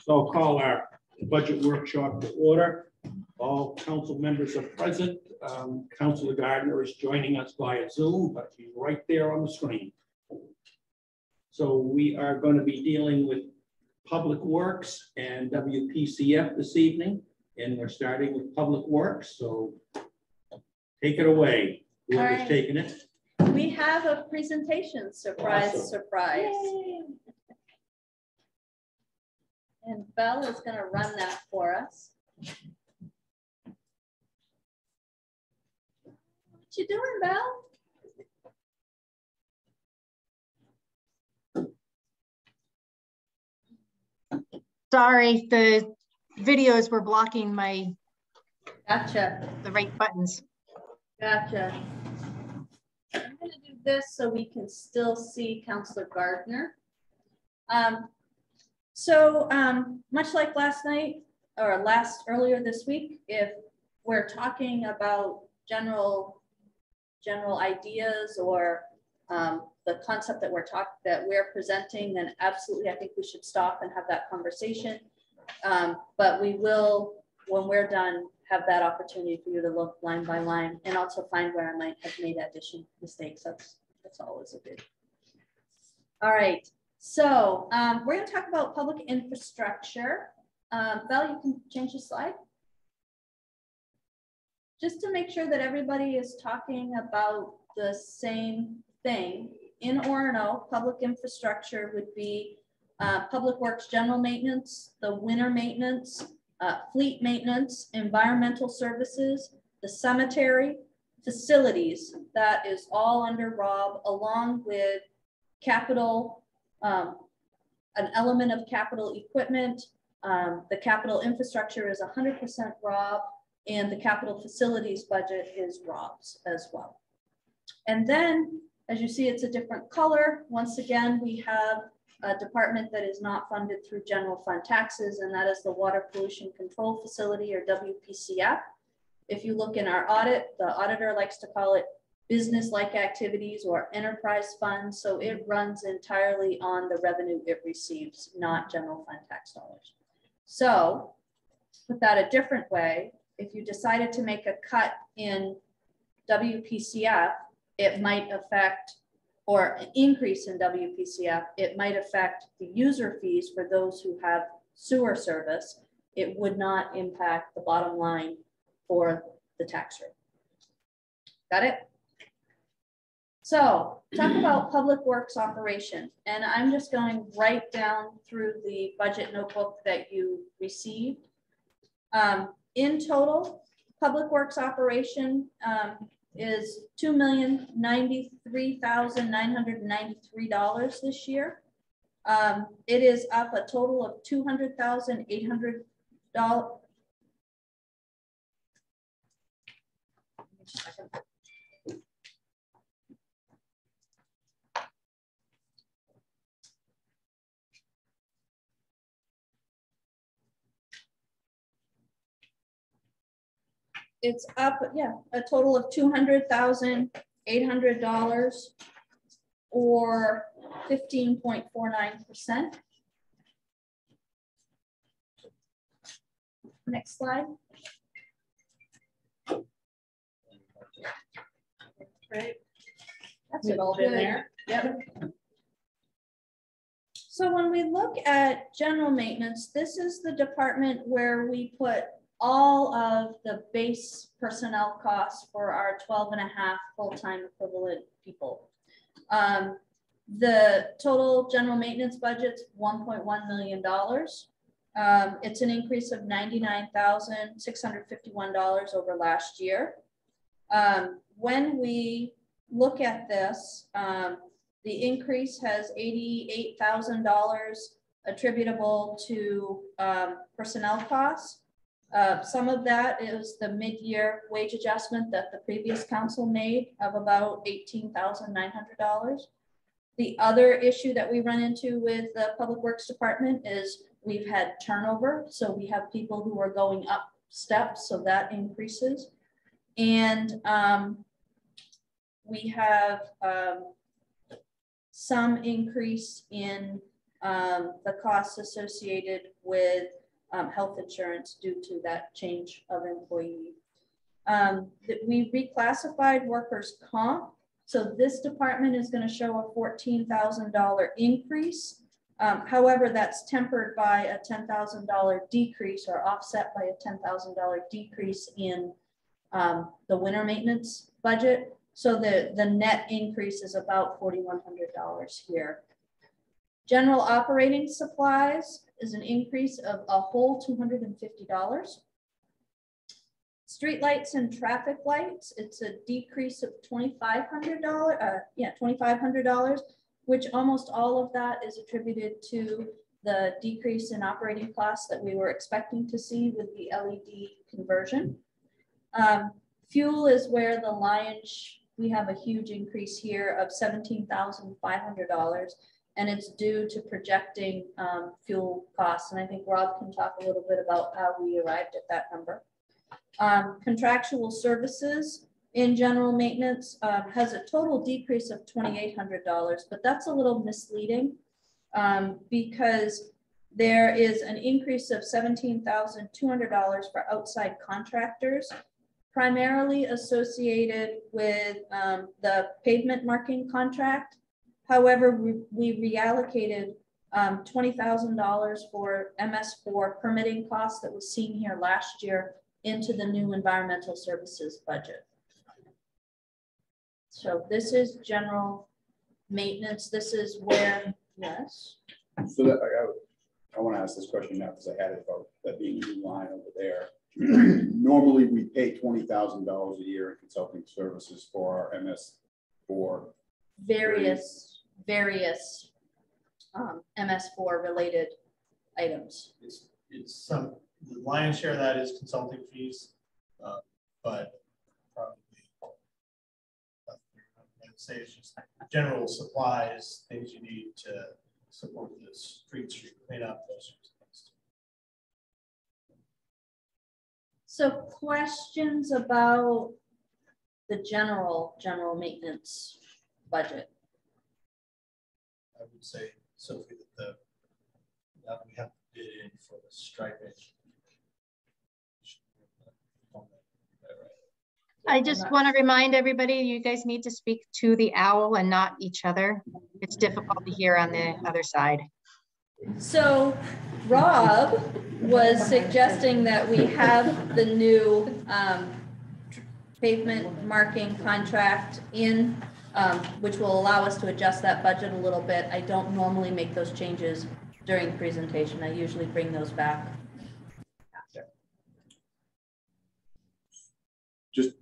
So I'll call our budget workshop to order. All council members are present. Councilor Gardner is joining us via Zoom, but she's right there on the screen. So we are going to be dealing with Public Works and WPCF this evening, and we're starting with Public Works. So take it away, whoever's taking it. We have a presentation, surprise, awesome. Surprise. Yay. And Belle is going to run that for us. What you doing, Belle? Sorry, the videos were blocking my the right buttons. Gotcha. I'm going to do this so we can still see Councilor Gardner. Much like last night or earlier this week, if we're talking about general ideas or the concept that we're presenting, then absolutely I think we should stop and have that conversation. But we will, when we're done, have that opportunity for you to look line by line and also find where I might have made addition mistakes. That's always a good. All right. So we're going to talk about public infrastructure. Val, you can change the slide. Just to make sure that everybody is talking about the same thing. In Orono, public infrastructure would be Public Works general maintenance, the winter maintenance, fleet maintenance, environmental services, the cemetery, facilities. That is all under Rob, along with capital, an element of capital equipment. The capital infrastructure is 100% Rob, and the capital facilities budget is Rob's as well. And then, as you see, it's a different color. Once again, we have a department that is not funded through general fund taxes, and that is the Water Pollution Control Facility, or WPCF. If you look in our audit, the auditor likes to call it business-like activities or enterprise funds. So it runs entirely on the revenue it receives, not general fund tax dollars. So put that a different way, if you decided to make a cut in WPCF, it might affect, or an increase in WPCF, it might affect the user fees for those who have sewer service. It would not impact the bottom line for the tax rate. Got it? So talk about public works operation. And I'm just going right down through the budget notebook that you received. In total, public works operation is $2,093,993 this year. It is up a total of $200,800. It's up, yeah, a total of $200,800 or 15.49%. Next slide. Right. That's it all been there. Yep. So when we look at general maintenance, this is the department where we put all of the base personnel costs for our 12.5 full-time equivalent people. The total general maintenance budget's $1.1 million. It's an increase of $99,651 over last year. When we look at this, the increase has $88,000 attributable to personnel costs. Some of that is the mid-year wage adjustment that the previous council made of about $18,900. The other issue that we run into with the Public Works Department is we've had turnover. So we have people who are going up steps, so that increases. And we have some increase in the costs associated with health insurance due to that change of employee. That we reclassified workers' comp. So this department is going to show a $14,000 increase. However, that's tempered by a $10,000 decrease or offset by a $10,000 decrease in the winter maintenance budget. So the net increase is about $4,100 here. General operating supplies is an increase of a whole $250. Street lights and traffic lights, it's a decrease of $2,500. $2,500, which almost all of that is attributed to the decrease in operating costs that we were expecting to see with the LED conversion. Fuel is where the lion's, we have a huge increase here of $17,500, and it's due to projecting fuel costs. And I think Rob can talk a little bit about how we arrived at that number. Contractual services in general maintenance has a total decrease of $2,800, but that's a little misleading because there is an increase of $17,200 for outside contractors, primarily associated with the pavement marking contract. However, we reallocated $20,000 for MS4 permitting costs that was seen here last year into the new environmental services budget. So this is general maintenance. This is where, yes. So that I want to ask this question now because I had it about that being a new line over there. Normally we pay $20,000 a year in consulting services for our MS4. Various MS4 related items. It's some, the lion's share of that is consulting fees, but probably I'd say it's just general supplies, things you need to support the street cleanup, those sorts of things. So questions about the general maintenance budget? I would say, Sophie, that we have to bid in for the striping. I just want to remind everybody, you guys need to speak to the owl and not each other. It's difficult to hear on the other side. So Rob was suggesting that we have the new pavement marking contract in, which will allow us to adjust that budget a little bit. I don't normally make those changes during the presentation. I usually bring those back after. Just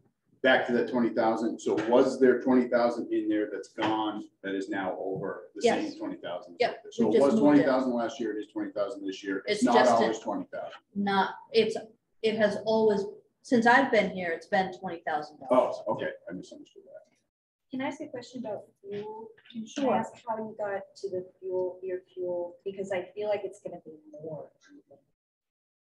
back to that 20,000. So was there 20,000 in there that's gone that is now over the Yes. same 20,000? Yep. So it was 20,000 last year. It is 20,000 this year. It's not just always 20,000. Not, it has always, since I've been here, it's been $20,000. Oh, okay. I misunderstood that. Can I ask a question about fuel? Sure. Can I ask how you got to the fuel, your fuel? Because I feel like it's going to be more.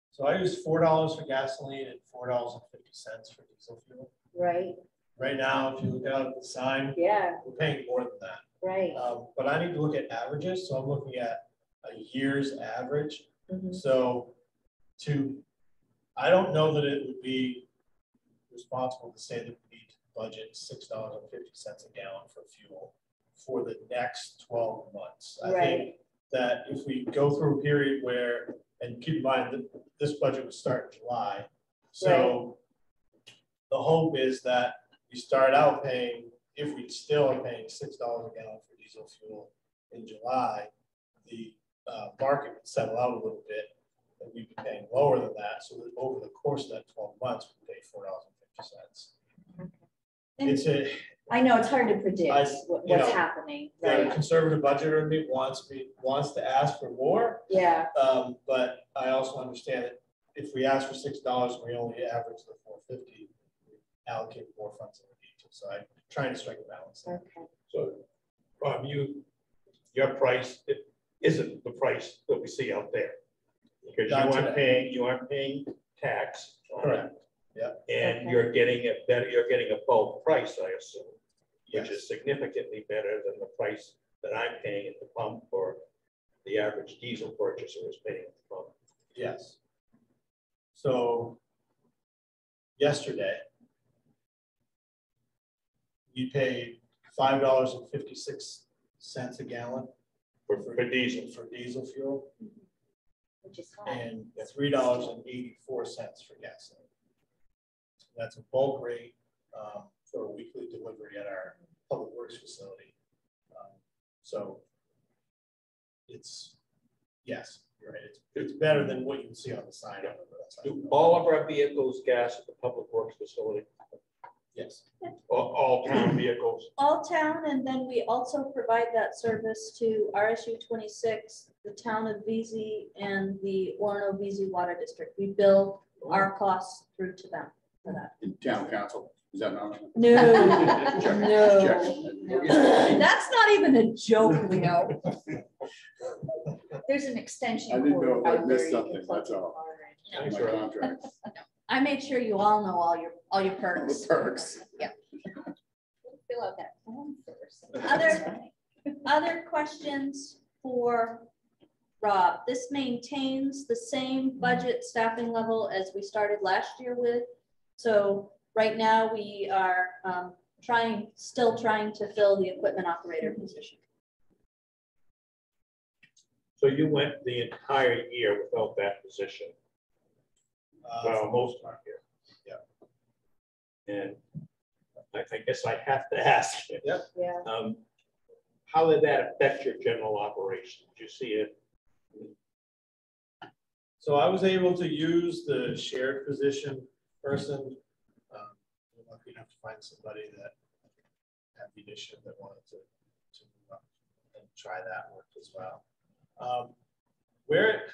So I use $4 for gasoline and $4.50 for diesel fuel. Right. Right now, if you look out at the sign, Yeah. we're paying more than that. Right. But I need to look at averages. So I'm looking at a year's average. Mm-hmm. So I don't know that it would be responsible to say that we need to budget $6.50 a gallon for fuel for the next 12 months. I think that if we go through a period where, and keep in mind that this budget would start in July. So the hope is that we start out paying, if we still are paying $6 a gallon for diesel fuel in July, the market would settle out a little bit, and we'd be paying lower than that. So that over the course of that 12 months, we pay $4.50. Okay. I know it's hard to predict what's happening. The Right. conservative budgeter in me wants to ask for more. Yeah. But I also understand that if we ask for $6 and we only average the $4.50, we allocate more funds than we need to. So I'm trying to strike a balance there. Okay. So, Rob, your price isn't the price that we see out there. Because you aren't paying tax. Correct. Yeah. And Okay. you're getting a bulk price, I assume, which Yes. is significantly better than the price that I'm paying at the pump or the average diesel purchaser is paying at the pump. Yes. So yesterday, we paid $5.56 a gallon For diesel. for diesel fuel Which is high. and $3.84 for gasoline. That's a bulk rate for a weekly delivery at our public works facility. So it's, yes, you're right. It's better than what you can see on the sign. Do all of our vehicles gas at the public works facility? Yes. All town vehicles? All town, and then we also provide that service to RSU 26, the town of VZ, and the Orono VZ Water District. We bill our costs through to them for that. In town council, is that not? No, Check. no. That's not even a joke, Leo. There's an extension. I didn't know cord if I out missed there you can something, plug that's in all. the car in. My Sure. contract. I made sure you all know all your The perks. perks. Fill out that form first. Other questions for Rob? This maintains the same budget staffing level as we started last year with. So right now we are still trying to fill the equipment operator position. So you went the entire year without that position? Well, most of our year. Yeah. And I guess I have to ask you. Yep. Yeah. How did that affect your general operation? Did you see it? So I was able to use the shared position person. I'm lucky enough to find somebody that had the initiative that wanted to move up and try that work as well.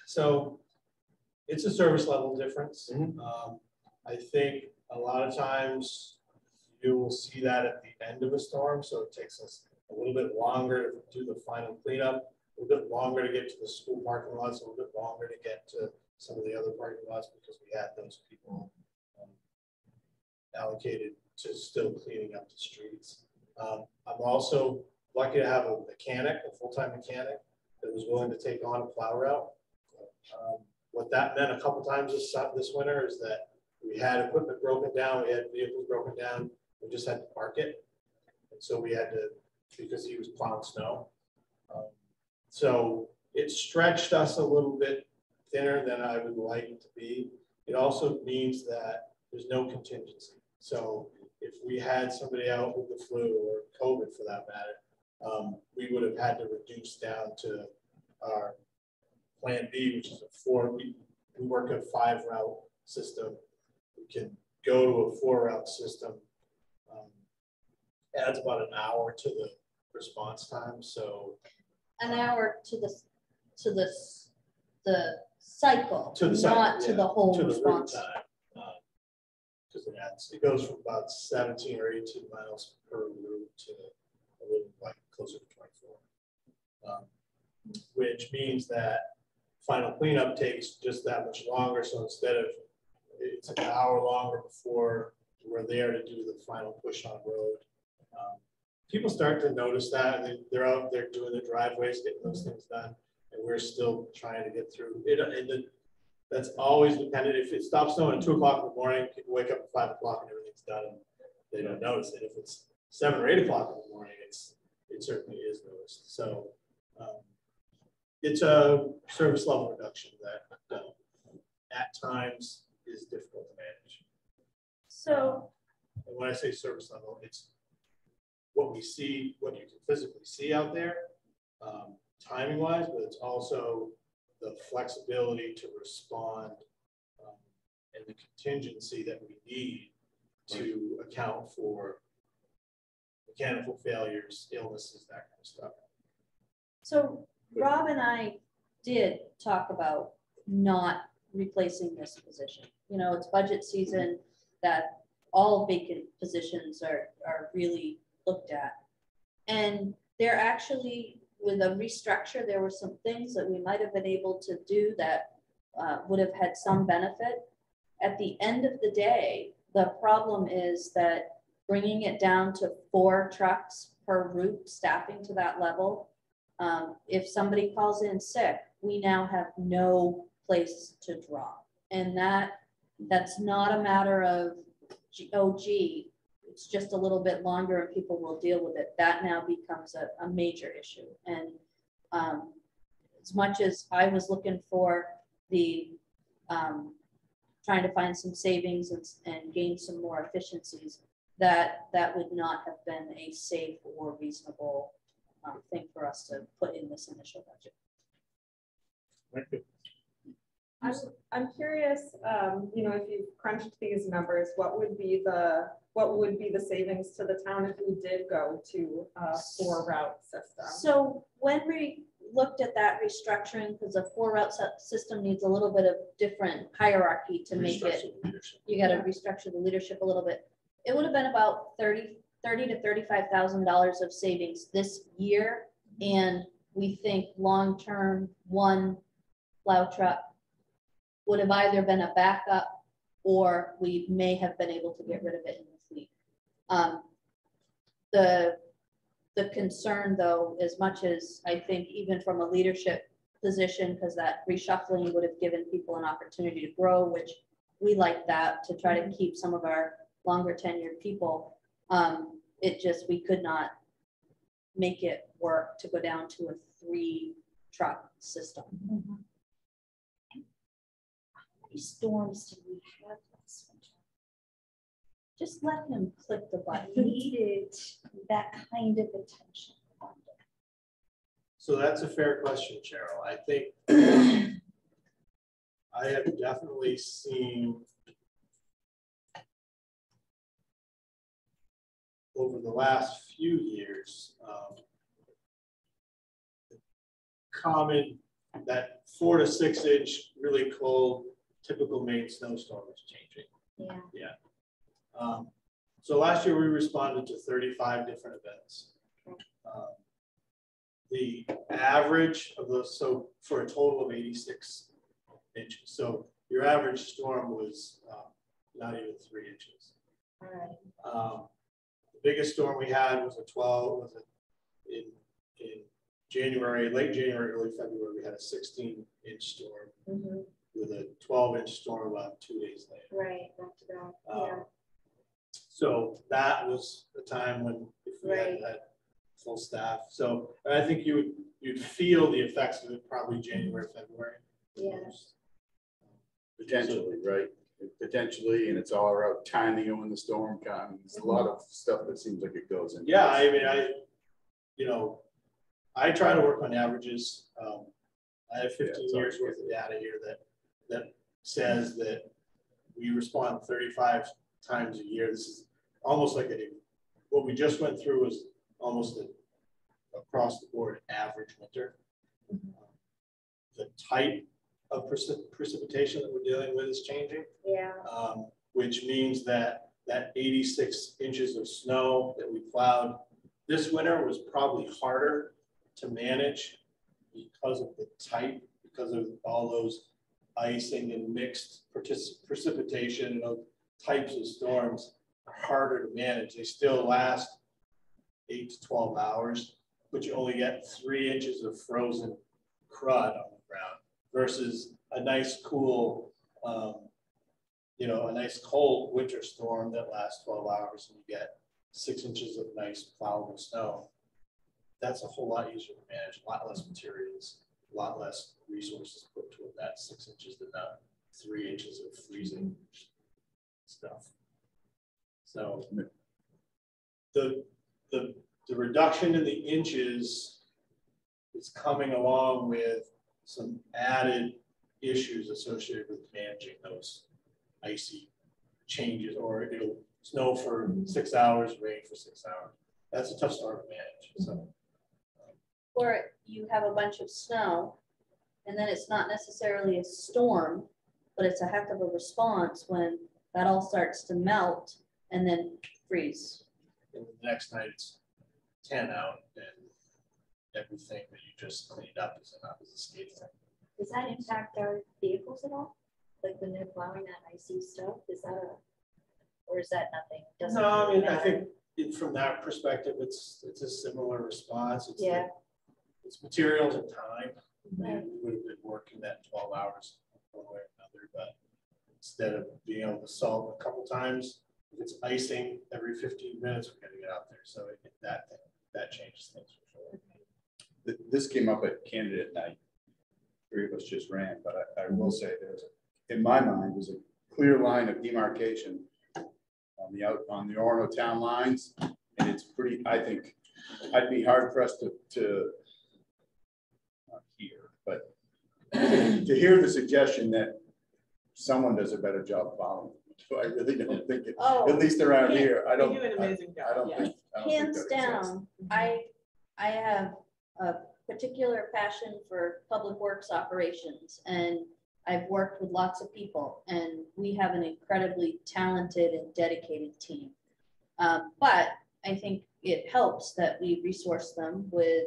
So it's a service level difference. I think a lot of times you will see that at the end of a storm. So it takes us a little bit longer to do the final cleanup, a little bit longer to get to the school parking lots, a little bit longer to get to some of the other parking lots because we had those people allocated to still cleaning up the streets. I'm also lucky to have a mechanic, a full-time mechanic that was willing to take on a plow route. What that meant a couple times this winter is that we had equipment broken down, we had vehicles broken down, we just had to park it. And so we had to, because he was plowing snow. So it stretched us a little bit thinner than I would like it to be. It also means that there's no contingency. So if we had somebody out with the flu or COVID for that matter, we would have had to reduce down to our plan B, which is we work a 5-route system. We can go to a 4-route system. Adds about an hour to the response time. So An hour to the cycle, not to the whole response. Because it goes from about 17 or 18 miles per route to a little like closer to 24, which means that final cleanup takes just that much longer. So instead of it's an hour longer before we're there to do the final push on road. People start to notice that, and they're out there doing the driveways, getting those things done, and we're still trying to get through it. And that's always dependent. If it stops snowing at 2 o'clock in the morning, people wake up at 5 o'clock and everything's done, and they don't notice it. If it's 7 or 8 o'clock in the morning, it certainly is noticed. So it's a service level reduction that at times is difficult to manage. So, and when I say service level, it's what we see, what you can physically see out there, timing wise, but it's also the flexibility to respond and the contingency that we need to account for mechanical failures, illnesses, that kind of stuff. so Rob and I did talk about not replacing this position. You know, it's budget season, that all vacant positions are really looked at. And there actually, with a restructure, there were some things that we might have been able to do that would have had some benefit. At the end of the day, the problem is that bringing it down to 4 trucks per route, staffing to that level If somebody calls in sick, we now have no place to draw. And that's not a matter of, oh, gee, it's just a little bit longer and people will deal with it. That now becomes a major issue. And as much as I was looking for the, trying to find some savings and gain some more efficiencies, that would not have been a safe or reasonable thing for us to put in this initial budget. Thank you. I'm curious, you know, if you crunched these numbers, what would be the savings to the town if we did go to a 4-route system? So when we looked at that restructuring, because a 4-route system needs a little bit of different hierarchy to make it, you got to restructure the leadership a little bit. It would have been about $30,000 to $35,000 of savings this year. And we think long-term, one plow truck would have either been a backup or we may have been able to get rid of it in the fleet. The concern though, as much as I think even from a leadership position, because that reshuffling would have given people an opportunity to grow, which we like that, to try to keep some of our longer tenured people. We could not make it work to go down to a 3-truck system. How many storms did we have last winter? Just let him click the button. I needed that kind of attention. So that's a fair question, Cheryl. I think I have definitely seen over the last few years, common that 4 to 6 inch really cold, typical Maine snowstorm is changing. Yeah. Yeah. So last year we responded to 35 different events. The average of those, so for a total of 86 inches. So your average storm was not even 3 inches. All right. The biggest storm we had was in January, late January, early February. We had a 16-inch storm with a 12-inch storm about 2 days later. Right, back to back. Yeah. So that was the time when if we had that full staff. So I think you'd feel the effects of it probably January, February. Yeah. Potentially, right? Potentially, and it's all about timing of when the storm comes. There's a lot of stuff that seems like it goes in. Yeah, I mean, I try to work on averages. I have 15 years worth of data here that says that we respond 35 times a year. This is almost like what we just went through was almost across the board average winter. The type of precipitation that we're dealing with is changing. Yeah. Which means that 86 inches of snow that we plowed this winter was probably harder to manage because of the type, because of all those icing and mixed precipitation and those types of storms are harder to manage. They still last 8 to 12 hours, but you only get 3 inches of frozen crud on the ground versus a nice cool, a nice cold winter storm that lasts 12 hours and you get 6 inches of nice plowable snow. That's a whole lot easier to manage, a lot less materials, a lot less resources put toward that 6 inches than that 3 inches of freezing stuff. So the reduction in the inches is coming along with some added issues associated with managing those icy changes, or it'll snow for 6 hours, rain for 6 hours. That's a tough storm to manage. So, Or you have a bunch of snow and then it's not necessarily a storm, but it's a heck of a response when that all starts to melt and then freeze. and the next night it's 10 out and everything that you just cleaned up is a skate thing. Does that impact our vehicles at all? Like when they're plowing that icy stuff, or is that nothing? Doesn't No, I mean, I matter? think from that perspective, it's a similar response. It's Yeah. it's materials and time. We would have been working that 12 hours one way or another, but instead of being able to salt a couple times, if it's icing every 15 minutes, we're gonna get out there. So that changes things for sure. This came up at candidate night. 3 of us just ran, but I will say in my mind, there's a clear line of demarcation on the Orono town lines, and it's pretty. I think I'd be hard pressed to not hear, but to hear the suggestion that someone does a better job following. So I really don't think it. At least around here, I don't. You do an amazing job. I don't think. Hands down, I have a particular passion for public works operations, and I've worked with lots of people, and we have an incredibly talented and dedicated team. But I think it helps that we resource them with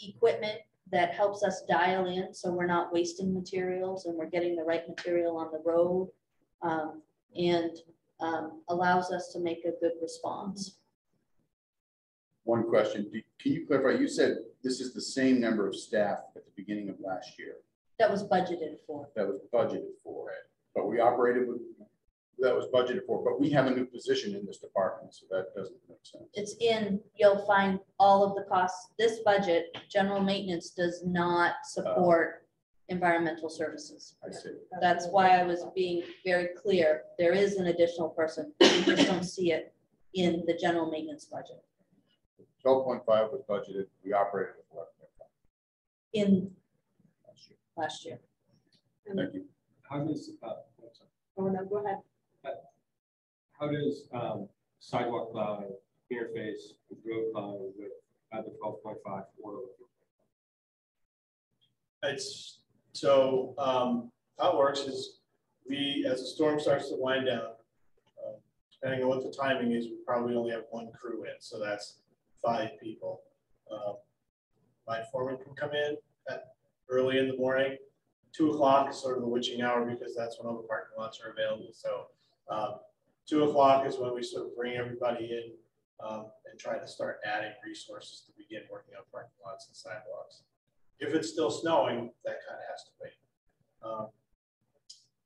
equipment that helps us dial in, so we're not wasting materials and we're getting the right material on the road, and allows us to make a good response. One question, can you clarify, you said this is the same number of staff at the beginning of last year. That was budgeted for. That was budgeted for it, but we operated with, that was budgeted for, but we have a new position in this department, so that doesn't make sense. It's in, you'll find all of the costs. This budget, general maintenance, does not support environmental services. I see. That's why I was being very clear. There is an additional person. You just don't see it in the general maintenance budget. 12.5 was budgeted, we operated with 11.5 In last year. last year. Thank you. How does, Oh, no, go ahead. how does sidewalk plowing interface with road plowing with either 12.5 or? It's so how it works is we, as the storm starts to wind down, depending on what the timing is, we probably only have 1 crew in, so that's 5 people. My foreman can come in early in the morning. 2 o'clock is sort of the witching hour because that's when all the parking lots are available. So 2 o'clock is when we sort of bring everybody in and try to start adding resources to begin working on parking lots and sidewalks. If it's still snowing, that kind of has to wait.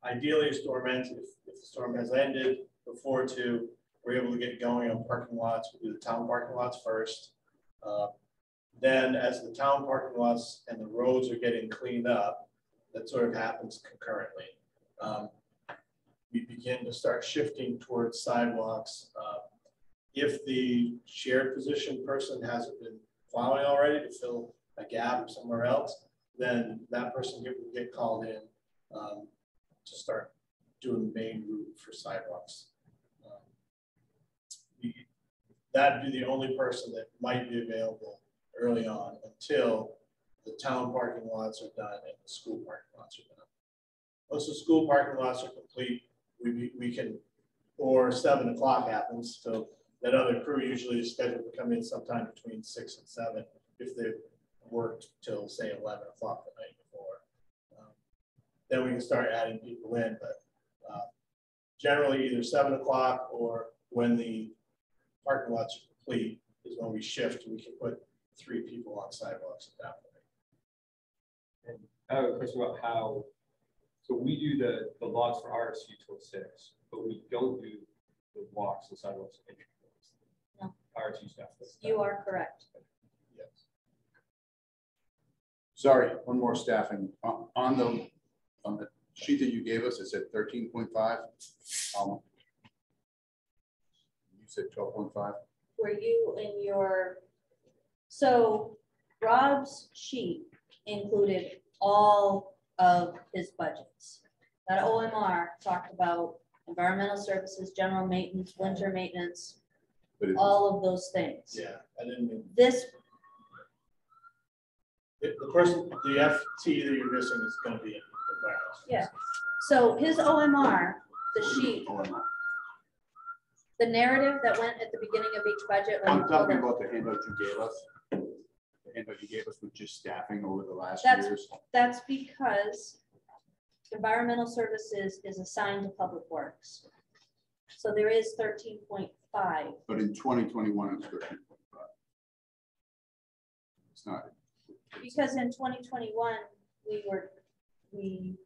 Ideally, a storm ends. If the storm has ended before 2, we're able to get going on parking lots. We do the town parking lots first. Then as the town parking lots and the roads are getting cleaned up, that sort of happens concurrently. We begin to start shifting towards sidewalks. If the shared position person hasn't been plowing already to fill a gap somewhere else, then that person will get called in to start doing the main route for sidewalks. That'd be the only person that might be available early on until the town parking lots are done and the school parking lots are done. Once the school parking lots are complete, we can, or 7 o'clock happens, so that other crew usually is scheduled to come in sometime between 6 and 7 if they've worked till say 11 o'clock the night before. Then we can start adding people in, but generally either 7 o'clock or when the parking lots are complete is when we shift. We can put 3 people on sidewalks at that point. And I have a question about how, so we do the lots for RSU 26, but we don't do the walks and sidewalks. No. RSU stuff. You are correct. Yes. Sorry, one more staffing on the sheet that you gave us. It said 13.5. You said 12.5. Were you in your, so Rob's sheet included all of his budgets. That OMR talked about environmental services, general maintenance, winter maintenance, all of those things. Yeah, I didn't mean This, the person, the FT that you're missing is going to be in the firehouse. yeah. So his OMR, the sheet, the narrative that went at the beginning of each budget. when I'm you pulled talking it- about the handout you gave us. The handout you gave us with just staffing over the last years. That's because environmental services is assigned to public works. So there is 13.5. But in 2021, it's 13.5. It's not. Because in 2021, we Is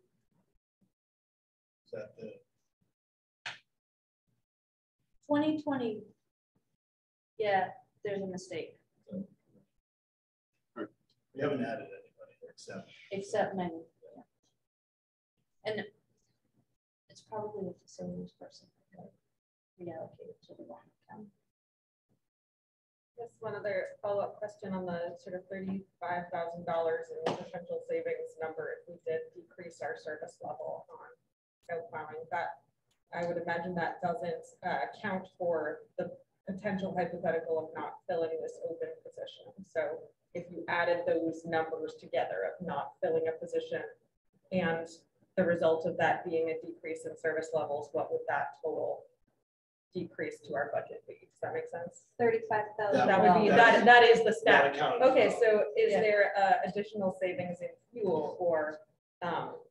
that the, 2020, yeah, there's a mistake, we haven't added anybody except Megan. And it's probably a facilities person. Reallocated to the wrong account. Just one other follow-up question on the sort of $35,000 in potential savings number if we did decrease our service level on snow plowing. That I would imagine that doesn't account for the potential hypothetical of not filling this open position. So if you added those numbers together of not filling a position and the result of that being a decrease in service levels, what would that total decrease to our budget be? Does that make sense? $35,000. That would be, that is the that stat. accounted. Okay, so is Yeah. there additional savings in fuel or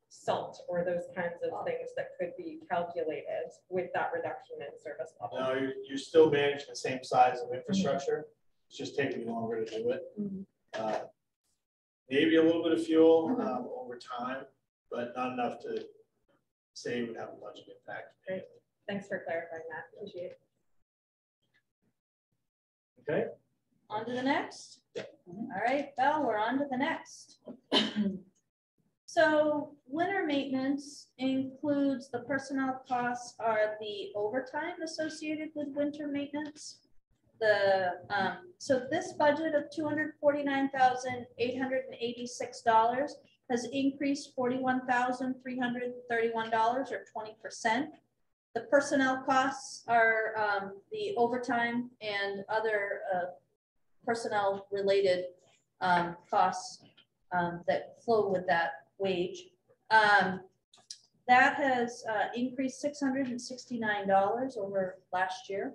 salt or those kinds of things that could be calculated with that reduction in service level? No, you're still managing the same size of infrastructure. It's just taking longer to do it. Maybe a little bit of fuel over time, but not enough to say it would have a budget impact. Great. Thanks for clarifying that. Appreciate it. Okay. On to the next. All right, Belle, we're on to the next. So winter maintenance includes the personnel costs are the overtime associated with winter maintenance. So this budget of $249,886 has increased $41,331 or 20%. The personnel costs are the overtime and other personnel related costs that flow with that wage. That has increased $669 over last year.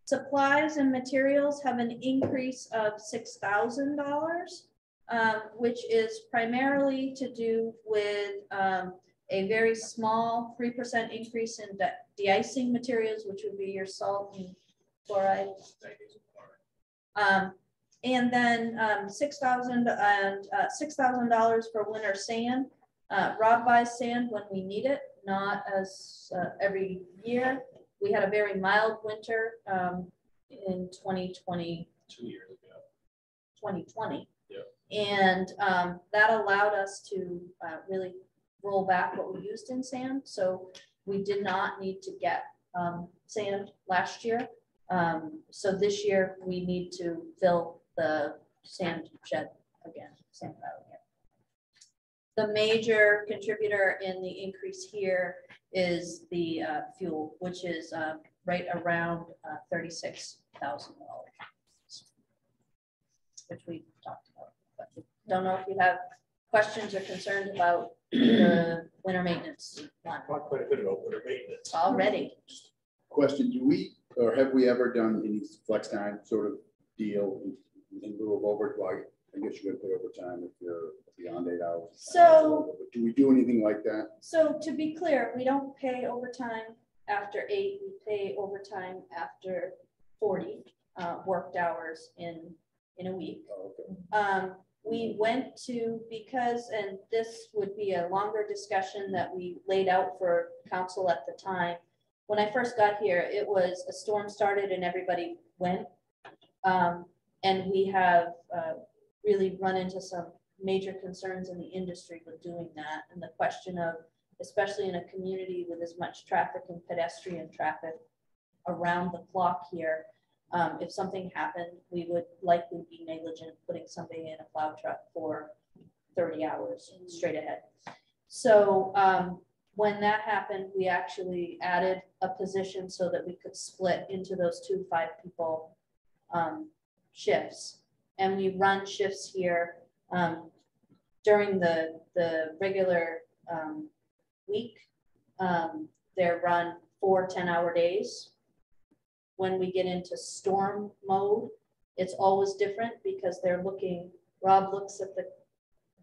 Supplies and materials have an increase of $6,000, which is primarily to do with a very small 3% increase in de-icing materials, which would be your salt and chloride. And then $6,000 for winter sand. Rob buys sand when we need it, not as every year. We had a very mild winter in 2020. 2 years ago. 2020. Yep. And that allowed us to really roll back what we used in sand. So we did not need to get sand last year. So this year we need to fill the sand shed again, sand pile again. The major contributor in the increase here is the fuel, which is right around $36,000, which we talked about. But don't know if you have questions or concerns about the winter maintenance line. Talked quite a bit about winter maintenance. Already. Question, do we, or have we ever done any flex time sort of deal in lieu of overtime? I guess you would pay overtime if you're beyond 8 hours. So, do we do anything like that? So to be clear, we don't pay overtime after 8, we pay overtime after 40 worked hours in a week. Oh, okay. We went to, because, and this would be a longer discussion that we laid out for council at the time. When I first got here, it was a storm started and everybody went. And we have really run into some major concerns in the industry with doing that. And the question of, especially in a community with as much traffic and pedestrian traffic around the clock here, if something happened, we would likely be negligent putting somebody in a plow truck for 30 hours straight ahead. So when that happened, we actually added a position so that we could split into those 2 5-people shifts. And we run shifts here during the regular week. They're run 4 10-hour days. When we get into storm mode, it's always different because they're looking, Rob looks at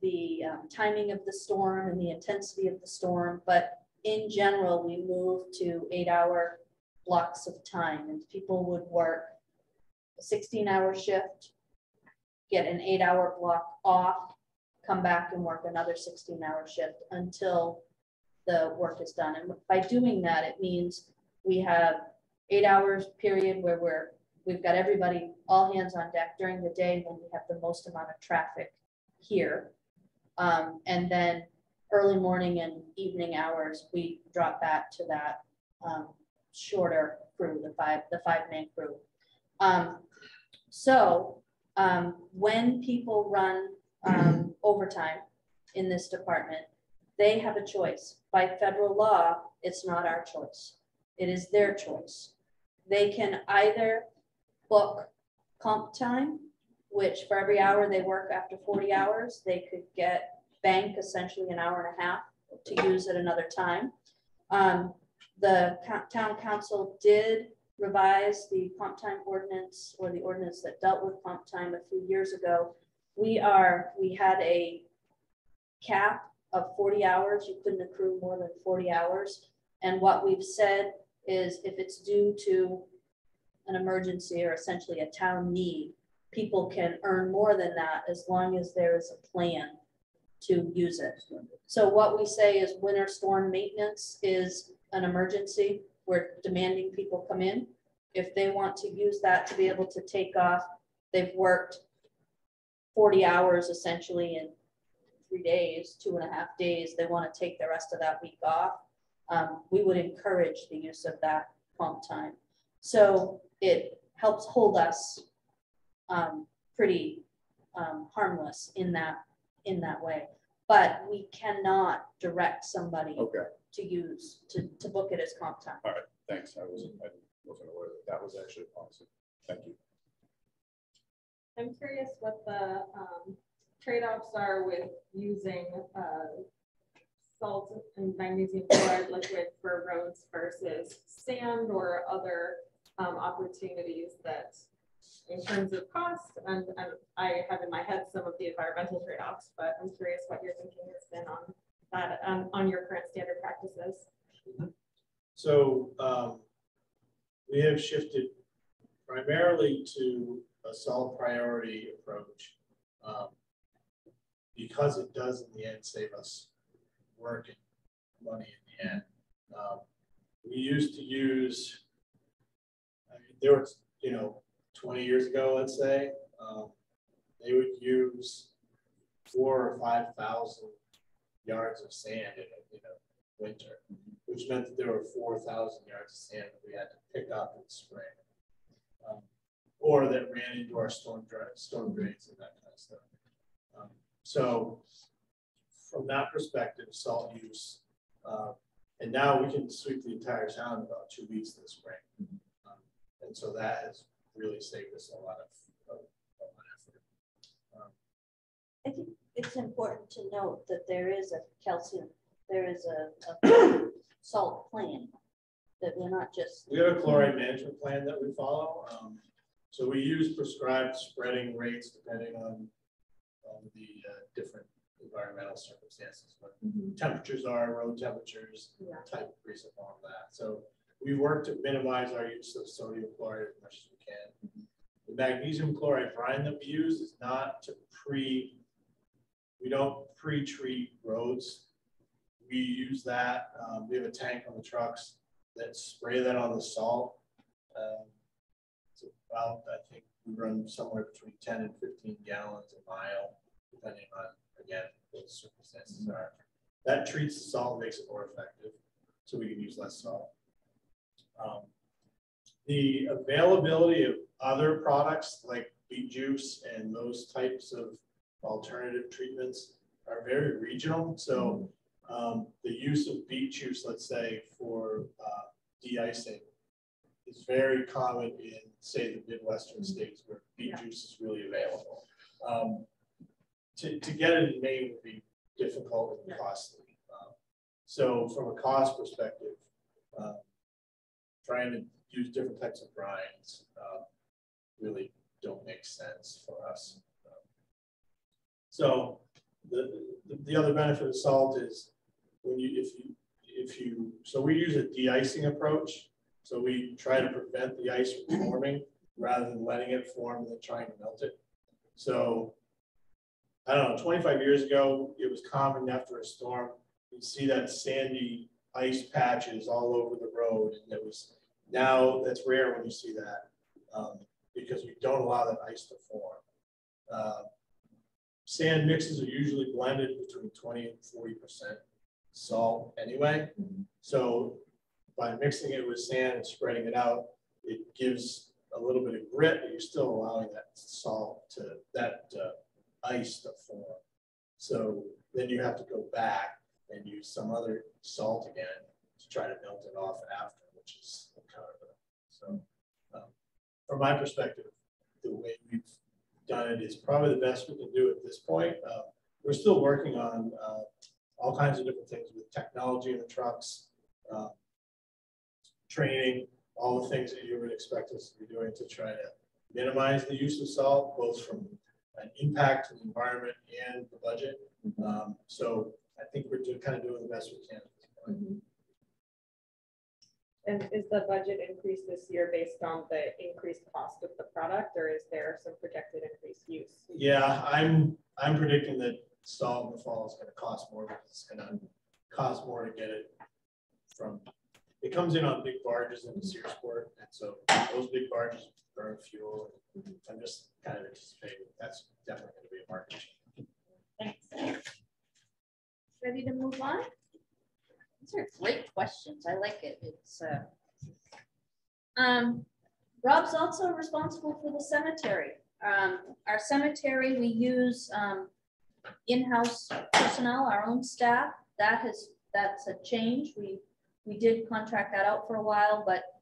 the timing of the storm and the intensity of the storm, but in general, we move to 8-hour blocks of time, and people would work a 16-hour shift, get an 8-hour block off, come back and work another 16-hour shift until the work is done. And by doing that, it means we have 8 hours period where we've got everybody, all hands on deck during the day when we have the most amount of traffic here. And then early morning and evening hours, we drop back to that shorter crew, the five-man crew. When people run overtime in this department, they have a choice. By federal law, it's not our choice. It is their choice. They can either book comp time, which for every hour they work after 40 hours, they could get bank essentially an hour and a half to use at another time. The town council did revise the comp time ordinance, or the ordinance that dealt with comp time a few years ago. We had a cap of 40 hours. You couldn't accrue more than 40 hours. And what we've said is if it's due to an emergency or essentially a town need, people can earn more than that as long as there is a plan to use it. So what we say is winter storm maintenance is an emergency. We're demanding people come in. If they want to use that to be able to take off, they've worked 40 hours essentially in 3 days, 2.5 days, they want to take the rest of that week off. We would encourage the use of that comp time. So it helps hold us pretty harmless in that way. But we cannot direct somebody to use, to book it as comp time. All right, thanks. I wasn't aware that was actually a policy. Thank you. I'm curious what the trade-offs are with using salt and magnesium chloride liquid for roads versus sand or other opportunities that, in terms of cost, and I have in my head some of the environmental trade-offs, but I'm curious what your thinking has been on that, on your current standard practices. So we have shifted primarily to a salt priority approach because it does in the end save us work and money in the end. We used to use, there was, 20 years ago, let's say, they would use 4,000 or 5,000 yards of sand in winter, which meant that there were 4,000 yards of sand that we had to pick up in spring, or that ran into our storm drains and that kind of stuff. So from that perspective, salt use, and now we can sweep the entire town in about 2 weeks this spring. And so that has really saved us a lot of effort. I think it's important to note that there is a salt plan, that we're not just. We have a chloride management plan that we follow. So we use prescribed spreading rates depending on the different environmental circumstances, what temperatures are, road temperatures, type of grease and all of that. So we work to minimize our use of sodium chloride as much as we can. The magnesium chloride brine that we use is not to we don't pre-treat roads. We use that. We have a tank on the trucks that spray that on the salt. It's about, I think we run somewhere between 10 and 15 gallons a mile, depending on, again, what the circumstances are. That treats the salt, makes it more effective, so we can use less salt. The availability of other products like beet juice and those types of alternative treatments are very regional. So the use of beet juice, let's say, for de-icing is very common in, say, the Midwestern states where beet juice is really available. To get it in Maine would be difficult and costly. So from a cost perspective, trying to use different types of brines really don't make sense for us. So the other benefit of salt is when so we use a de-icing approach. So we try to prevent the ice from forming rather than letting it form and then trying to melt it. So I don't know, 25 years ago, it was common after a storm, you'd see that sandy ice patches all over the road. And it was, now that's rare when you see that because you don't allow that ice to form. Sand mixes are usually blended between 20 and 40% salt anyway. So by mixing it with sand and spreading it out, it gives a little bit of grit, but you're still allowing that salt to, that ice to form. So then you have to go back and use some other salt again to try to melt it off after, which is kind of so. From my perspective, the way we've done it is probably the best we can do at this point. We're still working on all kinds of different things with technology in the trucks, training, all the things that you would expect us to be doing to try to minimize the use of salt, both from an impact to the environment and the budget. So I think we're kind of doing the best we can at this point. And is the budget increase this year based on the increased cost of the product, or is there some projected increased use? Yeah, I'm predicting that salt in the fall is going to cost more because it's going to cost more to get it from. It comes in on big barges in the Searsport, and so those big barges burn fuel. And I'm just kind of anticipating that's definitely going to be a market change. Thanks. Ready to move on? These are great questions. I like it. It's Rob's also responsible for the cemetery. Our cemetery, we use in-house personnel, our own staff. That's a change. We did contract that out for a while, but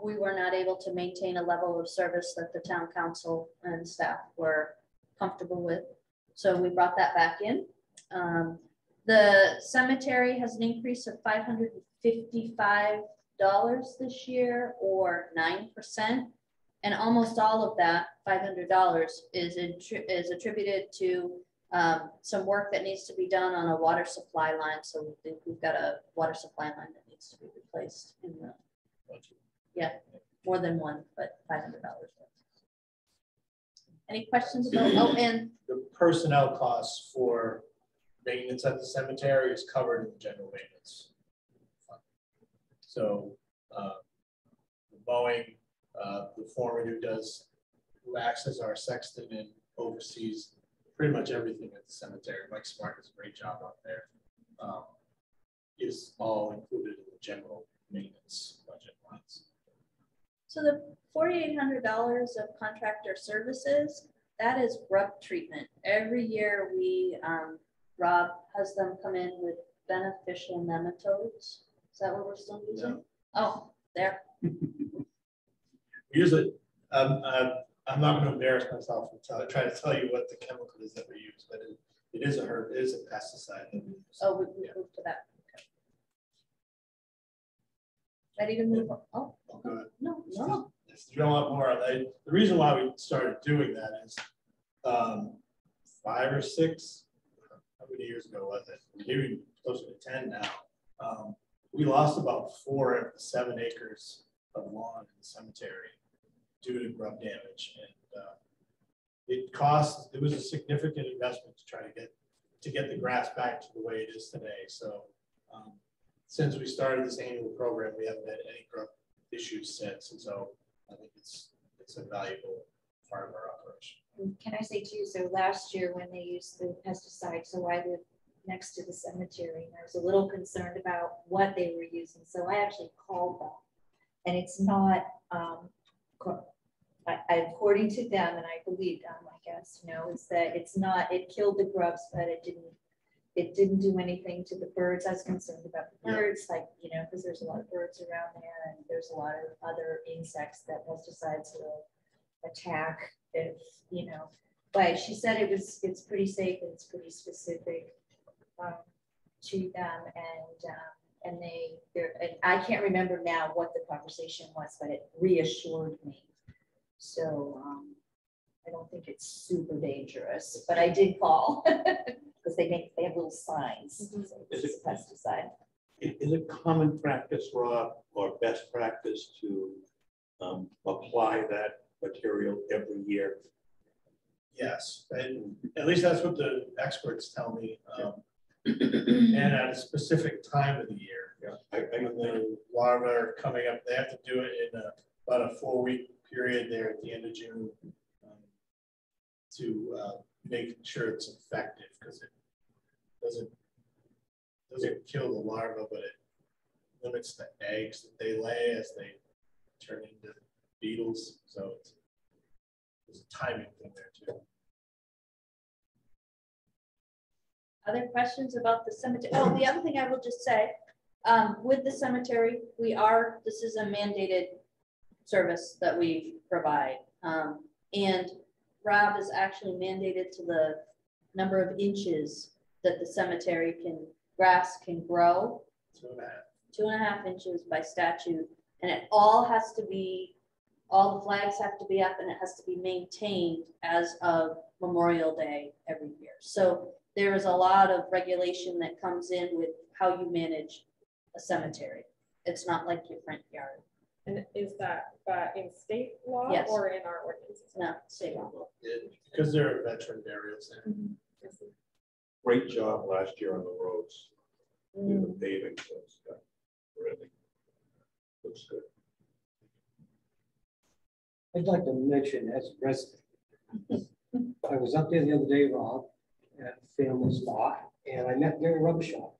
we were not able to maintain a level of service that the town council and staff were comfortable with. So we brought that back in. The cemetery has an increase of $555 this year, or 9%. And almost all of that, $500, is attributed to some work that needs to be done on a water supply line. So we think we've got a water supply line that needs to be replaced in the, yeah, more than one, but $500. Any questions about, oh, and the personnel costs for maintenance at the cemetery is covered in the general maintenance fund. So the mowing, the foreman who acts as our sexton and oversees pretty much everything at the cemetery. Mike Smart does a great job out there. Is all included in the general maintenance budget lines. so the $4,800 of contractor services, that is grub treatment. Every year we, Rob has them come in with beneficial nematodes. Is that what we're still using? No. Oh, there. Usually, I'm not going to embarrass myself and try to tell you what the chemical is that we use, but it is a herb, it is a pesticide. Oh, we moved to that. Okay. Ready to move on? Oh, no. There's a lot more. The reason why we started doing that is 5 or 6, how many years ago was it? Maybe closer to 10 now. We lost about 4 of the 7 acres of lawn in the cemetery due to grub damage, and it was a significant investment to try to get the grass back to the way it is today. So since we started this annual program, we haven't had any grub issues since, and so I think it's a valuable part of our operation. Can I say too, so last year when they used the pesticide, so I live next to the cemetery, and I was a little concerned about what they were using. So I actually called them, and it's not, according to them, and I believe them, I guess, is that it's not, it killed the grubs, but it didn't do anything to the birds. I was concerned about the birds, because there's a lot of birds around there, and there's a lot of other insects that pesticides will attack if, but she said it's pretty safe and it's pretty specific to them, and I can't remember now what the conversation was, but it reassured me. So I don't think it's super dangerous, but I did call because they have little signs. So it's a pesticide. Is it common practice, Rob, or best practice to apply that material every year? Yes, and at least that's what the experts tell me. And at a specific time of the year. Yeah. When the larvae are coming up, they have to do it in about a 4-week period there at the end of June to make sure it's effective, because it doesn't kill the larva, but it limits the eggs that they lay as they turn into beetles. So there's a timing thing there too. Other questions about the cemetery? Oh, the other thing I will just say, with the cemetery, this is a mandated service that we provide. And Rob is actually mandated to the number of inches that the cemetery grass can grow. 2.5 inches by statute. And it all has to be, all the flags have to be up, and it has to be maintained as of Memorial Day every year. So there is a lot of regulation that comes in with how you manage a cemetery. It's not like your front yard. And is that in state law Yes. or in our ordinances? No, state law. Because there are veteran burials there. Great job last year on the roads. The paving, so it's really looks good. I'd like to mention as a resident, I was up there the other day, Rob, at Family's Lot, and I met Gary Rubbershaw.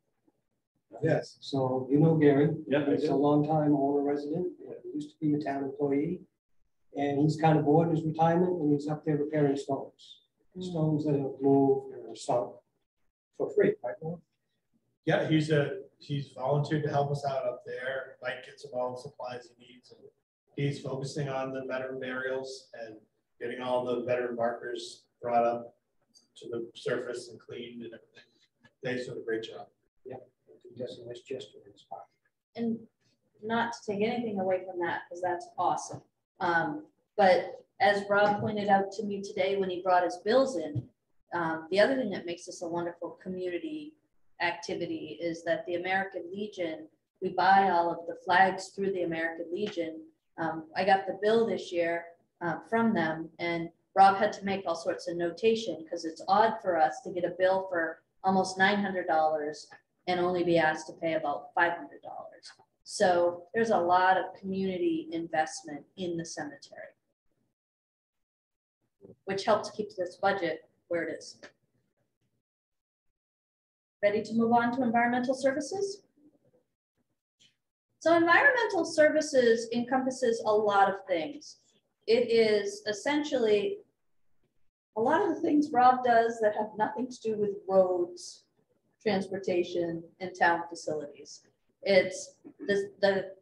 Yes. So you know Gary. Yeah, I He's do. a longtime owner resident. He used to be a town employee. And he's kind of bored in his retirement, and he's up there repairing stones. Stones that have moved or sunk for free, right? Norm? Yeah, he's volunteered to help us out up there. Mike gets him all the supplies he needs, and he's focusing on the veteran burials and getting all the veteran markers brought up to the surface and cleaned and everything. Dave's doing a great job. Yeah, he does a nice gesture in his part. And not to take anything away from that, because that's awesome. But as Rob pointed out to me today when he brought his bills in, the other thing that makes this a wonderful community activity is that the American Legion, we buy all of the flags through the American Legion. I got the bill this year from them, and Rob had to make all sorts of notation because it's odd for us to get a bill for almost $900 and only be asked to pay about $500. So there's a lot of community investment in the cemetery, which helps keep this budget where it is. Ready to move on to environmental services? So environmental services encompasses a lot of things. It is essentially a lot of the things Rob does that have nothing to do with roads, transportation, and town facilities. It's the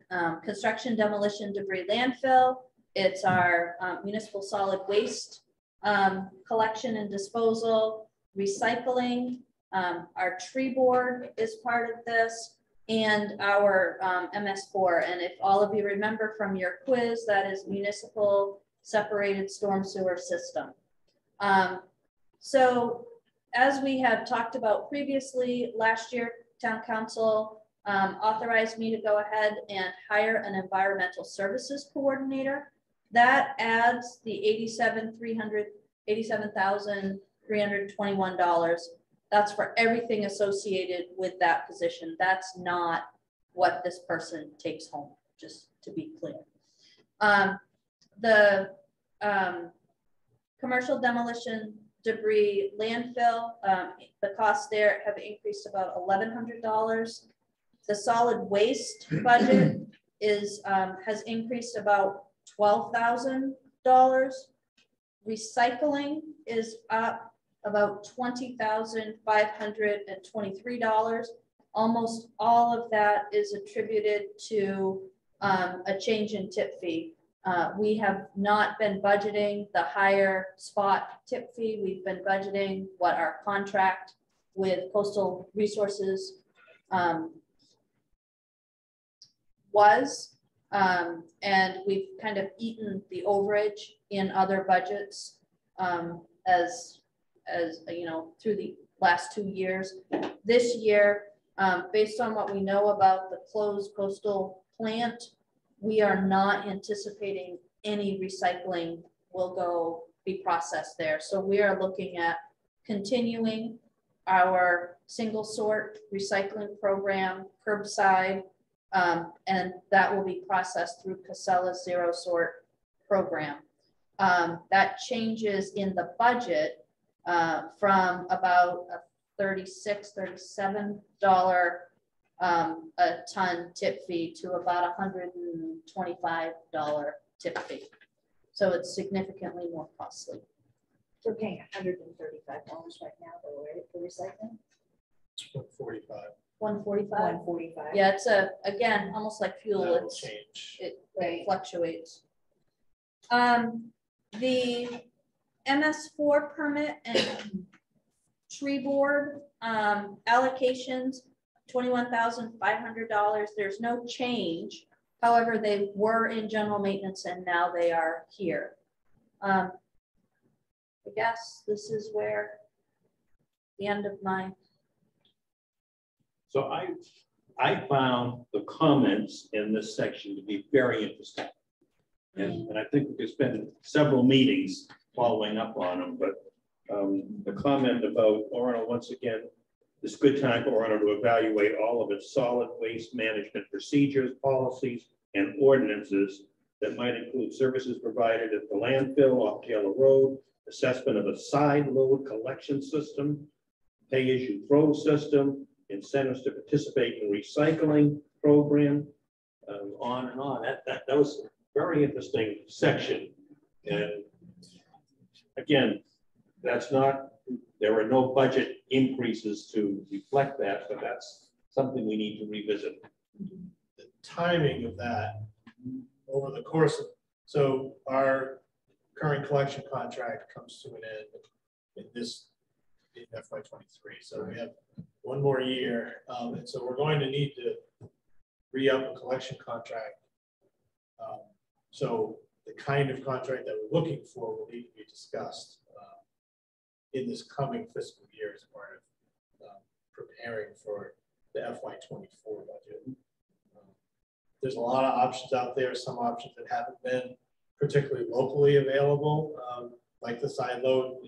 construction, demolition, debris, landfill. It's our municipal solid waste collection and disposal, recycling. Our tree board is part of this, and our MS4. And if all of you remember from your quiz, that is municipal separated storm sewer system. So as we have talked about previously, last year, town council authorized me to go ahead and hire an environmental services coordinator. That adds the $87,321. That's for everything associated with that position. That's not what this person takes home, just to be clear. The commercial demolition, debris, landfill, the costs there have increased about $1,100. The solid waste budget has increased about $12,000. Recycling is up about $20,523. Almost all of that is attributed to a change in tip fee. We have not been budgeting the higher spot tip fee. We've been budgeting what our contract with Coastal Resources was, and we've kind of eaten the overage in other budgets as you know, through the last 2 years. This year, based on what we know about the closed coastal plant, we are not anticipating any recycling will go be processed there. So we are looking at continuing our single sort recycling program, curbside, and that will be processed through Casella's zero sort program. That changes in the budget from about a $36, $37 a ton tip fee to about $125 tip fee. So it's significantly more costly. We're paying $135 right now, though, right, for recycling? 45. 145. 145. Yeah, it's again, almost like fuel. That will It's change. it Right. fluctuates. The MS4 permit and tree board allocations, $21,500. There's no change. However, they were in general maintenance and now they are here. I guess this is where the end of my. So I found the comments in this section to be very interesting. And I think we could spend several meetings following up on them, but the comment about Orono, once again, it's a good time for Orono to evaluate all of its solid waste management procedures, policies, and ordinances that might include services provided at the landfill off Taylor Road, assessment of a side load collection system, pay-as-you-throw system, incentives to participate in recycling program, on and on. That was a very interesting section. And again, that's not, there were no budget increases to reflect that, but that's something we need to revisit. The timing of that over the course of, so our current collection contract comes to an end in FY23. So we have one more year. And so we're going to need to re-up a collection contract. So the kind of contract that we're looking for will need to be discussed in this coming fiscal year as part of preparing for the FY24 budget. There's a lot of options out there, some options that haven't been particularly locally available, like the side load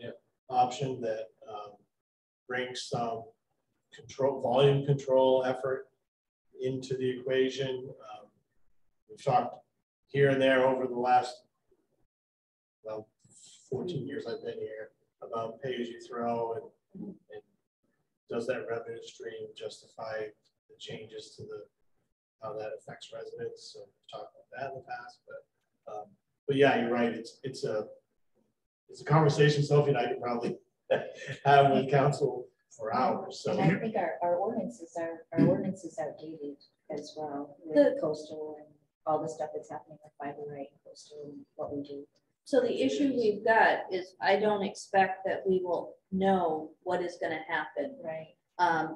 option that brings some volume control effort into the equation. We've talked here and there over the last, well, 14 years I've been here about pay-as-you-throw and does that revenue stream justify the changes to how that affects residents. So we've talked about that in the past, but yeah, you're right. It's a conversation Sophie and I could probably have with council for hours. So and I think our ordinances are outdated as well with coastal and all the stuff that's happening with fiber right and coastal and what we do. So the issue we've got is I don't expect that we will know what is going to happen, right?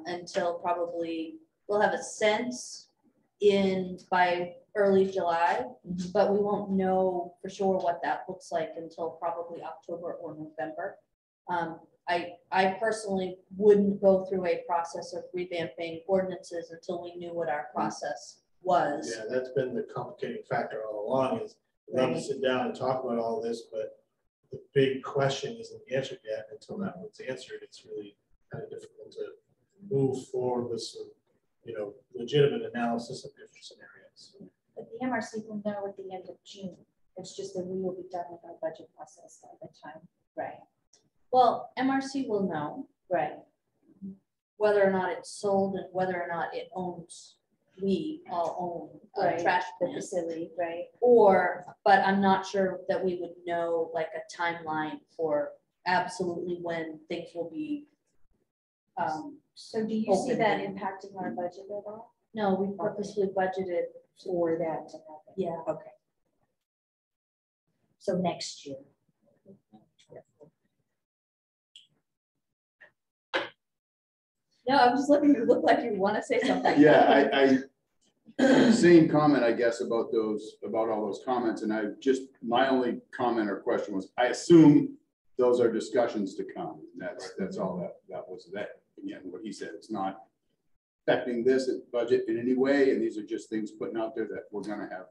Until probably we'll have a sense by early July, but we won't know for sure what that looks like until probably October or November. I personally wouldn't go through a process of revamping ordinances until we knew what our process was. Yeah, that's been the complicating factor all along is we'd love to sit down and talk about all this, but the big question isn't answered yet. Until that one's answered, it's really kind of difficult to move forward with some, legitimate analysis of different scenarios. But the MRC will know at the end of June. It's just that we will be done with our budget process by the time. Right. Well, MRC will know, right, whether or not it's sold and whether or not it owns. We all own a trash the facility, right? But I'm not sure that we would know like a timeline for absolutely when things will be. So do you see that impacting our budget at all? No, we purposely budgeted for that to happen. Yeah. Okay. So next year. No, I'm just looking. You look like you want to say something. Yeah, I same comment, I guess, about all those comments, and my only comment or question was, I assume those are discussions to come. That's all that was that. Again, what he said, it's not affecting this budget in any way, and these are just things putting out there that we're going to have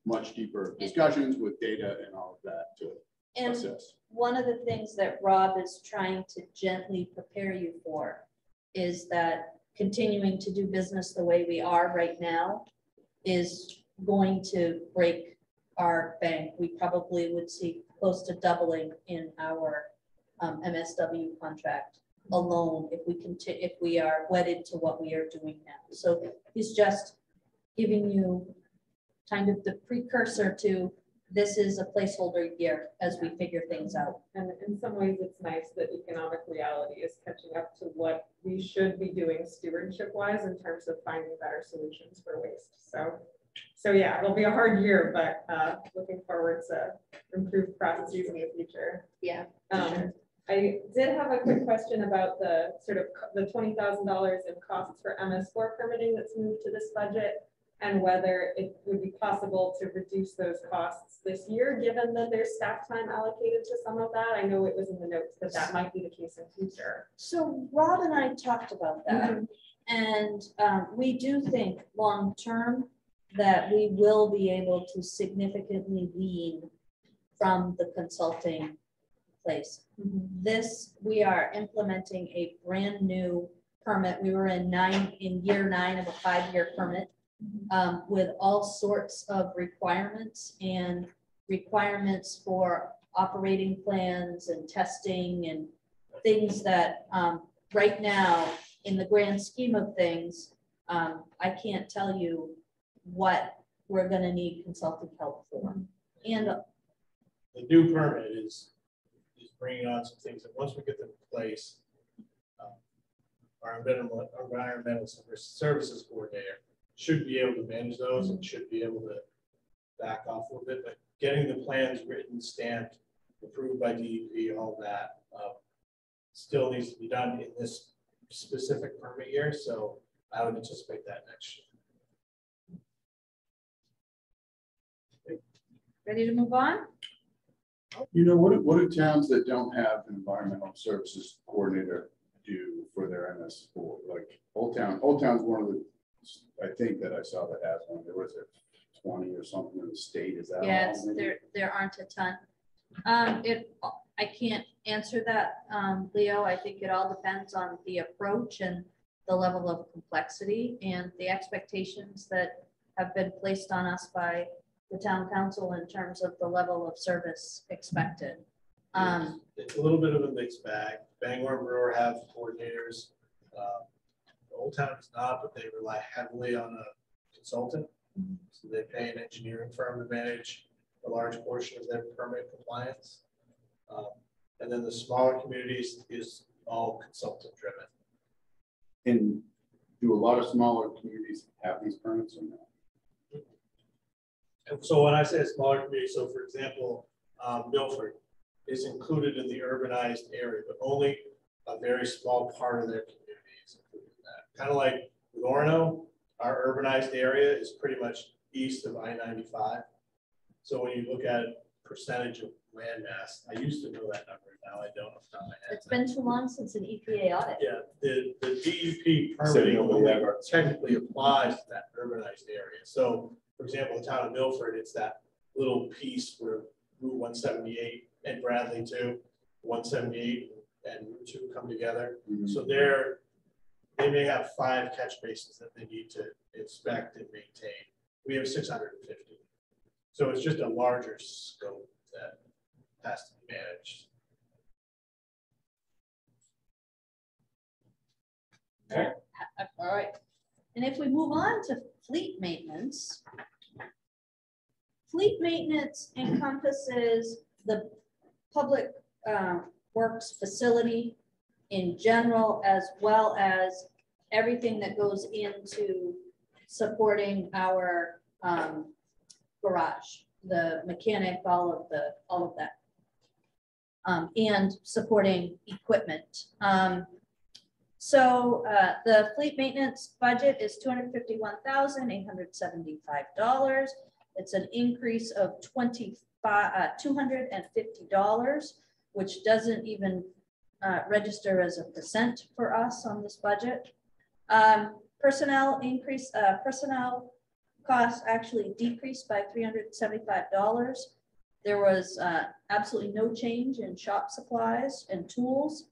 much deeper discussions with data and all of that to assess. one of the things that Rob is trying to gently prepare you for is that continuing to do business the way we are right now is going to break our bank. We probably would see close to doubling in our MSW contract alone if we are wedded to what we are doing now. So he's just giving you kind of the precursor to this is a placeholder year as we figure things out. And in some ways, it's nice that economic reality is catching up to what we should be doing stewardship wise in terms of finding better solutions for waste. So yeah, it'll be a hard year, but looking forward to improved processes in the future. Yeah. I did have a quick question about the sort of the $20,000 in costs for MS4 permitting that's moved to this budget, and whether it would be possible to reduce those costs this year, given that there's staff time allocated to some of that. I know it was in the notes that that might be the case in future. So Rob and I talked about that, and we do think long-term that we will be able to significantly wean from the consulting place. This, we are implementing a brand new permit. We were in year 9 of a 5-year permit with all sorts of requirements and requirements for operating plans and testing and things that right now, in the grand scheme of things, I can't tell you what we're going to need consulting help for. And the new permit is bringing on some things that once we get them in place, our environmental services coordinator should be able to manage those and should be able to back off a little bit, but getting the plans written, stamped, approved by DEP, all that still needs to be done in this specific permit year. So I would anticipate that next year. ready to move on? You know, what do towns that don't have an environmental services coordinator do for their MS4? Like Old Town's one of the, I think that I saw that has one. There was a 20 or something in the state. Is that Yes, there aren't a ton. I can't answer that, Leo. I think it all depends on the approach and the level of complexity and the expectations that have been placed on us by the town council in terms of the level of service expected. It's a little bit of a mixed bag. Bangor and Brewer have coordinators. Old Town does not, but they rely heavily on a consultant. So they pay an engineering firm to manage a large portion of their permit compliance. And then the smaller communities is all consultant driven. And do a lot of smaller communities have these permits or not? And so when I say a smaller community, so for example, Milford is included in the urbanized area, but only a very small part of their community is included in that. Kind of like with Orono, our urbanized area is pretty much east of I-95. So when you look at percentage of land mass, I used to know that number, now I don't off the top of my head. It's been too long since an EPA audit. Yeah, the DEP permitting only technically applies to that urbanized area. So for example, the town of Milford, it's that little piece where Route 178 and Bradley too, 178 and Route 2 come together. So they may have 5 catch basins that they need to inspect and maintain. We have 650. So it's just a larger scope that has to be managed. Okay. All right. And if we move on to fleet maintenance encompasses the public works facility in general, as well as everything that goes into supporting our garage, the mechanic, all of that, and supporting equipment. So the fleet maintenance budget is $251,875. It's an increase of $250, which doesn't even register as a percent for us on this budget. Personnel costs actually decreased by $375. There was absolutely no change in shop supplies and tools.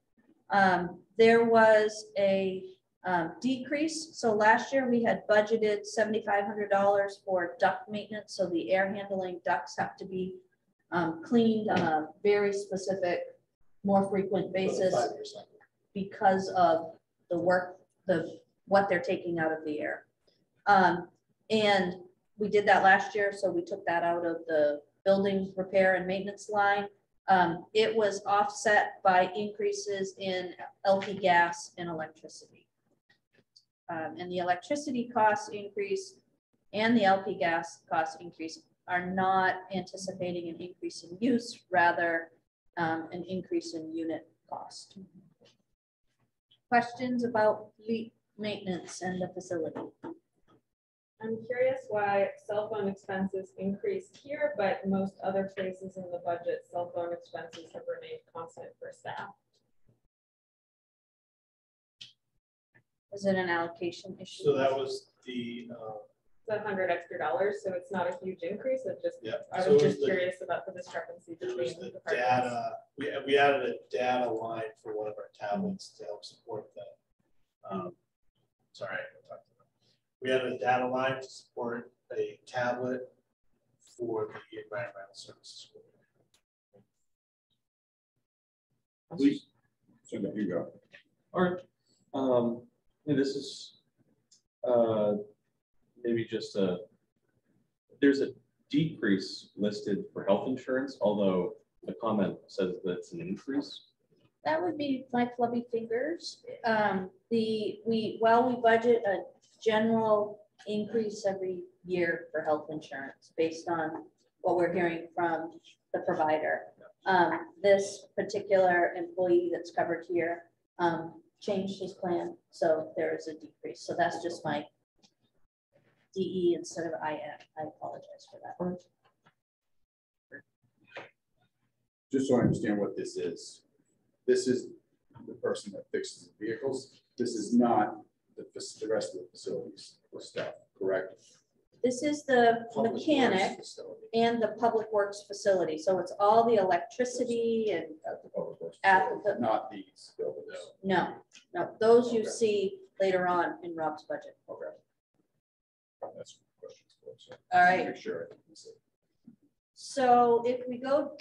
There was a decrease. So last year we had budgeted $7,500 for duct maintenance. So the air handling ducts have to be cleaned on a very specific, more frequent basis because of the work, what they're taking out of the air. And we did that last year. So we took that out of the building repair and maintenance line. It was offset by increases in LP gas and electricity. And the electricity cost increase and the LP gas cost increase are not anticipating an increase in use, rather an increase in unit cost. Questions about fleet maintenance and the facility? I'm curious why cell phone expenses increased here, but most other places in the budget, cell phone expenses have remained constant for staff. Is it an allocation issue? So that was the, $100 extra, so it's not a huge increase. It just, yeah. I So was it just the- curious about the discrepancy There between was the departments. data, we added a data line for one of our tablets to help support the, sorry, I talked about. We added a data line to support a tablet for the environmental services. Please. So there you go. Art, this is maybe just there's a decrease listed for health insurance, although the comment says that it's an increase. That would be my flubby fingers. We budget a general increase every year for health insurance based on what we're hearing from the provider. This particular employee that's covered here changed his plan, so there is a decrease. So that's just my DE instead of IN. I apologize for that. Just so I understand what this is the person that fixes the vehicles. This is not the rest of the facilities or stuff, correct? This is the Public mechanic Works facility. and the public works facility. So it's all the electricity and At the public works At facility, the- not these buildings. no, those you Okay. see later on in Rob's budget. Okay. That's a question. So All right. make sure I can see. So if we go,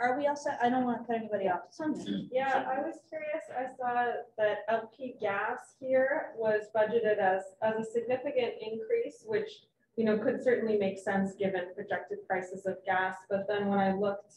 are we all set? I don't want to cut anybody off. Sonia. Yeah, I was curious. I saw that LP gas here was budgeted as a significant increase, which, you know, could certainly make sense given projected prices of gas. But then when I looked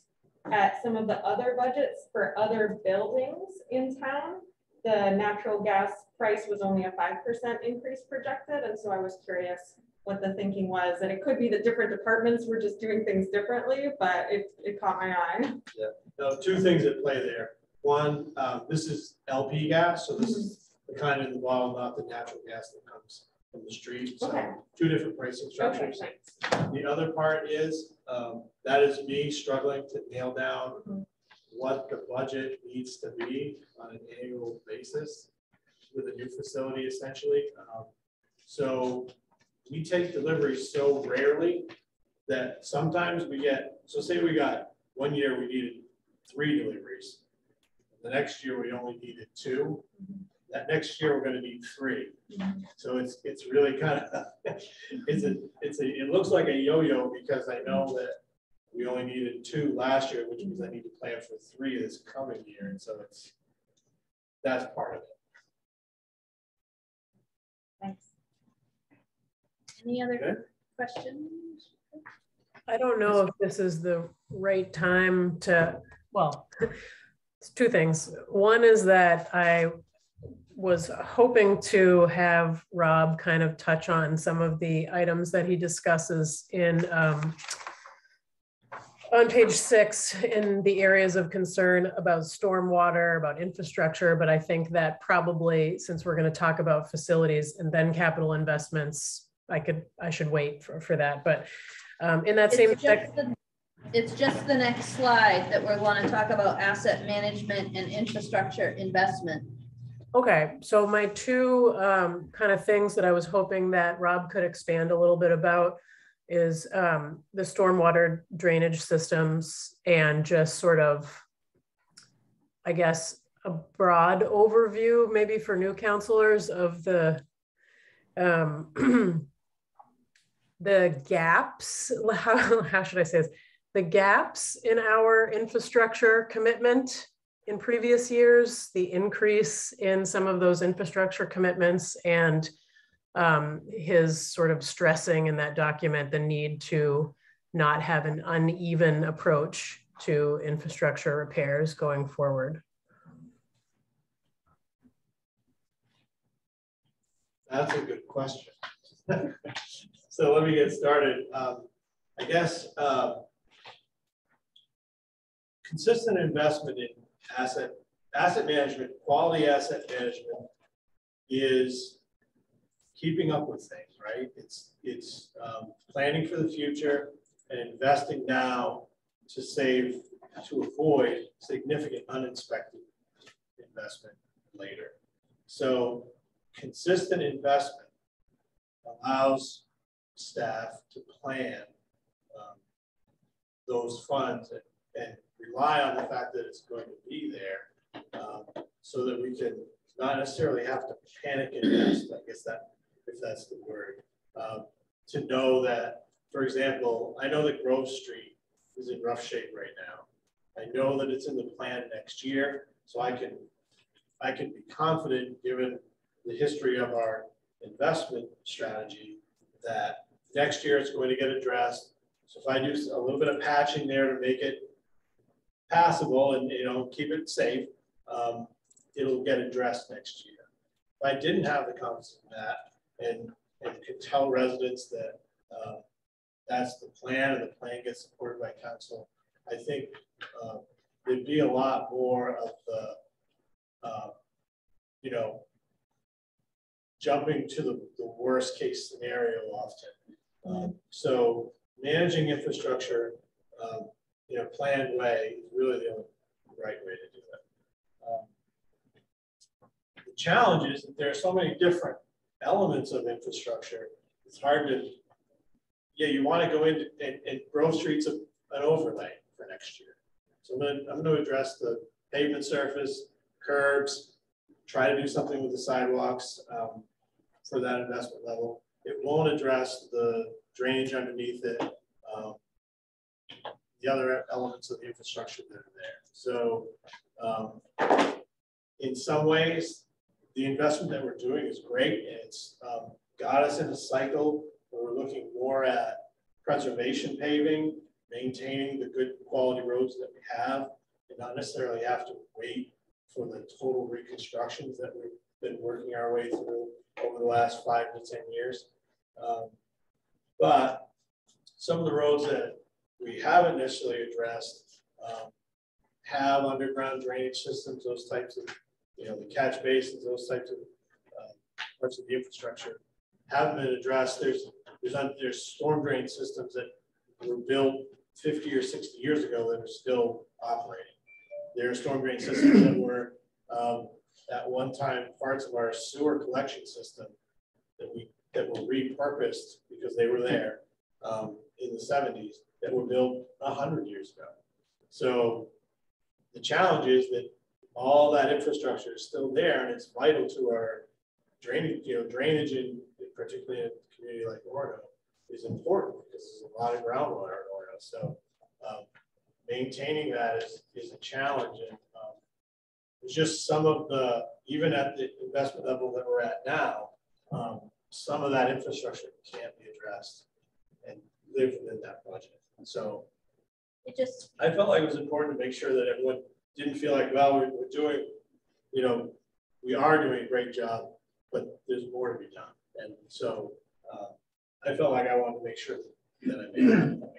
at some of the other budgets for other buildings in town, the natural gas price was only a 5% increase projected. And so I was curious what the thinking was, and it could be that different departments were just doing things differently, but it caught my eye. Yeah, no, two things at play there. One, this is LP gas, so this is the kind in the bottle, not the natural gas that comes from the street. So Okay. two different pricing Okay, structures. thanks. The other part is, that is me struggling to nail down what the budget needs to be on an annual basis with a new facility essentially. So we take deliveries so rarely that sometimes we get, so say we got 1 year we needed 3 deliveries. The next year we only needed 2. That next year we're going to need 3. So it's really kind of it looks like a yo-yo because I know that we only needed 2 last year, which means I need to plan for 3 this coming year, and so that's part of it. Thanks. Any other questions? I don't know if this is the right time to, well, it's two things. One is that I was hoping to have Rob kind of touch on some of the items that he discusses in on page 6 in the areas of concern about stormwater, about infrastructure, but I think that probably, since we're going to talk about facilities and then capital investments, I should wait for that. But in that same section, It's just the next slide that we're going to talk about asset management and infrastructure investment. okay, so my two kind of things that I was hoping that Rob could expand a little bit about is the stormwater drainage systems and just sort of, I guess, a broad overview maybe for new counselors of the the gaps, how should I say this? The gaps in our infrastructure commitment in previous years, the increase in some of those infrastructure commitments, and his sort of stressing in that document the need to not have an uneven approach to infrastructure repairs going forward. That's a good question. So let me get started. I guess consistent investment in asset management, quality asset management is keeping up with things, right? It's planning for the future and investing now to avoid significant unexpected investment later. So consistent investment allows staff to plan those funds and rely on the fact that it's going to be there, so that we can not necessarily have to panic invest. I guess if that's the word, to know that, for example, I know that Grove Street is in rough shape right now. I know that it's in the plan next year, so I can be confident, given the history of our investment strategy, that next year it's going to get addressed. So if I do a little bit of patching there to make it passable and keep it safe, it'll get addressed next year. If I didn't have the confidence in that and could tell residents that that's the plan and the plan gets supported by council, I think there'd be a lot more of the jumping to the worst case scenario often. So managing infrastructure in a planned way is really the only right way to do it. The challenge is that there are so many different elements of infrastructure. It's hard to, you want to go in and Grove Street's an overlay for next year. So I'm going to address the pavement surface, curbs, try to do something with the sidewalks for that investment level. It won't address the drainage underneath it, the other elements of the infrastructure that are there. So in some ways, the investment that we're doing is great. And it's got us in a cycle where we're looking more at preservation paving, maintaining the good quality roads that we have, and not necessarily have to wait for the total reconstructions that we've been working our way through over the last 5 to 10 years. But some of the roads that we haven't necessarily addressed have underground drainage systems, those types of, the catch basins, those types of parts of the infrastructure haven't been addressed. There's storm drain systems that were built 50 or 60 years ago that are still operating. There are storm drain systems that were at one time parts of our sewer collection system that were repurposed because they were there in the 70s that were built 100 years ago. So the challenge is that all that infrastructure is still there, and it's vital to our drainage. Drainage in particularly in a community like Orono is important because there's a lot of groundwater in Orono. So maintaining that is a challenge, and it's just some of the, even at the investment level that we're at now, some of that infrastructure can't be addressed and live within that budget. So I felt like it was important to make sure that everyone didn't feel like, well, we're doing, we are doing a great job, but there's more to be done. And so I felt like I wanted to make sure that I made that point.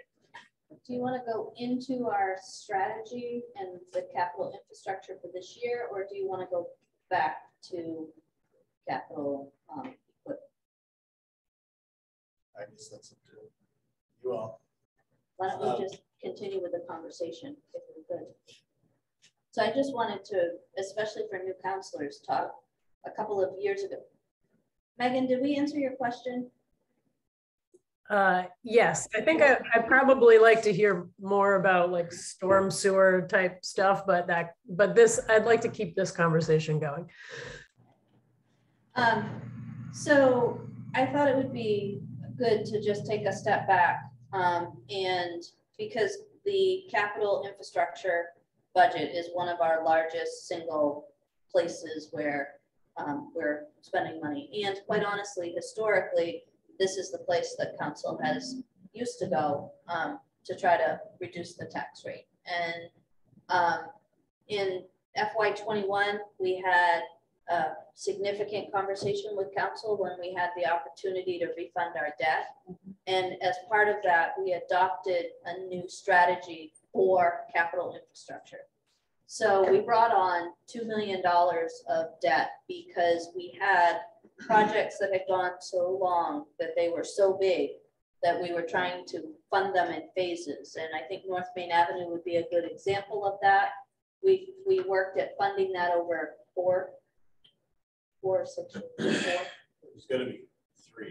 Do you want to go into our strategy and the capital infrastructure for this year, or do you want to go back to capital equipment? I guess that's up to you all. Why don't we just continue with the conversation if we could? So I just wanted to, especially for new counselors, talk a couple of years ago. Megan, did we answer your question? Yes, I think I probably like to hear more about like storm sewer type stuff, but this, I'd like to keep this conversation going. So I thought it would be good to just take a step back, and because the capital infrastructure budget is one of our largest single places where we're spending money. And quite honestly, historically, this is the place that council has used to go to try to reduce the tax rate. And in FY21, we had a significant conversation with council when we had the opportunity to refund our debt. And as part of that, we adopted a new strategy for capital infrastructure. So we brought on $2 million of debt because we had projects that had gone so long that they were so big that we were trying to fund them in phases. And I think North Main Avenue would be a good example of that. We worked at funding that over four. It was going to be 3.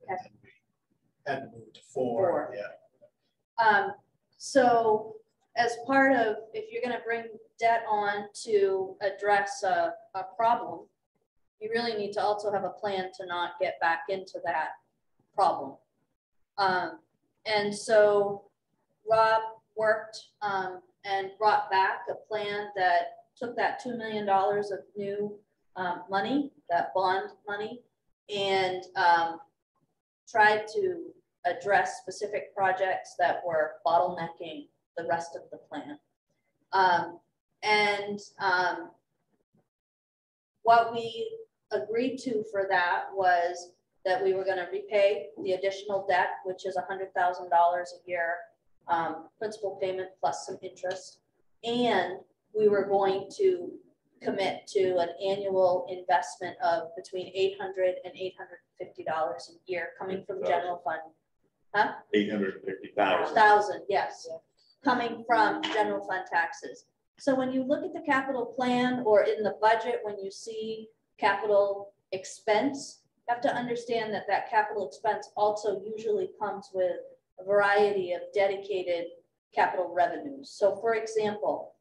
Okay. And we had to move to 4. Yeah. So as part of, if you're going to bring debt on to address a problem, you really need to also have a plan to not get back into that problem. And so Rob worked and brought back a plan that took that $2 million of new money, that bond money, and tried to address specific projects that were bottlenecking the rest of the plan. What we agreed to for that was that we were going to repay the additional debt, which is $100,000 a year principal payment plus some interest, and we were going to commit to an annual investment of between $800 and $850 a year coming from general fund. Huh? 850,000. Yes, coming from general fund taxes. So when you look at the capital plan or in the budget, when you see capital expense, you have to understand that that capital expense also usually comes with a variety of dedicated capital revenues. So for example,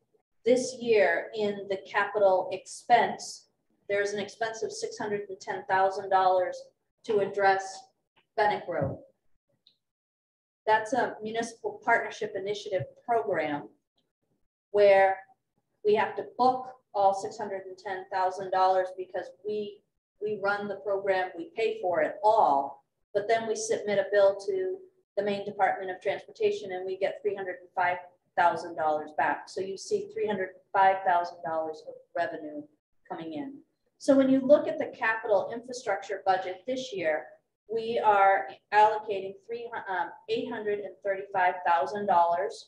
this year in the capital expense, there's an expense of $610,000 to address Bennett Road. That's a municipal partnership initiative program where we have to book all $610,000 because we run the program, we pay for it all, but then we submit a bill to the Maine Department of Transportation and we get $305,000 back. So you see $305,000 of revenue coming in. So when you look at the capital infrastructure budget this year, we are allocating $835,000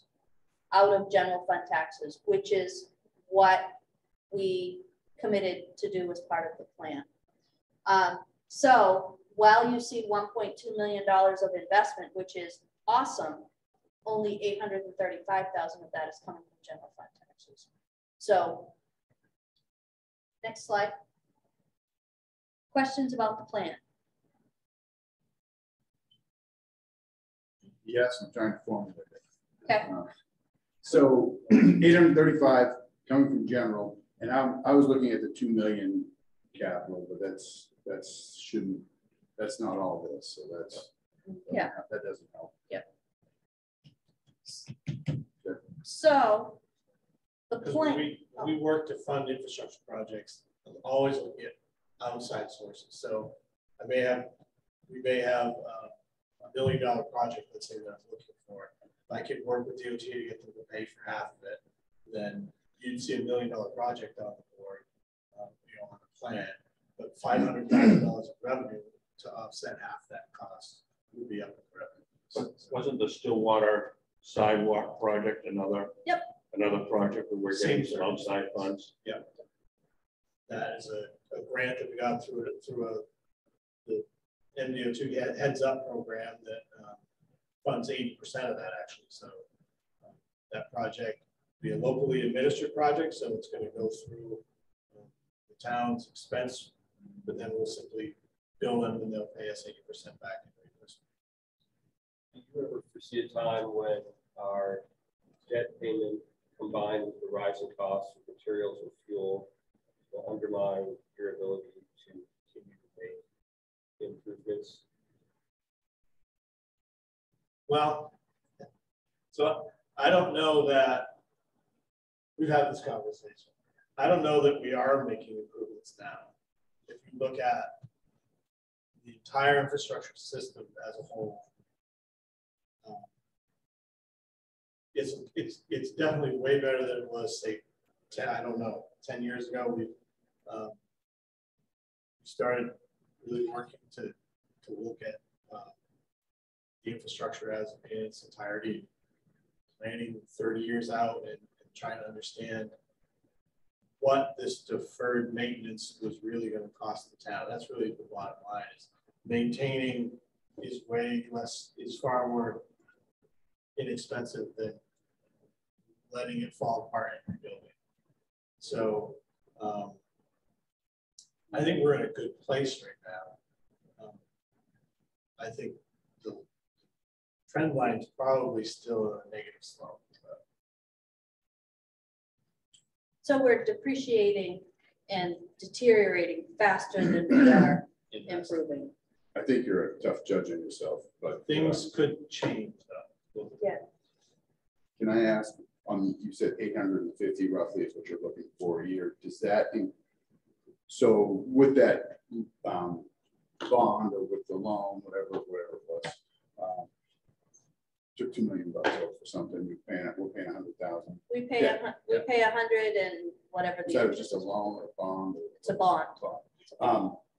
out of general fund taxes, which is what we committed to do as part of the plan. So while you see $1.2 million of investment, which is awesome, only $835,000 of that is coming from general fund taxes. So next slide. Questions about the plan? Yes, I'm trying to formulate it. Okay. So 835 coming from general, and I was looking at the 2 million capital, but that's not all this. So that's, yeah, that doesn't help. Yep. Sure. So the plan. We work to fund infrastructure projects, always looking at outside sources. So we may have $1 million project, let's say, that I'm looking for. If I could work with DOT to get them to pay for half of it, then you'd see $1 million project on the board, on the plan. But $500,000 of revenue to offset half that cost would be up in revenue. Wasn't the Stillwater sidewalk project another project where we're getting some outside funds? Yeah, that is a grant that we got through the MDO2 Heads Up program that funds 80% of that actually. So that project will be a locally administered project, so it's going to go through the town's expense, but then we'll simply bill them and they'll pay us 80% back in do you ever foresee a time when our debt payment combined with the rising costs of materials and fuel will undermine your ability to continue to make improvements? Well, so I don't know that we've had this conversation. I don't know that we are making improvements now. If you look at the entire infrastructure system as a whole, it's definitely way better than it was, say, 10 years ago. We started really working to look at the infrastructure as in its entirety, planning 30 years out and trying to understand what this deferred maintenance was really going to cost the town. That's really the bottom line. Is maintaining is way less, is far more inexpensive than letting it fall apart and rebuilding. So I think we're in a good place right now. I think the trend line is probably still a negative slope. So we're depreciating and deteriorating faster than we are improving. I think you're a tough judge on yourself, but Things could change though. Yeah. can I ask, you said 850 roughly is what you're looking for a year. Does that, so with that bond or with the loan, whatever it was, took $2 million out for something, we're paying 100,000. We pay we pay 100 and whatever. Is that just a loan or a bond? It's a bond.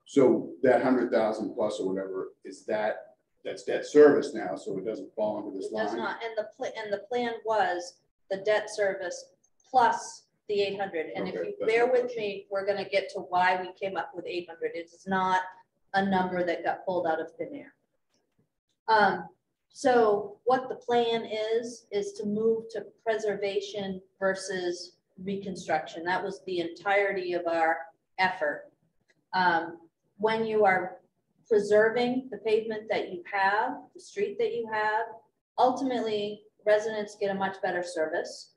So that 100,000 plus or whatever, that's debt service now, so it doesn't fall into this line? It does not, and the plan was the debt service plus the 800. And Okay, if you that's bear my with question. me, we're going to get to why we came up with 800. It's not a number that got pulled out of thin air. So what the plan is to move to preservation versus reconstruction. That was the entirety of our effort. When you are preserving the pavement that you have, the street that you have, ultimately residents get a much better service.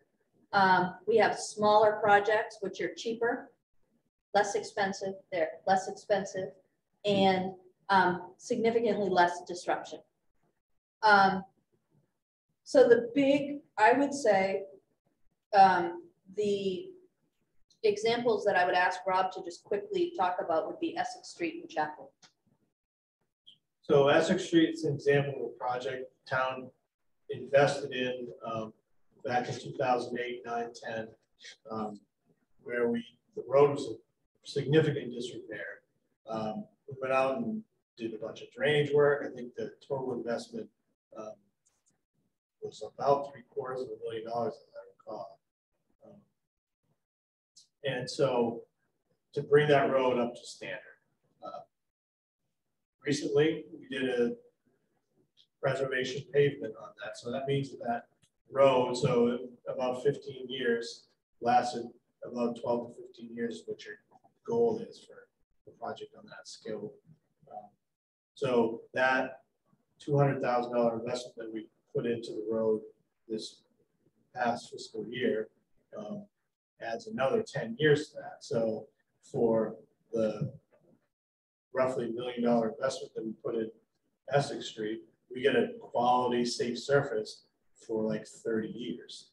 We have smaller projects, which are cheaper, less expensive, they're less expensive, and significantly less disruption. So the big, I would say, the examples that I would ask Rob to just quickly talk about would be Essex Street and Chapel. So Essex Street is an example of a project town invested in back in 2008, 9, 10, where the road was a significant disrepair. We went out and did a bunch of drainage work. I think the total investment was about $750,000, as I recall. And so to bring that road up to standard. Recently, we did a preservation pavement on that. So that means that road, so about 15 years, lasted about 12 to 15 years, what your goal is for the project on that scale. So that $200,000 investment that we put into the road this past fiscal year adds another 10 years to that. So for the roughly $1 million investment that we put in Essex Street, we get a quality, safe surface for like 30 years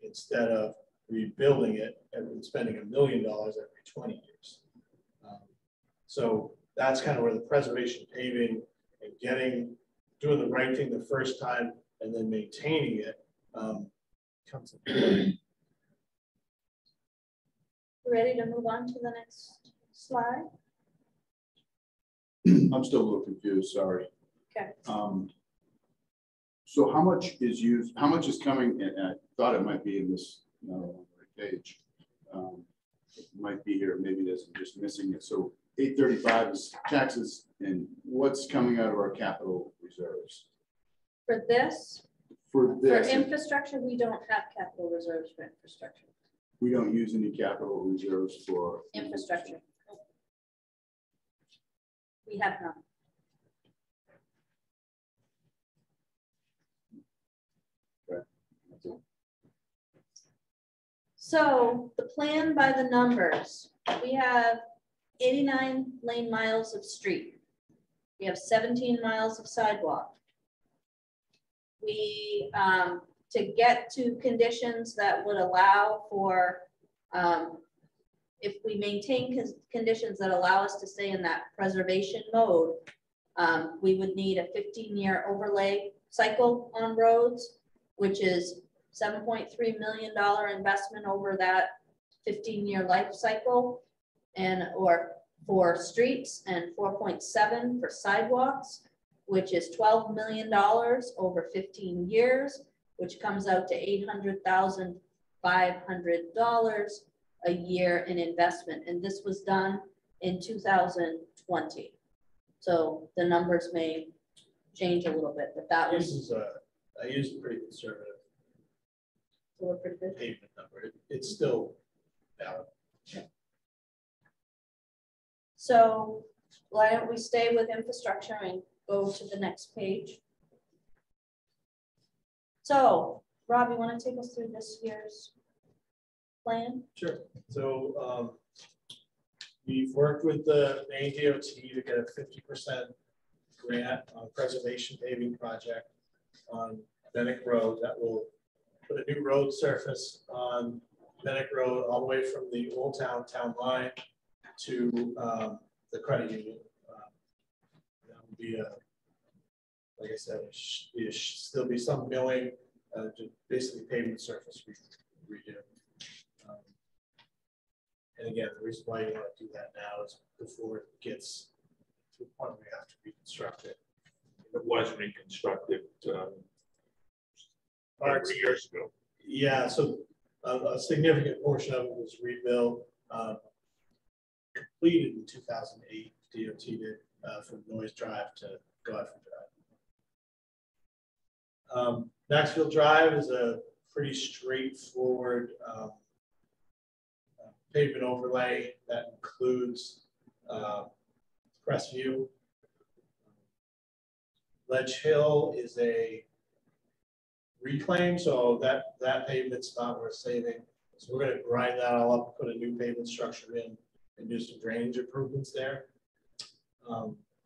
instead of rebuilding it and spending $1 million every 20 years. So that's kind of where the preservation paving and doing the right thing the first time and then maintaining it comes into play. Ready to move on to the next slide? I'm still a little confused, sorry. Okay. So how much is used, how much is coming, and I thought it might be in this page. It might be here, maybe there's just missing it. So 835 is taxes, and what's coming out of our capital reserves? For this, For this, for infrastructure, we don't have capital reserves for infrastructure. we don't use any capital reserves for Infrastructure. We have none. So the plan by the numbers, we have 89 lane miles of street. We have 17 miles of sidewalk. We, to get to conditions that would allow for, if we maintain conditions that allow us to stay in that preservation mode, we would need a 15-year overlay cycle on roads, which is $7.3 million investment over that 15-year life cycle, and or for streets, and 4.7 for sidewalks, which is $12 million over 15 years, which comes out to $800,500 a year in investment. And this was done in 2020. So the numbers may change a little bit, but that was. I used a pretty conservative Pretty good. pavement number. It's still valid. So why don't we stay with infrastructure and go to the next page? So Rob, you want to take us through this year's plan? Sure. So we've worked with the Maine DOT to get a 50% grant on preservation paving project on Bennett Road that will put a new road surface on Bennett Road all the way from the Old Town line to the credit union. That would be a, like I said, still be some milling, to basically paving the surface redo. And again, the reason why you want to do that now is before it gets to the point where we have to reconstruct it. It was reconstructed 3 years ago. Yeah, so a significant portion of it was rebuilt, completed in 2008. DOT did from Noise Drive to Godfrey Drive. Maxfield Drive is a pretty straightforward pavement overlay that includes Crestview. Ledge Hill is a reclaim, so that pavement's not worth saving. So we're going to grind that all up, put a new pavement structure in, and do some drainage improvements there.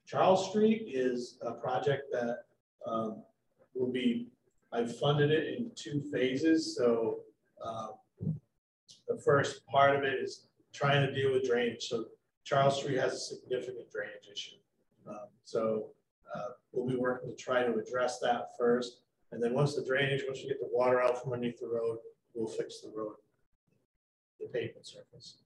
Charles Street is a project that will be, I've funded it in 2 phases. So the first part of it is trying to deal with drainage. So Charles Street has a significant drainage issue. We'll be working to try to address that first. And then once you get the water out from underneath the road, we'll fix the road, the pavement surface.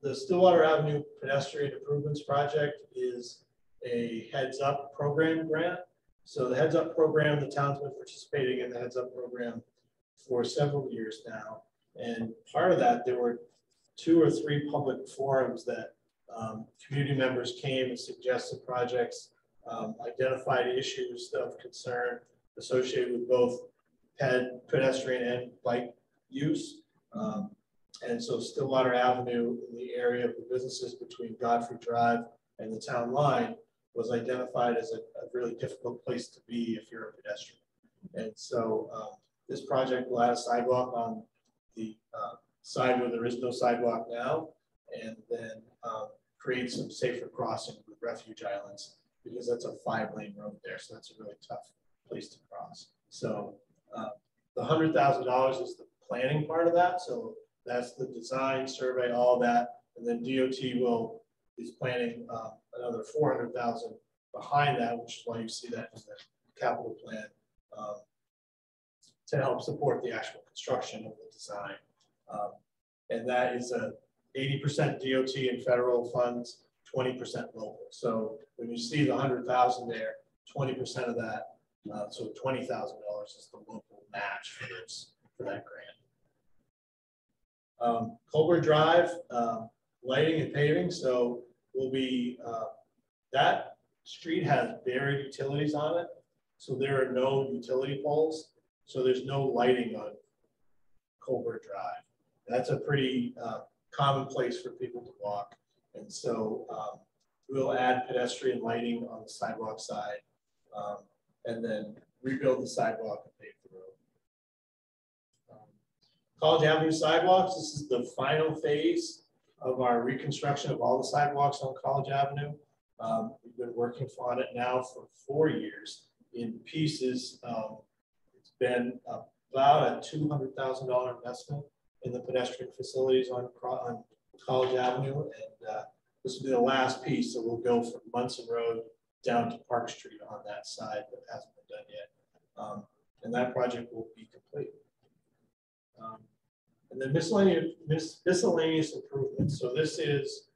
The Stillwater Avenue Pedestrian Improvements Project is a Heads Up program grant. So the Heads Up program, the town's been participating in the Heads Up program for several years now. And part of that, there were 2 or 3 public forums that community members came and suggested projects, identified issues of concern associated with both pedestrian and bike use. And so Stillwater Avenue in the area of the businesses between Godfrey Drive and the town line was identified as a really difficult place to be if you're a pedestrian. And so this project will add a sidewalk on the side where there is no sidewalk now, and then create some safer crossing with refuge islands, because that's a 5-lane road there. So that's a really tough place to cross. So the $100,000 is the planning part of that. So that's the design, survey, all that. And then DOT is planning another $400,000 behind that, which is why you see that in the capital plan, to help support the actual construction of the design. And that is a 80% DOT and federal funds, 20% local. So when you see the $100,000 there, 20% of that, so $20,000 is the local match for that grant. Colbert Drive, lighting and paving. So will be, that street has buried utilities on it. So there are no utility poles. So there's no lighting on Colbert Drive. That's a pretty common place for people to walk. And so we'll add pedestrian lighting on the sidewalk side, and then rebuild the sidewalk and pave the road. College Avenue sidewalks, this is the final phase of our reconstruction of all the sidewalks on College Avenue. We've been working on it now for 4 years in pieces. It's been about a $200,000 investment in the pedestrian facilities on College Avenue, and this will be the last piece. So we'll go from Munson Road down to Park Street on that side that hasn't been done yet, and that project will be complete. And then miscellaneous improvements. So this is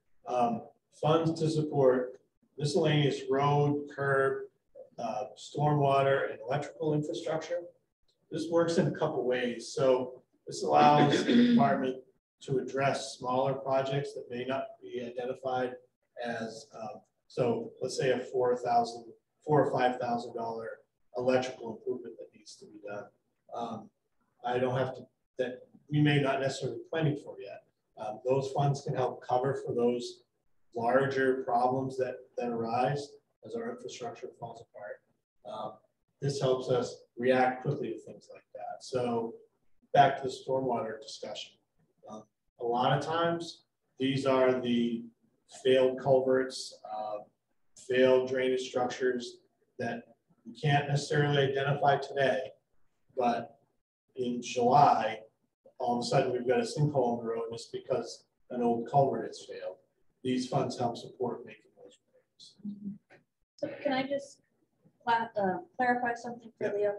funds to support miscellaneous road, curb, stormwater, and electrical infrastructure. This works in a couple ways. So this allows the department to address smaller projects that may not be identified as, so let's say a $4,000 or $5,000 electrical improvement that needs to be done. I don't have to, that we may not necessarily be planning for yet. Those funds can help cover for those larger problems that arise as our infrastructure falls apart. This helps us react quickly to things like that. So back to the stormwater discussion. A lot of times, these are the failed culverts, failed drainage structures that you can't necessarily identify today, but in July, all of a sudden we've got a sinkhole on the road just because an old culvert has failed. These funds help support making those repairs. So can I just clarify something for Leo?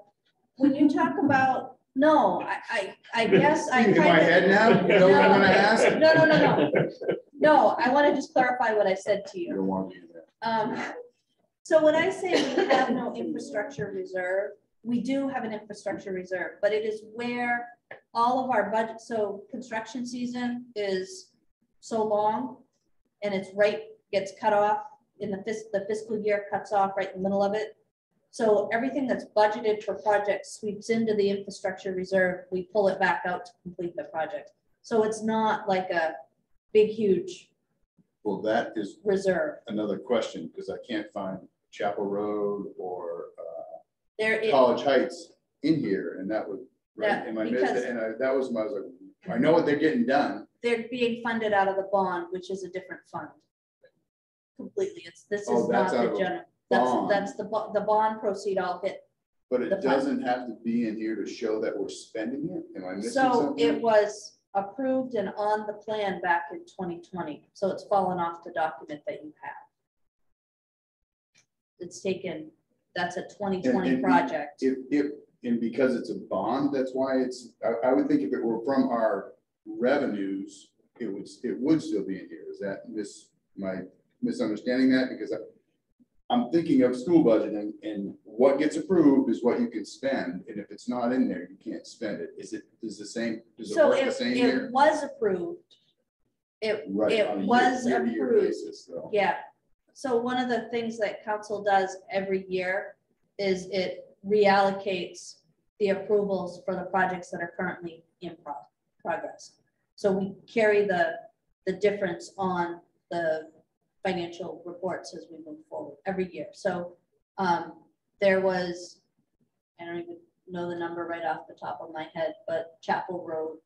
When you talk about, no, I guess I in my head now? You know what I'm gonna ask? No. No, I want to just clarify what I said to you. You don't want to do that. So when I say we have no infrastructure reserve, we do have an infrastructure reserve, but it is where all of our budget, so construction season is so long and it's gets cut off in the fiscal year cuts off right in the middle of it. So everything that's budgeted for projects sweeps into the infrastructure reserve. We pull it back out to complete the project. So it's not like a big, huge Well, that is reserve. another question because I can't find Chapel Road or There College Heights in here, and that was right. Yeah, Am I because- missed it? And I was like, I know what they're getting done. They're being funded out of the bond, which is a different fund. Completely. This is Oh, not that's out the of a general. bond. That's the bond proceed all hit. But the it fund. doesn't have to be in here to show that we're spending it. Am I missing So something? it was approved and on the plan back in 2020. So it's fallen off the document that you have. It's taken, that's a 2020 And project. And because it's a bond, that's why it's, I would think if it were from our revenues, it would still be in here. Is that my misunderstanding that? Because I'm thinking of school budgeting and what gets approved is what you can spend. And if it's not in there, you can't spend it. Does it So work the same here? it was approved. Right, It on a was year-to-year approved. basis, though. Yeah. So one of the things that council does every year is it reallocates the approvals for the projects that are currently in progress. So we carry the difference on the financial reports as we move forward every year. So there was, I don't even know the number right off the top of my head, but Chapel Road,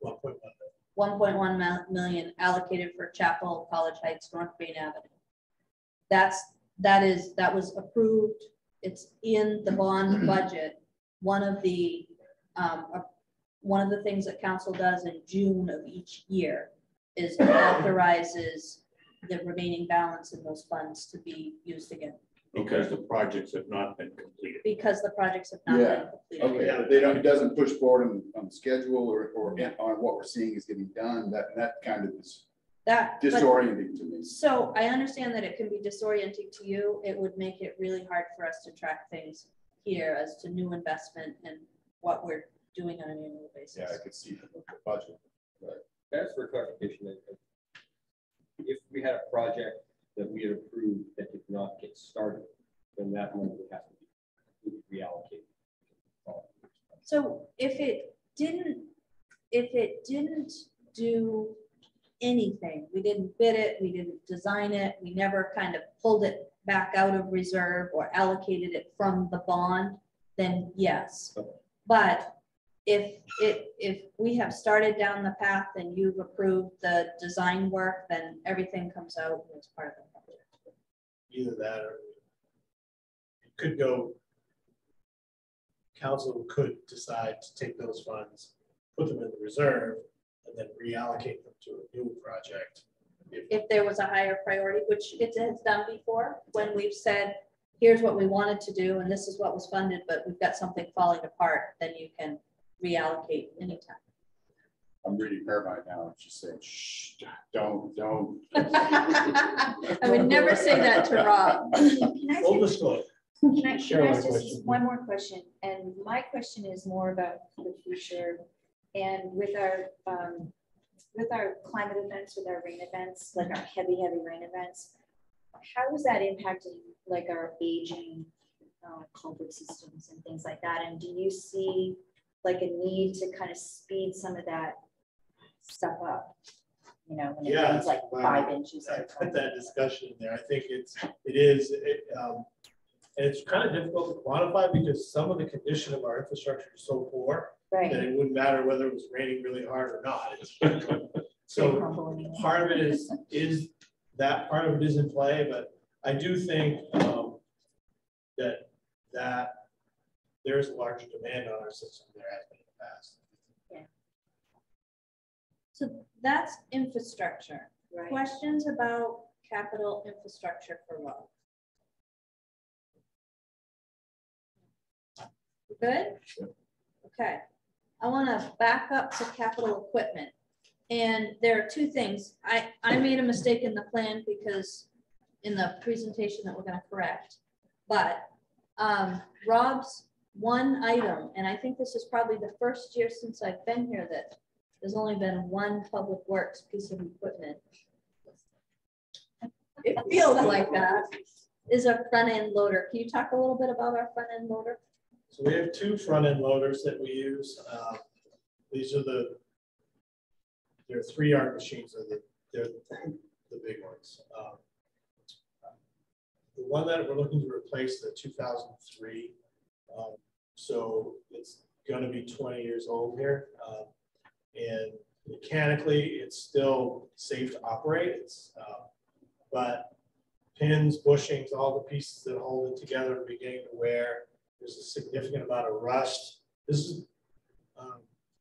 1.1 million allocated for Chapel, College Heights, North Main Avenue. That was approved. It's in the bond budget. One of the things that council does in June of each year is authorizes the remaining balance in those funds to be used again. Because the projects have not been completed. Because the projects have not been completed. Okay, it doesn't push forward on schedule or on what we're seeing is getting done. That kind of is disorienting to me. So I understand that it can be disorienting to you. It would make it really hard for us to track things here as to new investment and what we're doing on an annual basis. Yeah, I could see the budget. Right. That's for clarification. If we had a project that we had approved that did not get started, then that money would have to be reallocated. So if it didn't do anything, we didn't bid it, we didn't design it, we never kind of pulled it back out of reserve or allocated it from the bond, then yes. But if we have started down the path and you've approved the design work, then everything comes out as part of the project. Either that or it could go, council could decide to take those funds, put them in the reserve, and then reallocate them to a new project. If there was a higher priority, which it has done before, when we've said, here's what we wanted to do, and this is what was funded, but we've got something falling apart, then you can reallocate anytime. I'm reading her right now, and she's saying, shh, don't. I would never say that to Rob. Can I Full say- disclosure. Can I Sure, ask question. just one more question? And my question is more about the future and with our climate events, with our rain events, like our heavy rain events, how is that impacting like our aging culvert systems and things like that? And do you see like a need to kind of speed some of that stuff up? You know, when it Yeah, rains like wow. 5 inches. I put that discussion in there. I think it is, and it's kind of difficult to quantify because some of the condition of our infrastructure is so poor Right. that it wouldn't matter whether it was raining really hard or not. So part of it is that part of it is in play, but I do think that there's a larger demand on our system there has been in the past. Yeah. So that's infrastructure. Right. Questions about capital infrastructure for Rob? Good? Okay. I want to back up to capital equipment. And there are two things. I made a mistake in the plan because in the presentation that we're going to correct. But Rob's one item, and I think this is probably the first year since I've been here that there's only been one public works piece of equipment. It feels like that, is a front end loader. Can you talk a little bit about our front end loader? So we have two front end loaders that we use. These are there are 3 yard machines. They're the big ones. The one that we're looking to replace, the 2003. So it's going to be 20 years old here. And mechanically, it's still safe to operate. But pins, bushings, all the pieces that hold it together are beginning to wear. There's a significant amount of rust. This is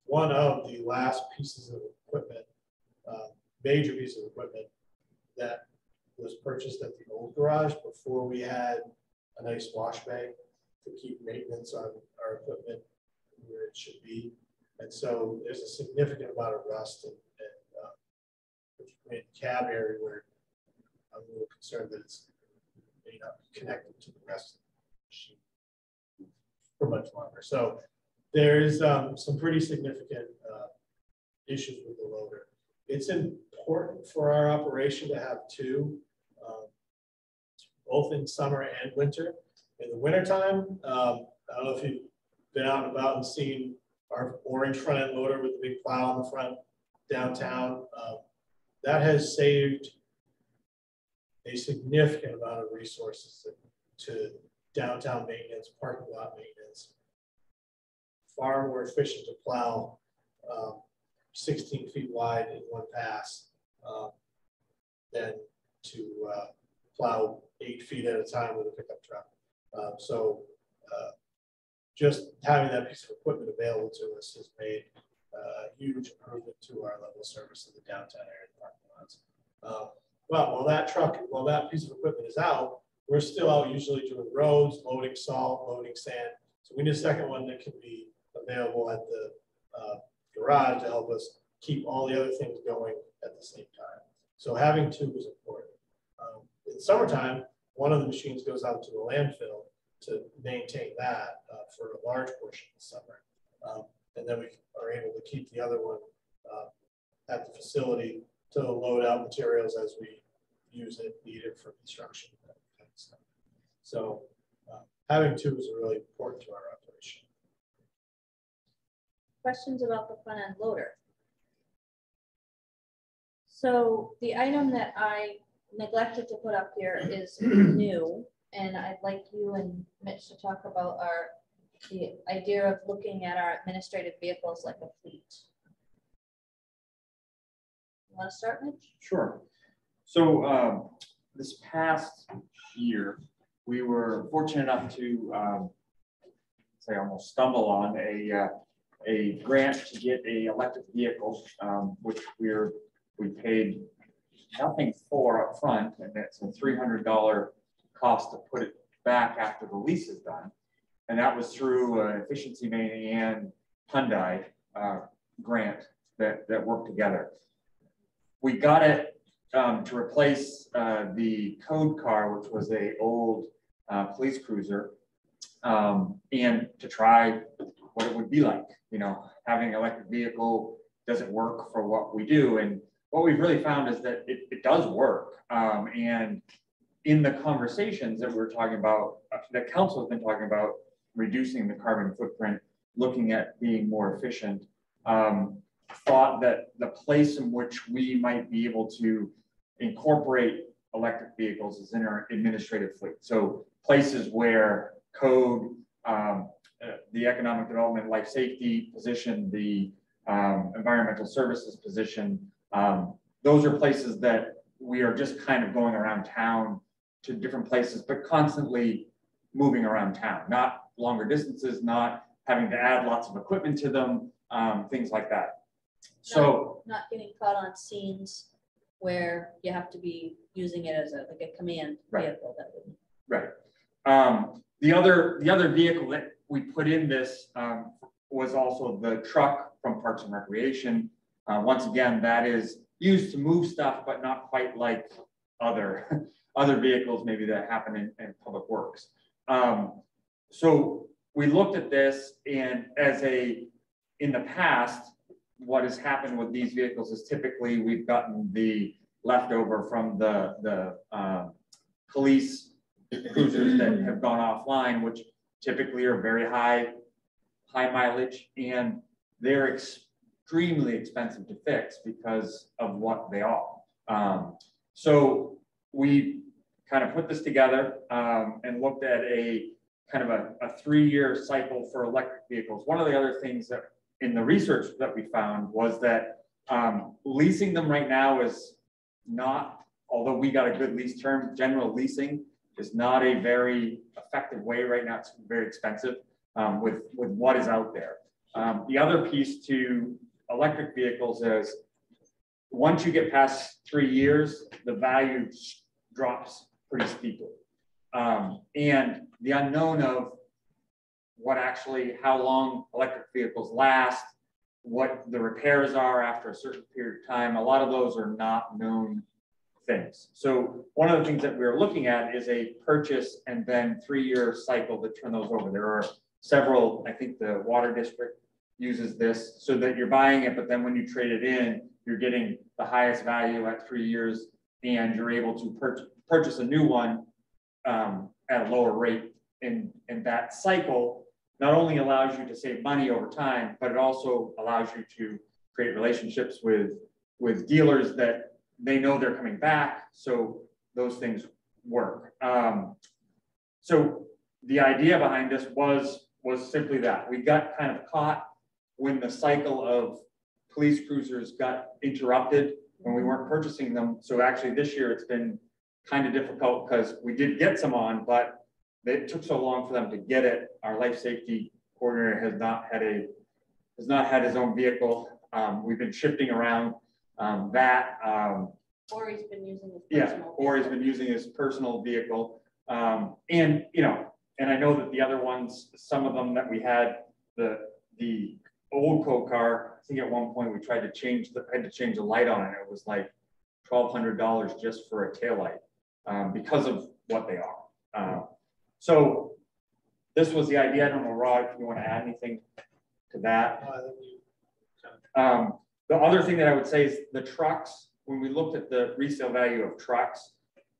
one of the last pieces of equipment, major piece of equipment that was purchased at the old garage before we had a nice wash bay to keep maintenance on our equipment where it should be. And so there's a significant amount of rust and cab area where I'm a little concerned that it's may not be connected to the rest of the machine for much longer. So there's some pretty significant issues with the loader. It's important for our operation to have two, both in summer and winter. In the wintertime, I don't know if you've been out and about and seen our orange front end loader with the big plow on the front downtown. That has saved a significant amount of resources to downtown maintenance, parking lot maintenance. Far more efficient to plow 16 feet wide in one pass than to plow 8 feet at a time with a pickup truck. Just having that piece of equipment available to us has made a huge improvement to our level of service in the downtown area parking lots. Well, while that piece of equipment is out, we're still out usually doing roads, loading salt, loading sand. So we need a second one that can be available at the garage to help us keep all the other things going at the same time. So having two is important. In summertime, one of the machines goes out to the landfill to maintain that for a large portion of the summer. And then we are able to keep the other one at the facility to load out materials as we use it, need it for construction. That kind of stuff. So having two is really important to our operation. Questions about the front end loader? So the item that I neglected to put up here is new, and I'd like you and Mitch to talk about our the idea of looking at our administrative vehicles like a fleet. You want to start, Mitch? Sure. So this past year, we were fortunate enough to say almost stumble on a grant to get a electric vehicle, which we paid nothing for up front, and it's a $300 cost to put it back after the lease is done. And that was through Efficiency Maine and Hyundai grant that worked together. We got it to replace the code car, which was a old police cruiser, and to try what it would be like, you know, having an electric vehicle. Does it work for what we do? And what we've really found is that it does work. And in the conversations that we're talking about, that council has been talking about, reducing the carbon footprint, looking at being more efficient, thought that the place in which we might be able to incorporate electric vehicles is in our administrative fleet. So places where code, the economic development, life safety position, the environmental services position, those are places that we are just kind of going around town to different places, but constantly moving around town, not longer distances, not having to add lots of equipment to them, things like that. So not getting caught on scenes where you have to be using it as like a command vehicle. That would. Right. The other vehicle that we put in this was also the truck from Parks and Recreation. Once again, that is used to move stuff, but not quite like other vehicles maybe that happen in public works. So we looked at this, and in the past, what has happened with these vehicles is typically we've gotten the leftover from the police cruisers that have gone offline, which typically are very high mileage, and they're extremely expensive to fix because of what they are. So we kind of put this together and looked at a kind of a 3-year cycle for electric vehicles. One of the other things that in the research that we found was that leasing them right now is not, although we got a good lease term, general leasing is not a very effective way right now. It's very expensive with what is out there. The other piece to electric vehicles is once you get past 3 years, the value drops pretty steeply. And the unknown of how long electric vehicles last, what the repairs are after a certain period of time, a lot of those are not known things. So one of the things that we're looking at is a purchase and then 3-year cycle to turn those over. There are several, I think the water district uses this so that you're buying it, but then when you trade it in, you're getting the highest value at 3 years, and you're able to purchase a new one at a lower rate. And that cycle not only allows you to save money over time, but it also allows you to create relationships with dealers that they know they're coming back. So those things work. So the idea behind this was simply that we got kind of caught when the cycle of police cruisers got interrupted when we weren't purchasing them. So actually this year it's been kind of difficult because we did get some on, but it took so long for them to get it. Our life safety coordinator has not had his own vehicle. We've been shifting around that. Or he's been using his personal or he's been using his personal vehicle. And I know that the other ones, some of them that we had, the old code car, I think at one point we tried to change the light on it. It was like $1,200 just for a taillight because of what they are. So this was the idea. I don't know, Rod, if you want to add anything to that. The other thing that I would say is the trucks. When we looked at the resale value of trucks,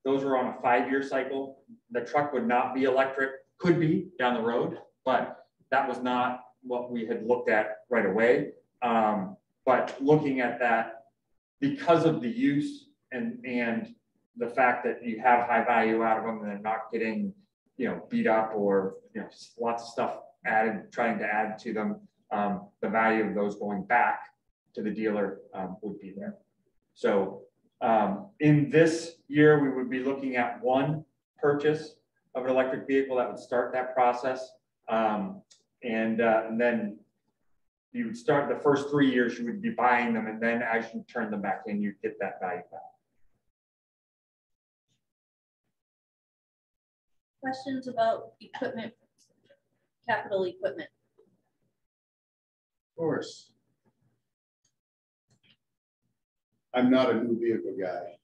those were on a 5-year cycle. The truck would not be electric, could be down the road, but that was not what we had looked at right away. But looking at that, because of the use and the fact that you have high value out of them and they're not getting beat up or lots of stuff trying to add to them, the value of those going back to the dealer would be there. So in this year, we would be looking at one purchase of an electric vehicle that would start that process. And then you would start the first 3 years, you would be buying them, and then as you turn them back in, you'd get that value back. Questions about equipment, capital equipment? Of course. I'm not a new vehicle guy,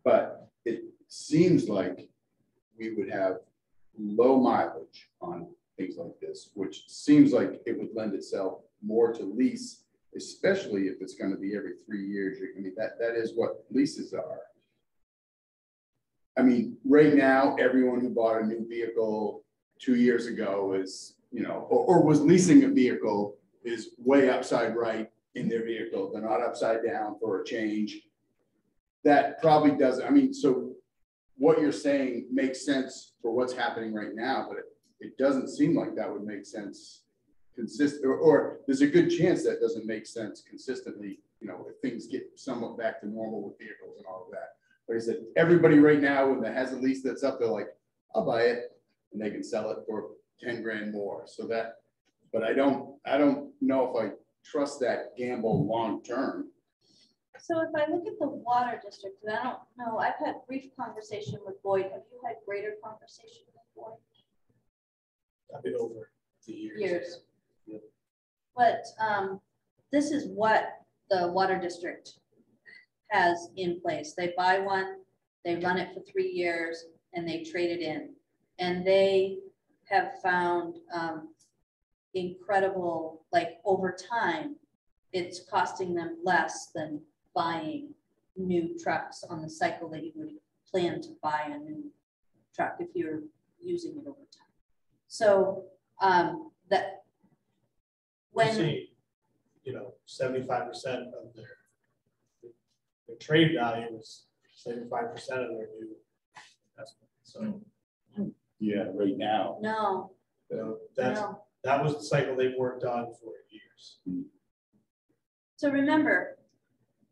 but it seems like we would have low mileage on things like this, which seems like it would lend itself more to lease, especially if it's going to be every 3 years. I mean, that is what leases are. I mean, right now, everyone who bought a new vehicle 2 years ago is, you know, or was leasing a vehicle is way upside right in their vehicle. They're not upside down for a change. That probably doesn't, I mean, so what you're saying makes sense for what's happening right now, but it doesn't seem like that would make sense consistent, or there's a good chance that doesn't make sense consistently, you know, if things get somewhat back to normal with vehicles and all of that. Like I said, everybody right now, when that has a lease that's up, they're like, I'll buy it, and they can sell it for 10 grand more. So that, but I don't know if I trust that gamble long term. So if I look at the water district, and I don't know, I've had brief conversation with Boyd. Have you had greater conversation with Boyd? I've been over the years. Years. But this is what the water district has in place. They buy one, they run it for 3 years, and they trade it in. And they have found incredible, like over time, it's costing them less than buying new trucks on the cycle that you would plan to buy a new truck if you're using it over time. So that when see, you know, 75% of their trade value is 75% of their new investment. So yeah, right now. No. That was the cycle they've worked on for years. So remember,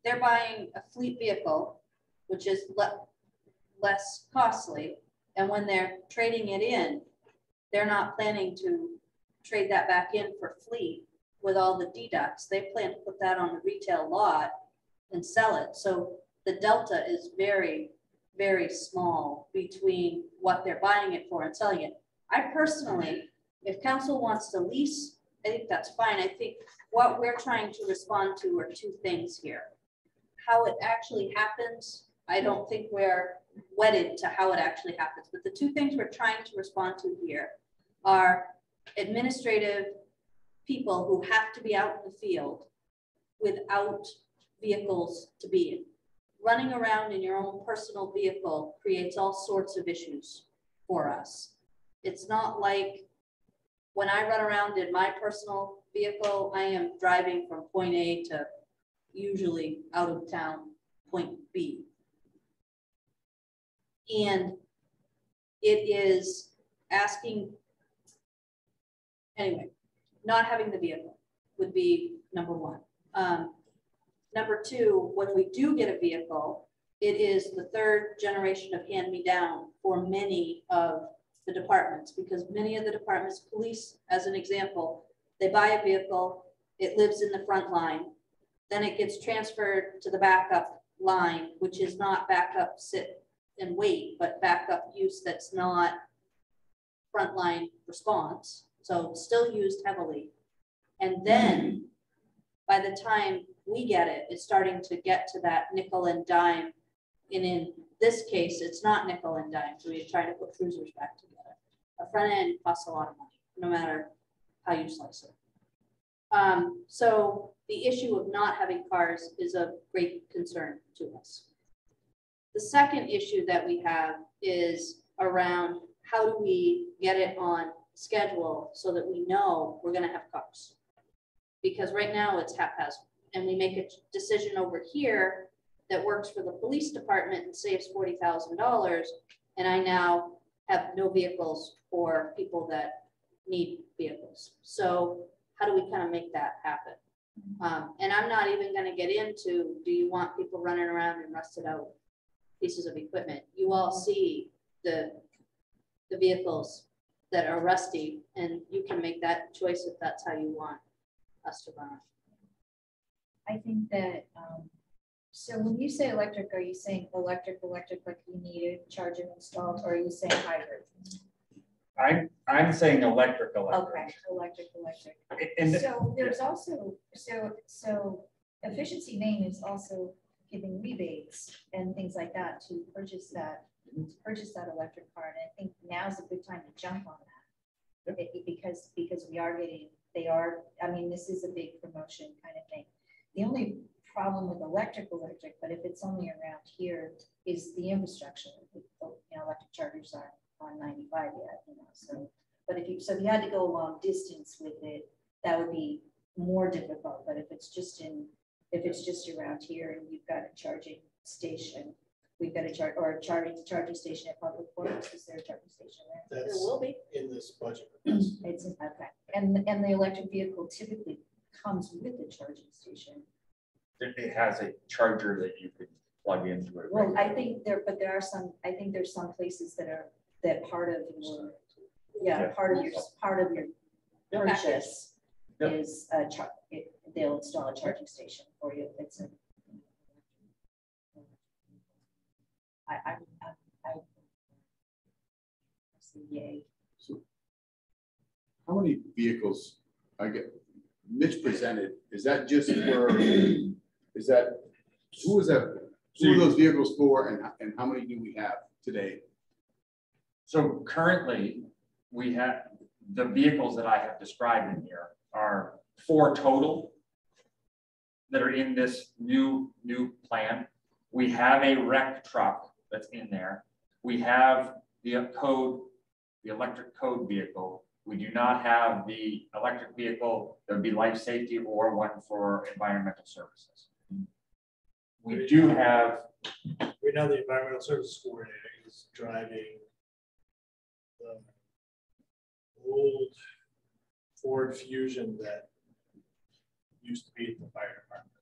they're buying a fleet vehicle, which is less costly, and when they're trading it in, they're not planning to trade that back in for fleet with all the deducts. They plan to put that on the retail lot and sell it. So the delta is very, very small between what they're buying it for and selling it. I personally, if council wants to lease, I think that's fine. I think what we're trying to respond to are two things here. How it actually happens, I don't think we're wedded to how it actually happens, but the two things we're trying to respond to here are administrative people who have to be out in the field without vehicles to be in. Running around in your own personal vehicle creates all sorts of issues for us. It's not like when I run around in my personal vehicle, I am driving from point A to usually out of town point B. And it is asking, anyway, not having the vehicle would be number one. Number two, when we do get a vehicle, it is the third generation of hand-me-down for many of the departments, because many of the departments, police as an example, they buy a vehicle, it lives in the front line, then it gets transferred to the backup line, which is not backup sit and wait, but backup use that's not frontline response. So still used heavily. And then by the time we get it, it's starting to get to that nickel and dime. And in this case, it's not nickel and dime. So we're trying to put cruisers back together. A front end costs a lot of money, no matter how you slice it. So the issue of not having cars is a great concern to us. The second issue that we have is around how do we get it on schedule so that we know we're going to have cars. Because right now it's haphazard, and we make a decision over here that works for the police department and saves $40,000, and I now have no vehicles for people that need vehicles. So how do we kind of make that happen? And I'm not even going to get into, do you want people running around in rusted out pieces of equipment? You all see the vehicles that are rusty, and you can make that choice if that's how you want us to run. I think that, so when you say electric, are you saying electric, like you need a charger installed, or are you saying hybrid? I'm saying electric. Okay, electric. And So there's also, so efficiency main is also giving rebates and things like that to purchase that electric car. And I think now's a good time to jump on that. Because I mean, this is a big promotion kind of thing. The only problem with electric, but if it's only around here, is the infrastructure. You know, electric chargers aren't on 95 yet, you know, so, but if you had to go a long distance with it, that would be more difficult. But if it's just around here and you've got a charging station, we've got a charging station at Public Works. Is there a charging station there? That's There will be in this budget. It's okay. And the electric vehicle typically comes with a charging station. it has a charger that you could plug into it. Well, I think there are some, I think there's some places that part of your, part of your purchase is they'll install a charging station for you. It's a, yay. So how many vehicles, I get, Mitch presented, is that just for, who is that, who are those vehicles for, and how many do we have today? So currently, we have, the vehicles that I have described in here are 4 total that are in this new plan. We have a wreck truck that's in there. We have the electric code vehicle. We do not have the electric vehicle that would be life safety or one for environmental services. We do have. Right now, the environmental services coordinator is driving the old Ford Fusion that used to be at the fire department.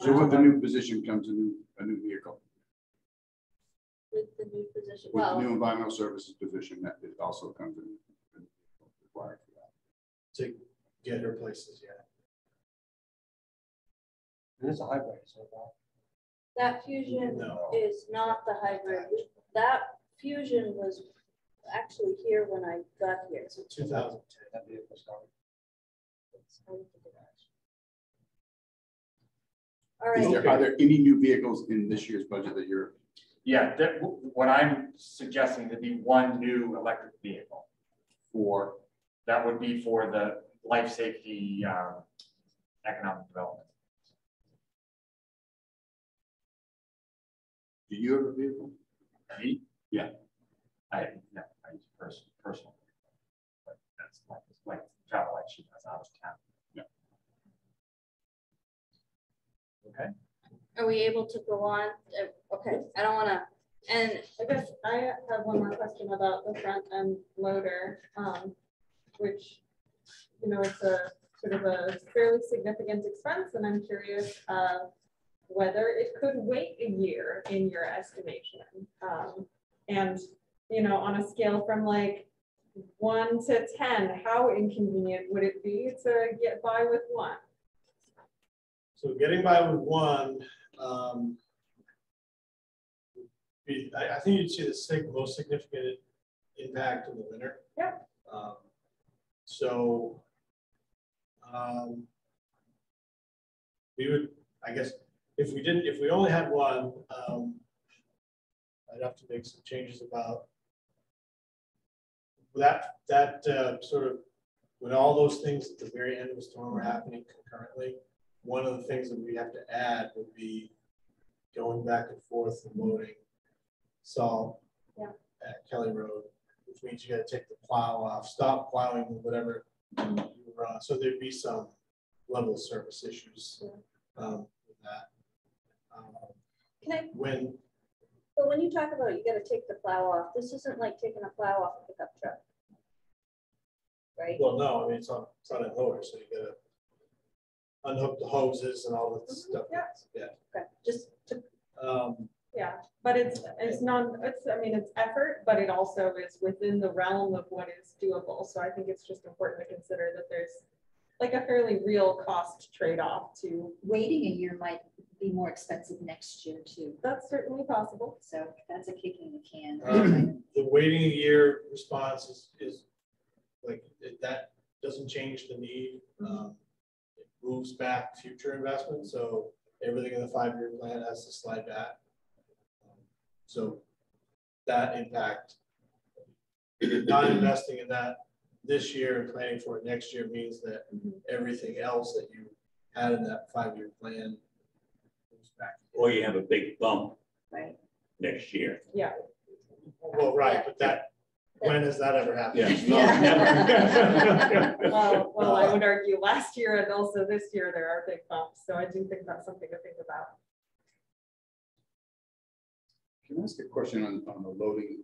So with the new position comes a new vehicle. with the new position. With Well, the new environmental services position, that it also comes in required for that. To get her places, yeah. And it's a hybrid, so that Fusion No. is not the hybrid. That Fusion was actually here when I got here. It's a 2010. that vehicle's gone. All Is right. there, are there any new vehicles in this year's budget that you're? Yeah, what I'm suggesting to be one new electric vehicle for, that would be for the life safety economic development. Do you have a vehicle? Me? Yeah. I use personal. But that's like travel like she does out of town. Yeah. Okay. Are we able to go on? Okay, I don't want to. And I guess I have one more question about the front end loader, which, you know, it's a sort of a fairly significant expense, and I'm curious whether it could wait a year in your estimation. And, you know, on a scale from like 1 to 10, how inconvenient would it be to get by with one? So getting by with one, I think you'd see the most significant impact in the winter. Yep. We would, I guess, if we only had one, I'd have to make some changes about that sort of, when all those things at the very end of the storm are happening concurrently. One of the things that we have to add would be going back and forth and loading salt at Kelly Road, which means you got to take the plow off, stop plowing, whatever you were on. So there'd be some level of service issues with that. can I? When But when you talk about you gotta take the plow off, this isn't like taking a plow off a pickup truck. Right? Well, no, I mean, it's on a loader, so you gotta unhook the hoses and all that stuff. Yeah. Yeah. Okay, just to, Yeah, but it's I mean, it's effort, but it also is within the realm of what is doable. So I think it's just important to consider that there's like a fairly real cost trade-off to. Waiting a year might be more expensive next year too. That's certainly possible. So that's a kick in the can. The waiting a year response is like, that doesn't change the need. It moves back future investment, so everything in the 5-year plan has to slide back. So that impact, not investing in that this year and planning for it next year means that everything else that you had in that 5-year plan moves back. Or you have a big bump Right. next year. Yeah. Well, right, but that, when has that ever happened? Yeah. Well, I would argue last year and also this year there are big bumps. So I do think that's something to think about. Can I ask a question on the loading?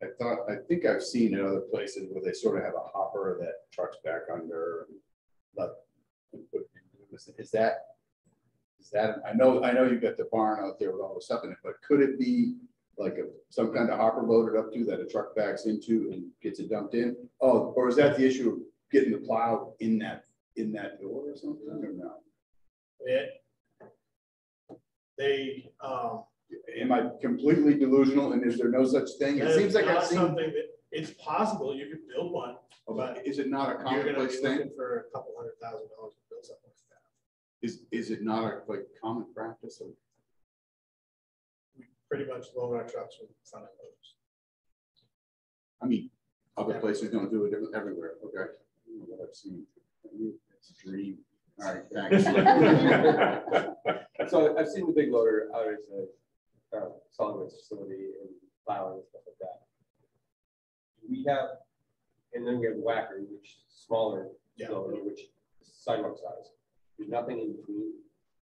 I think I've seen in other places where they sort of have a hopper that trucks back under and is that, I know you've got the barn out there with all the stuff in it, but could it be like some kind of hopper loaded up to that a truck backs into and gets it dumped in? Oh, or is that the issue of getting the plow in that door or something? I don't know. Am I completely delusional? And is there no such thing? It seems like I've seen something that it's possible you could build one, but is it not a you're going to commonplace be looking thing? for a couple $100,000 to build something like that. Is it not a like common practice? We pretty much load our trucks with front end loaders. I mean, other places don't do it everywhere. Okay. What I've seen. It's a dream. All right, thanks. So I've seen the big loader out as a solid waste facility and plowing and stuff like that. We have, and then we have whacker, which is smaller loader, which is sidewalk size. There's nothing in between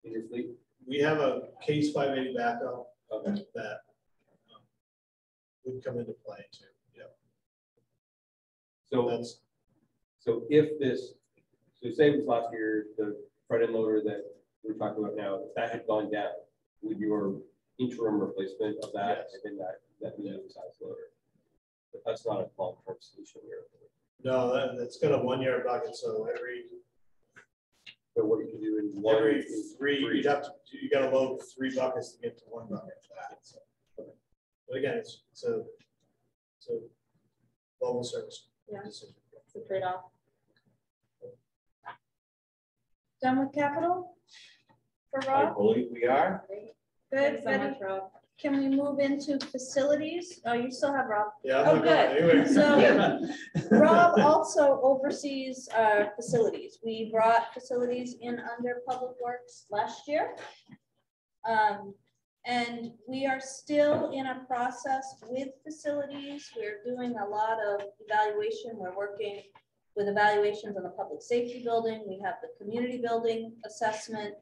in your fleet. We have a case 580 backhoe Okay. that would come into play too. Yeah. So if this, so say it was last year, the front end loader that we're talking about now, if that had gone down, would your interim replacement of that have been that medium size loader? But that's not a long-term solution here. No, that's got a 1-year bucket. So so what you can do in every three, you got to load 3 buckets to get to 1 bucket for that. So, but again, it's a global service decision. It's a trade-off. done with capital for I Rob? believe we are. Good, Thanks so much, Rob. Can we move into facilities? Oh, you still have Rob. Yeah. Oh, good. Anyway. So Rob also oversees facilities. We brought facilities in under Public Works last year. And we are still in a process with facilities. We're doing a lot of evaluation. We're working with evaluations on the public safety building. We have the community building assessment.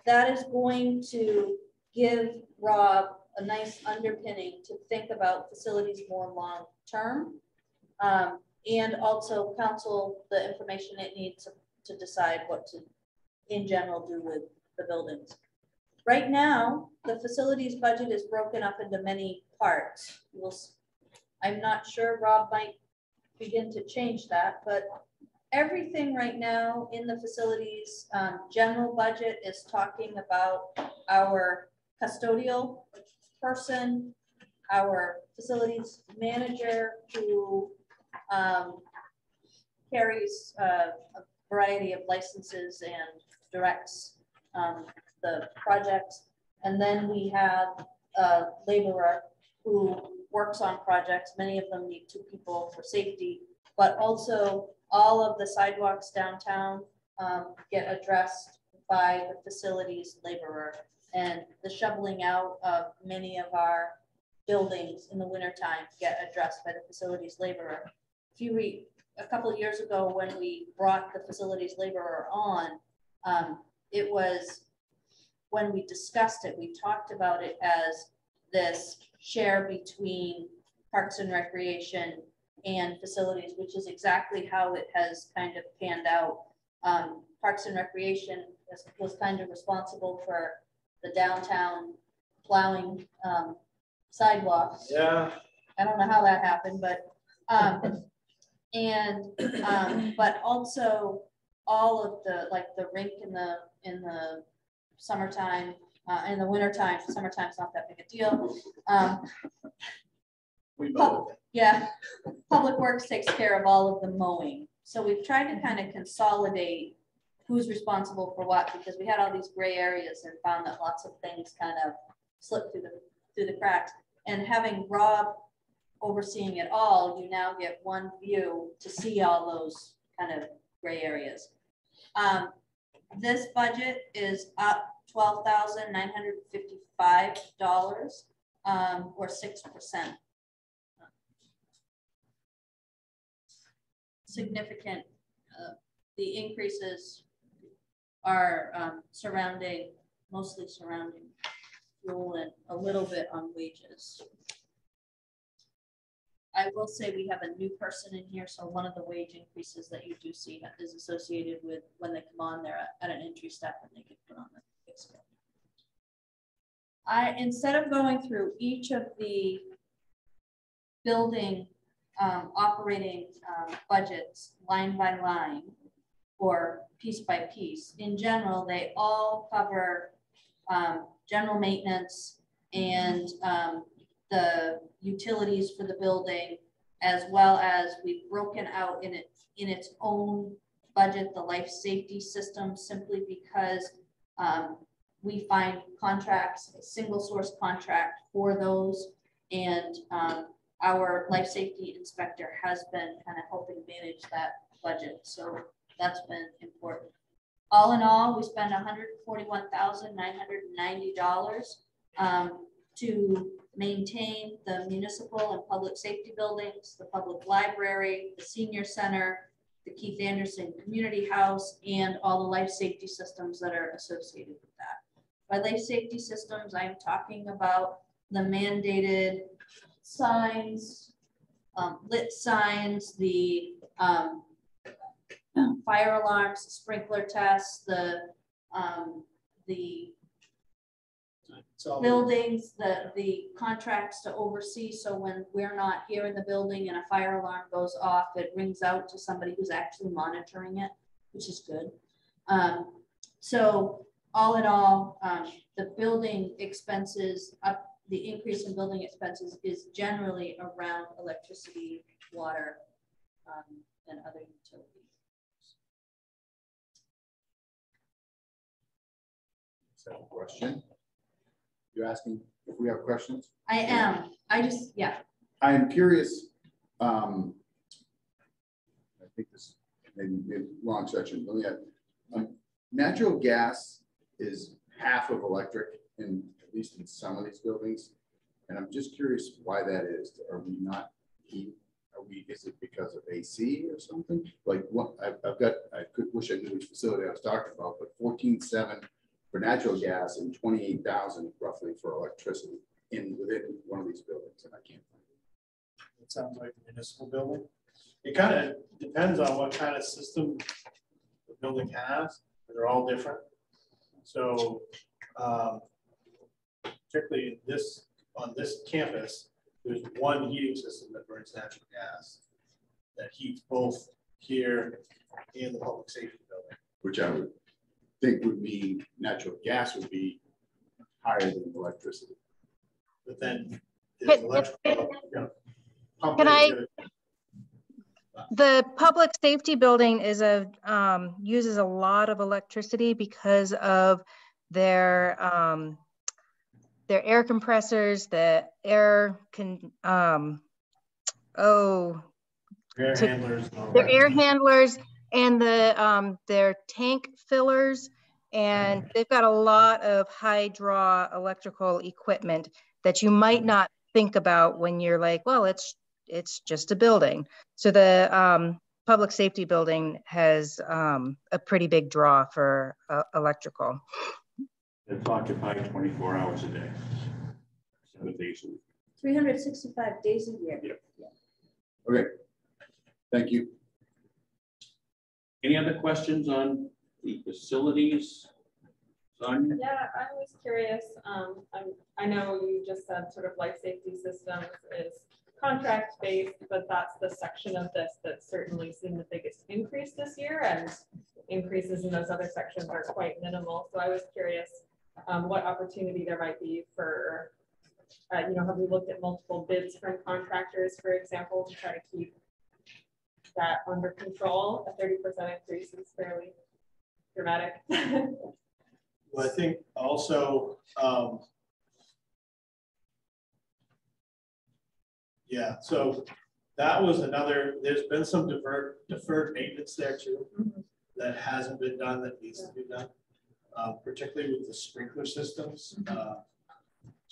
That is going to give Rob a nice underpinning to think about facilities more long-term, and also council the information it needs to decide what to, in general, do with the buildings. Right now, the facilities budget is broken up into many parts. I'm not sure Rob might begin to change that, but everything right now in the facilities general budget is talking about our custodial person, our facilities manager who carries a variety of licenses and directs the projects. And then we have a laborer who works on projects. Many of them need 2 people for safety, but also all of the sidewalks downtown get addressed by the facilities laborer, and the shoveling out of many of our buildings in the wintertime get addressed by the facilities laborer. A couple of years ago when we brought the facilities laborer on, it was when we discussed it, we talked about it as this share between Parks and Recreation and facilities, which is exactly how it has kind of panned out. Parks and Recreation was kind of responsible for the downtown plowing sidewalks. Yeah. I don't know how that happened, but but also all of the, like the rink in the summertime, in the wintertime. Summertime's not that big a deal. Yeah, Public Works takes care of all of the mowing. So we've tried to kind of consolidate who's responsible for what, because we had all these gray areas and found that lots of things kind of slipped through the cracks. And having Rob overseeing it all, you now get one view to see all those kind of gray areas. This budget is up $12,955, or 6%. Significant. The increases are mostly surrounding fuel and a little bit on wages. I will say we have a new person in here, so one of the wage increases that you do see is associated with when they come on, they're at an entry step and they get put on the fixed scale. Instead of going through each of the building operating budgets line by line or piece by piece, in general, they all cover general maintenance and the utilities for the building, as well as we've broken out in its own budget the life safety system, simply because we find contracts, a single source contract for those, and our life safety inspector has been kind of helping manage that budget, so that's been important. All in all, we spend $141,990 to maintain the municipal and public safety buildings, the public library, the senior center, the Keith Anderson Community House, and all the life safety systems that are associated with that. By life safety systems, I'm talking about the mandated signs, lit signs, the fire alarms, sprinkler tests, the buildings, the contracts to oversee. So when we're not here in the building and a fire alarm goes off, it rings out to somebody who's actually monitoring it, which is good. So all in all, the building expenses, the increase in building expenses is generally around electricity, water, and other utilities. Second question. You're asking if we have questions? I am. Yeah. I am curious. I think this may be wrong section. Let me add. Natural gas is half of electric, at least in some of these buildings. And I'm just curious why that is. Are we not heat? Is it because of AC or something? Like what I wish I knew which facility I was talking about, but 14.7 for natural gas and 28,000 roughly for electricity within one of these buildings, and I can't find it. It sounds like a municipal building. It kind of depends on what kind of system the building has. They're all different. So particularly on this campus, there's one heating system that burns natural gas that heats both here and the public safety building. Which I would think would mean natural gas would be higher than electricity. But then there's electrical. The public safety building is uses a lot of electricity because of their air compressors, the air handlers, and their tank fillers, and they've got a lot of high draw electrical equipment that you might not think about when you're like, well, it's just a building. So the public safety building has a pretty big draw for electrical. It's occupied 24 hours a day. 7 days a week. 365 days a year. Yeah. Okay, thank you. Any other questions on the facilities? Sonia? Yeah, I was curious. I know you just said sort of life safety systems is contract based, but that's the section of this that's certainly seen the biggest increase this year, and increases in those other sections are quite minimal. So I was curious what opportunity there might be for, have we looked at multiple bids from contractors, for example, to try to keep that under control? A 30% increase is fairly dramatic. Well, I think also, yeah, so that was another, there's been some deferred maintenance there too, that hasn't been done, that needs to be done, particularly with the sprinkler systems.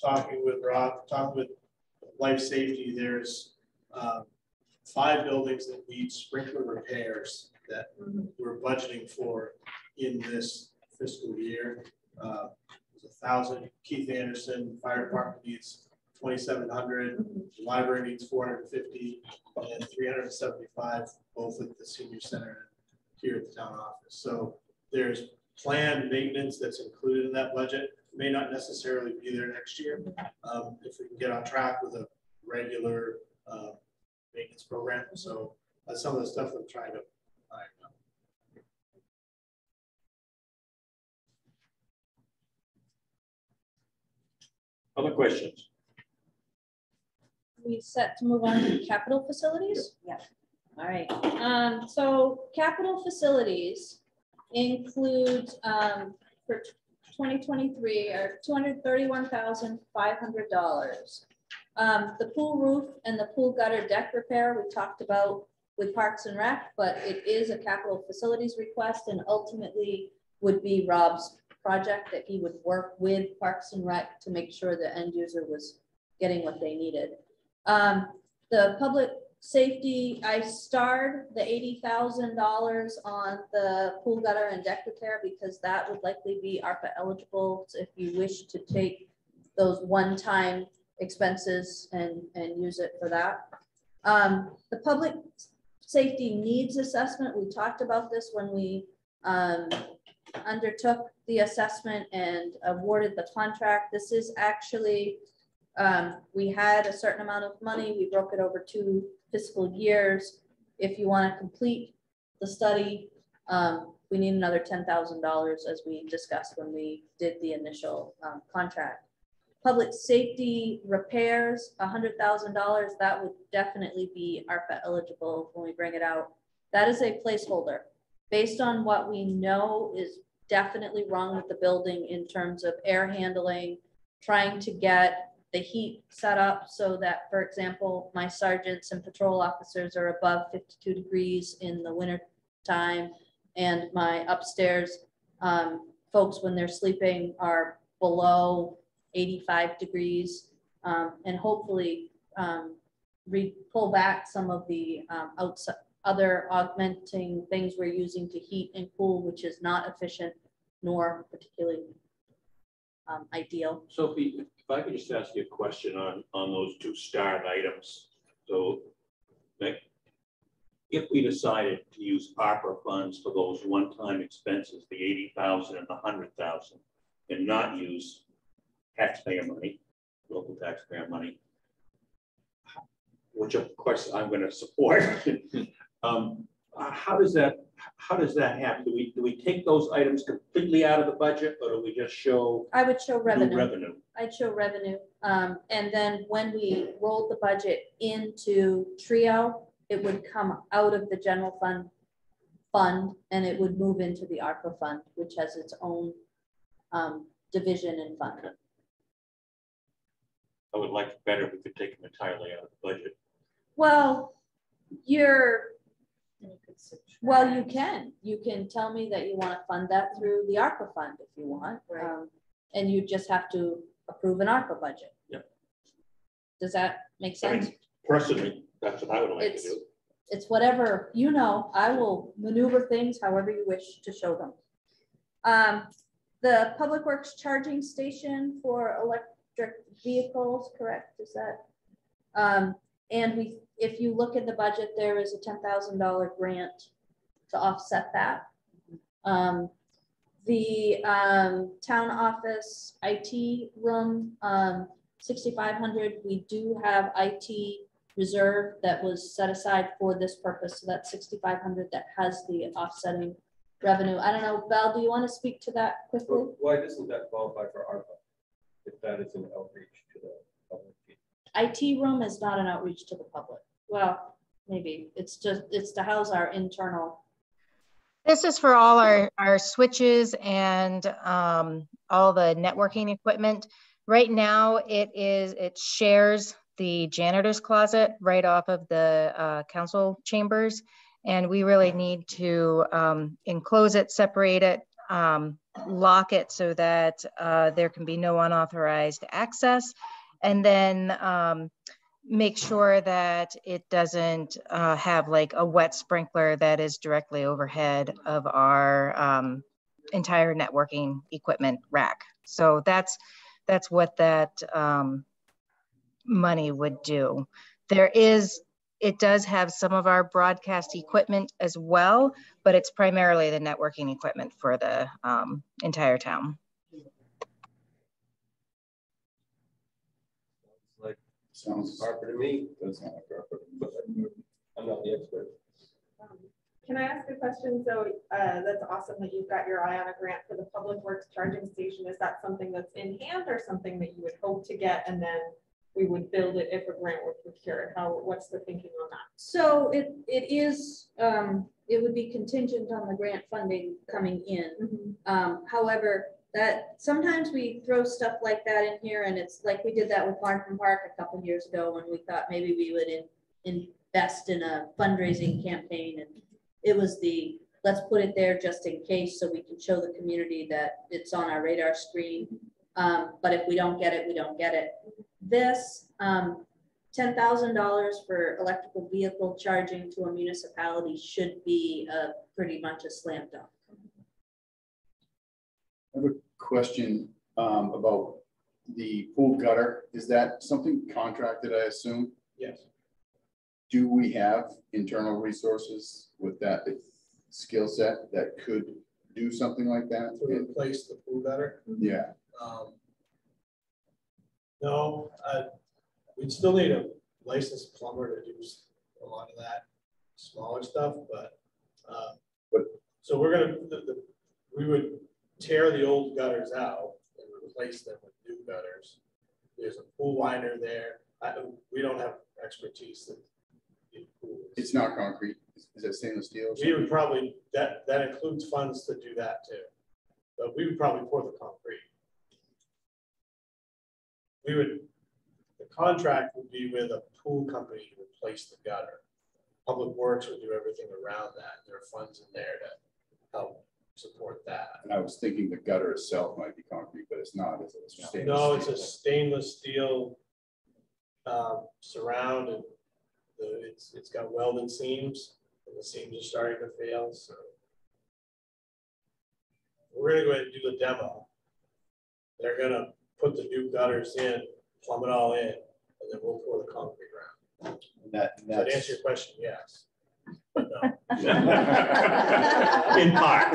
Talking with Rob, talking with life safety, there's 5 buildings that need sprinkler repairs that we're budgeting for in this fiscal year. There's 1,000. Keith Anderson Fire Department needs 2,700. The library needs 450 and 375, both at the senior center and here at the town office. So there's planned maintenance that's included in that budget. May not necessarily be there next year. If we can get on track with a regular maintenance program. So that's some of the stuff I'm trying to find out. Other questions? We set to move on to capital facilities? Yeah. All right. So capital facilities includes for 2023 are $231,500. The pool roof and the pool gutter deck repair we talked about with Parks and Rec, but it is a capital facilities request and ultimately would be Rob's project that he would work with Parks and Rec to make sure the end user was getting what they needed. The public safety, I starred the $80,000 on the pool gutter and deck repair because that would likely be ARPA eligible if you wish to take those one-time expenses and use it for that. The public safety needs assessment, we talked about this when we undertook the assessment and awarded the contract. This is actually, we had a certain amount of money. We broke it over 2 fiscal years. If you want to complete the study, we need another $10,000 as we discussed when we did the initial contract. Public safety repairs, $100,000. That would definitely be ARPA eligible when we bring it out. That is a placeholder. Based on what we know is definitely wrong with the building in terms of air handling, trying to get the heat set up so that, for example, my sergeants and patrol officers are above 52 degrees in the winter time, and my upstairs folks, when they're sleeping, are below 85 degrees, and hopefully pull back some of the other augmenting things we're using to heat and cool, which is not efficient nor particularly ideal. Sophie, if I could just ask you a question on those 2 starred items. So if we decided to use ARPA funds for those one-time expenses, the 80,000 and the 100,000, and not use taxpayer money, local taxpayer money, which of course I'm going to support, how does that happen? Do we take those items completely out of the budget, or do we just show? I would show revenue. Revenue. I'd show revenue. And then when we rolled the budget into Trio, it would come out of the general fund and it would move into the ARPA fund, which has its own division and fund. Okay. I would like it better if we could take them entirely out of the budget. Well, you can tell me that you want to fund that through the ARPA fund if you want, right. And you just have to approve an ARPA budget. Yeah. Does that make sense? I mean, personally, that's what I would like to do. It's whatever, I will maneuver things however you wish to show them. The Public Works charging station for electric vehicles, correct? Is that? And if you look at the budget, there is a $10,000 grant to offset that. The town office IT room, 6,500. We do have IT reserve that was set aside for this purpose. So that's 6,500 that has the offsetting revenue. I don't know, Val, do you want to speak to that quickly? Why doesn't that qualify for ARPA if that is an outreach to the public? IT room is not an outreach to the public. Well, maybe it's to house our internal. This is for all our switches and all the networking equipment. Right now, it shares the janitor's closet right off of the council chambers. And we really need to enclose it, separate it, lock it so that there can be no unauthorized access. And then make sure that it doesn't have like a wet sprinkler that is directly overhead of our entire networking equipment rack. So that's what that money would do. It does have some of our broadcast equipment as well, but it's primarily the networking equipment for the entire town. Like Sounds ARPA to me, does sound like ARPA, but I'm not the expert. Can I ask a question? So that's awesome that you've got your eye on a grant for the public works charging station. Is that something that's in hand or something that you would hope to get and then we would build it if a grant were procured? What's the thinking on that? So it would be contingent on the grant funding coming in. However, that sometimes we throw stuff like that in here, and it's like we did that with Markham Park a couple of years ago when we thought maybe we would invest in a fundraising campaign, and it was let's put it there just in case so we can show the community that it's on our radar screen. But if we don't get it, we don't get it. This $10,000 for electrical vehicle charging to a municipality should be pretty much a slam dunk. I have a question about the pool gutter. Is that something contracted, I assume? Yes. Do we have internal resources with that skill set that could do something like that? To replace the pool gutter? Yeah. No, we'd still need a licensed plumber to do a lot of that smaller stuff, but so we're gonna, we would tear the old gutters out and replace them with new gutters. There's a pool liner there. We don't have expertise in pools. It's not concrete. Is it stainless steel? We would probably, that includes funds to do that too. But we would probably pour the concrete. The contract would be with a pool company to replace the gutter. Public Works would do everything around that. There are funds in there to help support that. And I was thinking the gutter itself might be concrete, but it's not. Is it? It's stainless No, it's steel. a stainless steel surround, and it's got welded seams, and the seams are starting to fail. So we're gonna go ahead and do the demo. They're gonna put the new gutters in, plumb it all in, and then we'll pour the concrete around. So to answer your question, yes. But no. In part.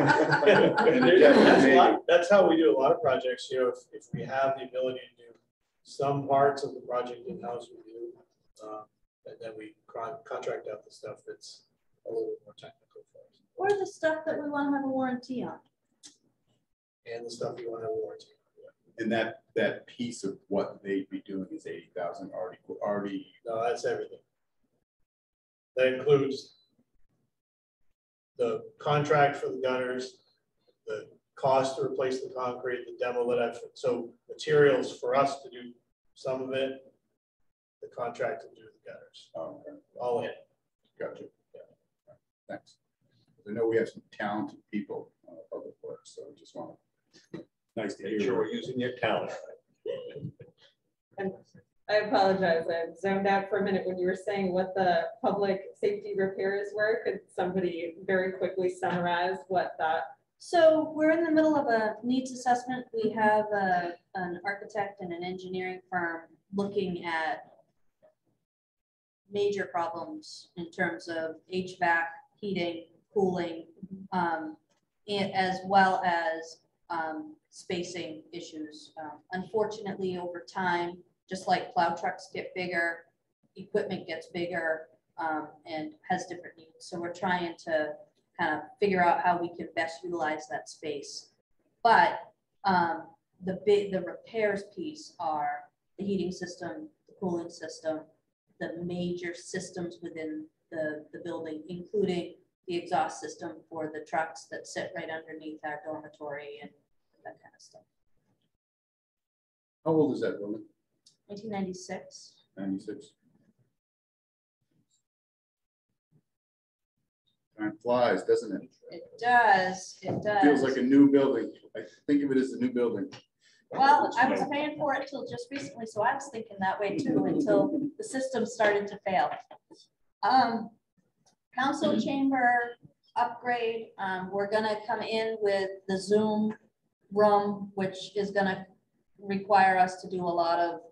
That's how we do a lot of projects. You know, if we have the ability to do some parts of the project in-house, we do. And then we contract out the stuff that's a little bit more technical for us. Or the stuff that we want to have a warranty on. And the stuff you want to have a warranty on. And that piece of what they'd be doing is 80,000 already. No, that's everything. That includes the contract for the gutters, the cost to replace the concrete, the demo that so materials for us to do some of it, the contract to do the gutters. Oh, okay. All in. Gotcha. Yeah. Thanks. I know we have some talented people on public works, so I just want to. Nice to hear. Sure, we're using your talent. And I apologize, I zoned out for a minute when you were saying what the public safety repairs were. Could somebody very quickly summarize what that So we're in the middle of a needs assessment. We have an architect and an engineering firm looking at major problems in terms of HVAC, heating, cooling, as well as spacing issues. Unfortunately, over time, just like plow trucks get bigger, equipment gets bigger and has different needs. So we're trying to kind of figure out how we can best utilize that space. But the repairs piece are the heating system, the cooling system, the major systems within the building, including the exhaust system for the trucks that sit right underneath our dormitory and that kind of stuff. How old is that building? 1996. 96. Time flies, doesn't it? It does. It does. Feels like a new building. I think of it as a new building. Well, I was paying for it till just recently, so I was thinking that way too until the system started to fail. Council chamber upgrade. We're gonna come in with the Zoom room, which is gonna require us to do a lot of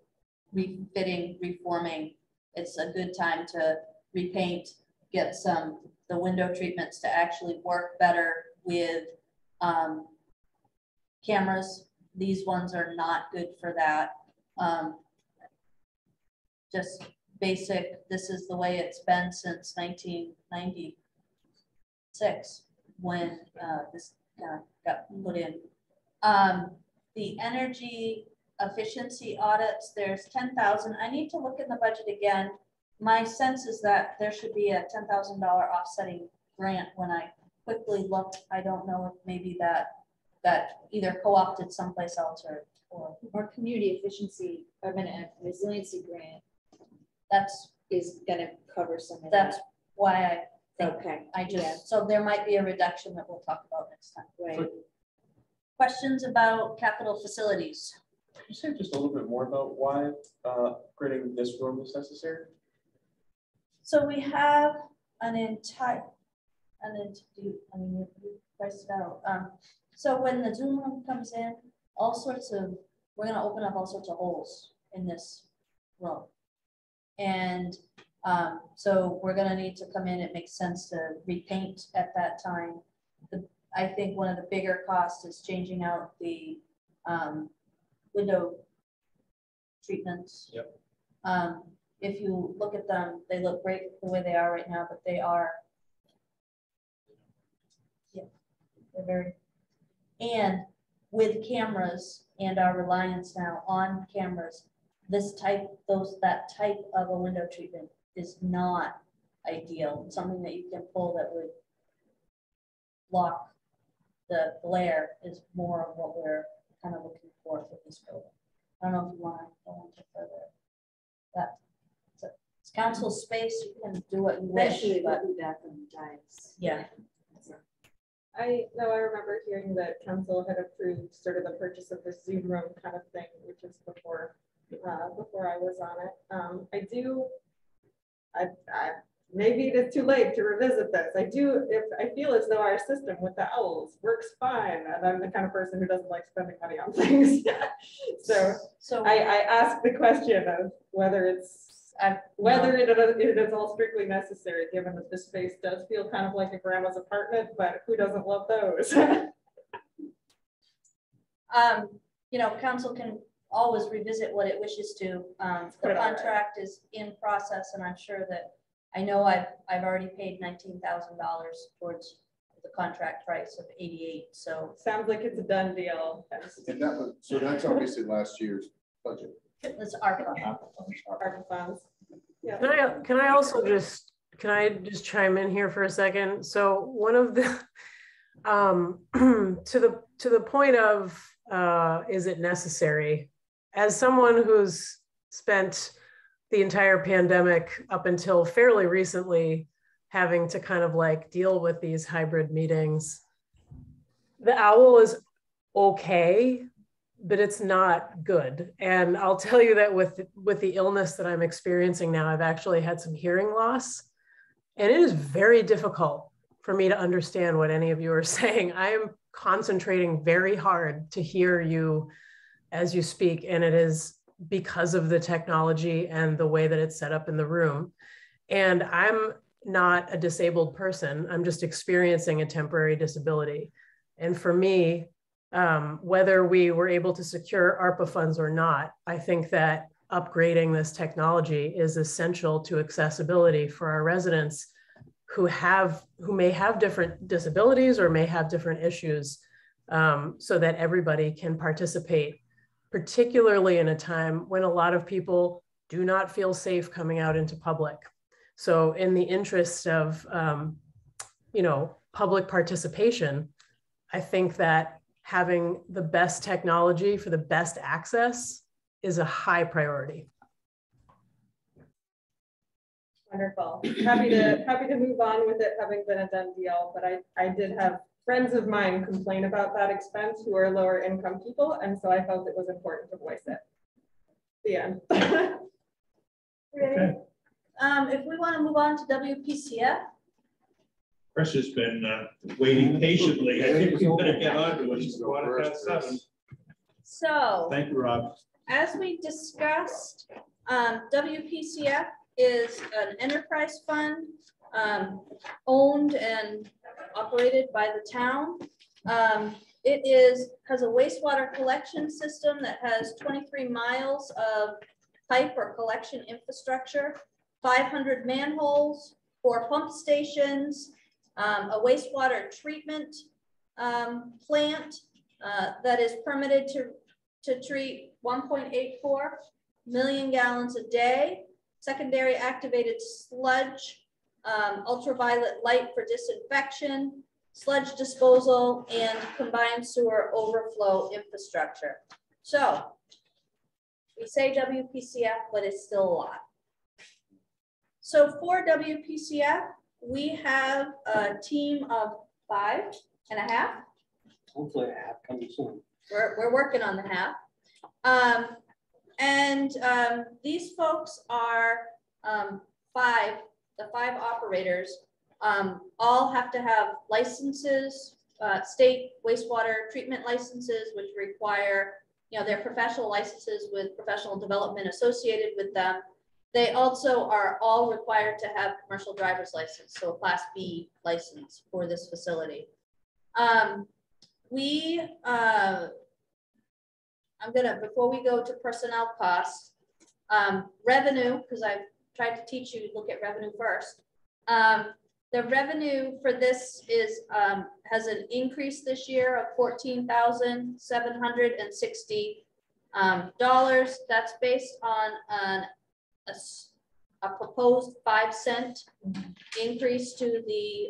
refitting, reforming. It's a good time to repaint, get the window treatments to actually work better with cameras. These ones are not good for that. Just basic, this is the way it's been since 1996 when this got put in. The energy efficiency audits, there's 10,000. I need to look in the budget again. My sense is that there should be a $10,000 offsetting grant. When I quickly looked, I don't know if maybe that either co-opted someplace else or community efficiency, I mean, a resiliency grant. That's is going to cover some of that's that. why I think Okay. I just, Yeah. so there might be a reduction that we'll talk about next time. Right. Questions about capital facilities? Can you say just a little bit more about why upgrading this room is necessary? So we have an entire, I mean, you priced it out. So when the Zoom room comes in, we're gonna open up all sorts of holes in this room. And so we're gonna need to come in, it makes sense to repaint at that time. I think one of the bigger costs is changing out the window treatments. Yep. If you look at them, they look great the way they are right now, but they are, yeah, they're very, and with cameras and our reliance now on cameras, that type of a window treatment is not ideal. It's something that you can pull that would block the glare is more of what we're kind of looking for this building. I don't know if you want to go into further. It's council space, you can do what you wish. Eventually But we'll be back on the diets. yeah. I remember hearing that council had approved sort of the purchase of this Zoom room kind of thing, which is before I was on it. Maybe it is too late to revisit this. I feel as though our system with the owls works fine, and I'm the kind of person who doesn't like spending money on things. so I ask the question of whether it is all strictly necessary, given that this space does feel kind of like a grandma's apartment, but who doesn't love those? Council can always revisit what it wishes to. The contract is in process, and I'm sure that I've already paid $19,000 towards the contract price of 88. So sounds like it's a done deal. And that's obviously last year's budget. It's ARPA. ARPA funds. Yeah. Can I just chime in here for a second? So one of the to the point of is it necessary? As someone who's spent the entire pandemic up until fairly recently having to kind of like deal with these hybrid meetings, the owl is okay, but it's not good. And I'll tell you that with the illness that I'm experiencing now, I've actually had some hearing loss, and it is very difficult for me to understand what any of you are saying. I am concentrating very hard to hear you as you speak. And it is because of the technology and the way that it's set up in the room. And I'm not a disabled person. I'm just experiencing a temporary disability. And for me, whether we were able to secure ARPA funds or not, I think that upgrading this technology is essential to accessibility for our residents who may have different disabilities or may have different issues, so that everybody can participate, particularly in a time when a lot of people do not feel safe coming out into public. So in the interest of public participation, I think that having the best technology for the best access is a high priority. Wonderful. Happy to move on with it having been a done deal, but I did have friends of mine complain about that expense who are lower income people, and so I felt it was important to voice it. The end. Okay. If we want to move on to WPCF. Chris has been waiting patiently. I think we better get on to it. It's 7:15. So Thank you, Rob. as we discussed, WPCF is an enterprise fund owned and operated by the town. It has a wastewater collection system that has 23 miles of pipe or collection infrastructure, 500 manholes, 4 pump stations, a wastewater treatment plant that is permitted to treat 1.84 million gallons a day, secondary activated sludge, ultraviolet light for disinfection, sludge disposal, and combined sewer overflow infrastructure. So we say WPCF, but it's still a lot. So for WPCF, we have a team of 5.5. Hopefully a half coming soon. We're working on the half. These folks are the 5 operators, all have to have licenses, state wastewater treatment licenses, which require, their professional licenses with professional development associated with them. They also are all required to have commercial driver's license, so a Class B license for this facility. Before we go to personnel costs, revenue, because I've tried to teach you to look at revenue first. The revenue for this has an increase this year of $14,760. That's based on a proposed 5-cent increase to the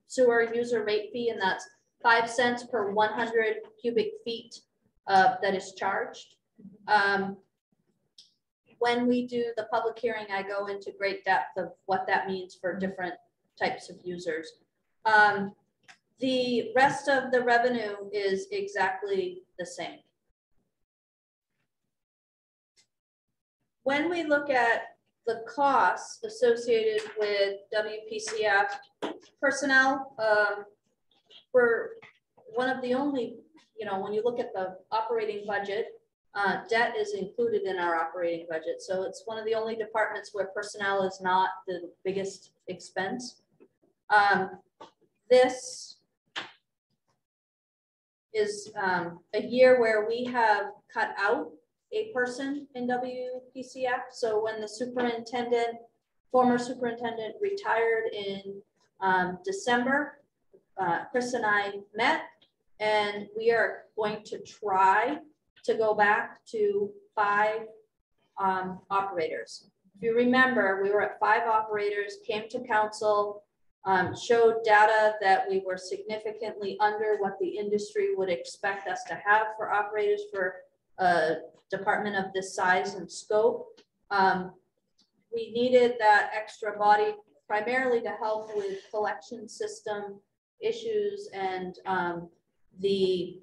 sewer user rate fee, and that's 5 cents per 100 cubic feet that is charged. When we do the public hearing, I go into great depth of what that means for different types of users. The rest of the revenue is exactly the same. When we look at the costs associated with WPCF personnel, we're one of the only, when you look at the operating budget, debt is included in our operating budget. So it's one of the only departments where personnel is not the biggest expense. This is a year where we have cut out a person in WPCF. So when the former superintendent retired in December, Chris and I met, and we are going to try to go back to 5 operators. If you remember, we were at 5 operators, came to council, showed data that we were significantly under what the industry would expect us to have for operators for a department of this size and scope. We needed that extra body primarily to help with collection system issues and the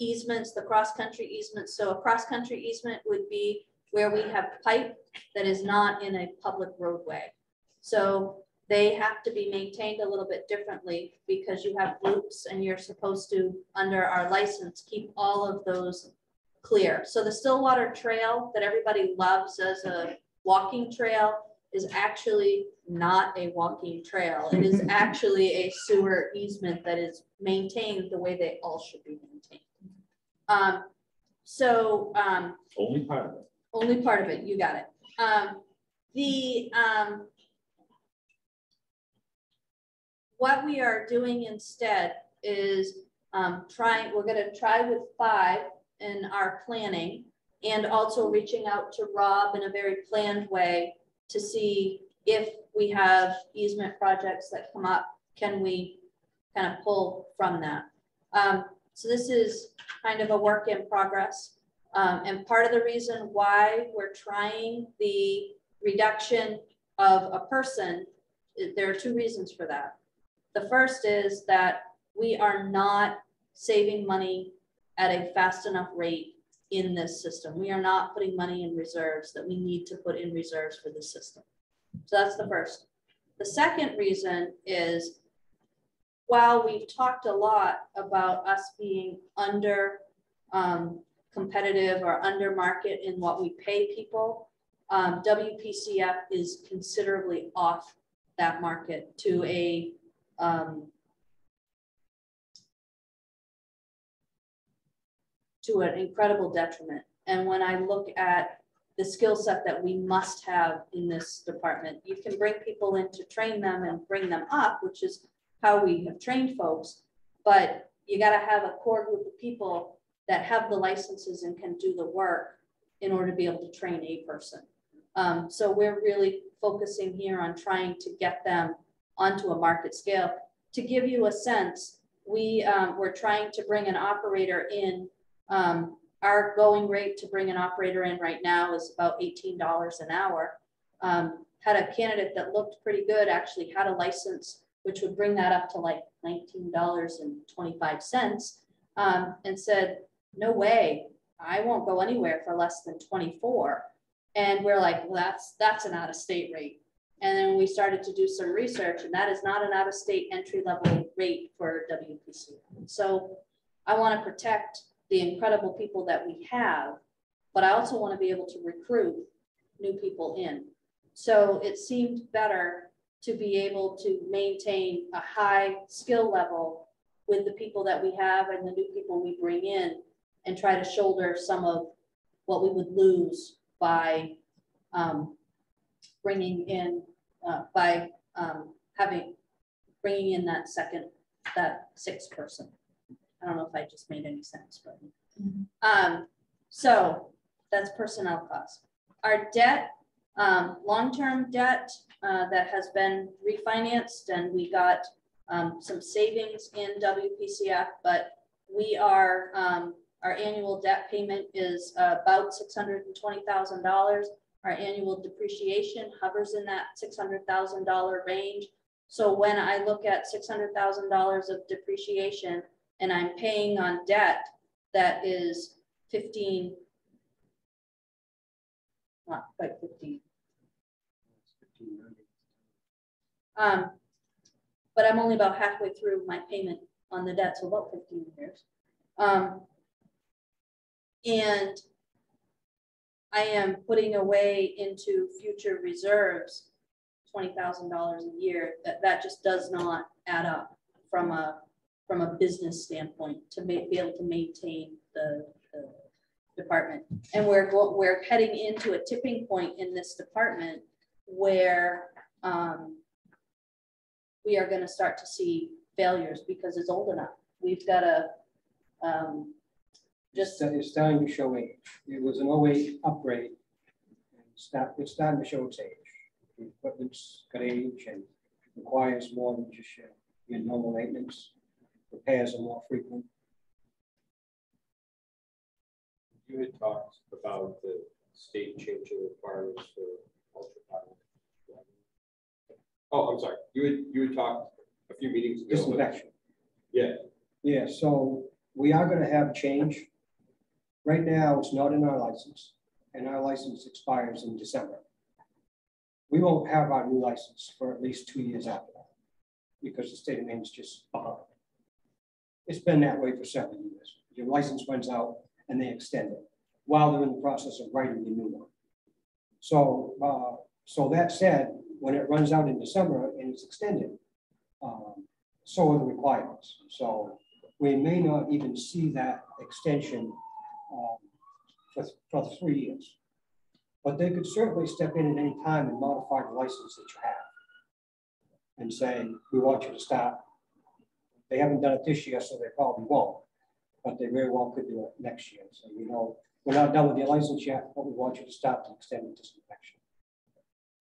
easements, the cross-country easements. So a cross-country easement would be where we have pipe that is not in a public roadway. So they have to be maintained a little bit differently because you have groups and you're supposed to, under our license, keep all of those clear. So the Stillwater Trail that everybody loves as a walking trail is actually not a walking trail. It is actually a sewer easement that is maintained the way they all should be maintained. Only part of it. Only part of it, you got it. What we are doing instead is we're gonna try with 5 in our planning, and also reaching out to Rob in a very planned way to see if we have easement projects that come up, can we kind of pull from that. So this is kind of a work in progress. And part of the reason why we're trying the reduction of a person, there are 2 reasons for that. The first is that we are not saving money at a fast enough rate in this system. We are not putting money in reserves that we need to put in reserves for the system. So that's the first. The second reason is, while we've talked a lot about us being under competitive or under market in what we pay people, WPCF is considerably off that market to a to an incredible detriment. And when I look at the skill set that we must have in this department, you can bring people in to train them and bring them up, which is how we have trained folks, but you got to have a core group of people that have the licenses and can do the work in order to be able to train a person. So we're really focusing here on trying to get them onto a market scale. To give you a sense, we're trying to bring an operator in. Our going rate to bring an operator in right now is about $18 an hour. Had a candidate that looked pretty good, actually had a license, which would bring that up to like $19.25, and said, no way, I won't go anywhere for less than 24. And we're like, well, that's an out-of-state rate. And then we started to do some research, and that is not an out-of-state entry-level rate for WPC. So I want to protect the incredible people that we have, but I also want to be able to recruit new people in. So it seemed better to be able to maintain a high skill level with the people that we have and the new people we bring in, and try to shoulder some of what we would lose by bringing in bringing in that 6th person. I don't know if I just made any sense, but so that's personnel costs. Our debt, long-term debt that has been refinanced, and we got some savings in WPCF, but we are our annual debt payment is about $620,000. Our annual depreciation hovers in that $600,000 range. So when I look at $600,000 of depreciation and I'm paying on debt that is 15, not quite 15. But I'm only about halfway through my payment on the debt, so about 15 years. And I am putting away into future reserves $20,000 a year. That just does not add up from a business standpoint to be able to maintain the department. And we're heading into a tipping point in this department where we are going to start to see failures because it's old enough. We've got to it's starting to show age. It was an 08 upgrade. It's starting to show its age. The equipment's got age and requires more than just your normal maintenance. Repairs are more frequent. You had talked about the state changing requirements for ultraviolet. Oh, I'm sorry. You had talked a few meetings ago. Disinfection. Yeah. Yeah, so we are going to have change. Right now, it's not in our license, and our license expires in December. we won't have our new license for at least 2 years after that, because the state of Maine is just behind. It's been that way for several years. Your license runs out and they extend it while they're in the process of writing the new one. So, so that said, when it runs out in December and it's extended, so are the requirements. So we may not even see that extension for 3 years. But they could certainly step in at any time and modify the license that you have and say, we want you to start. They haven't done it this year, so they probably won't, but they very well could do it next year. So, you know, we're not done with your license yet, but we want you to start to extend it to some next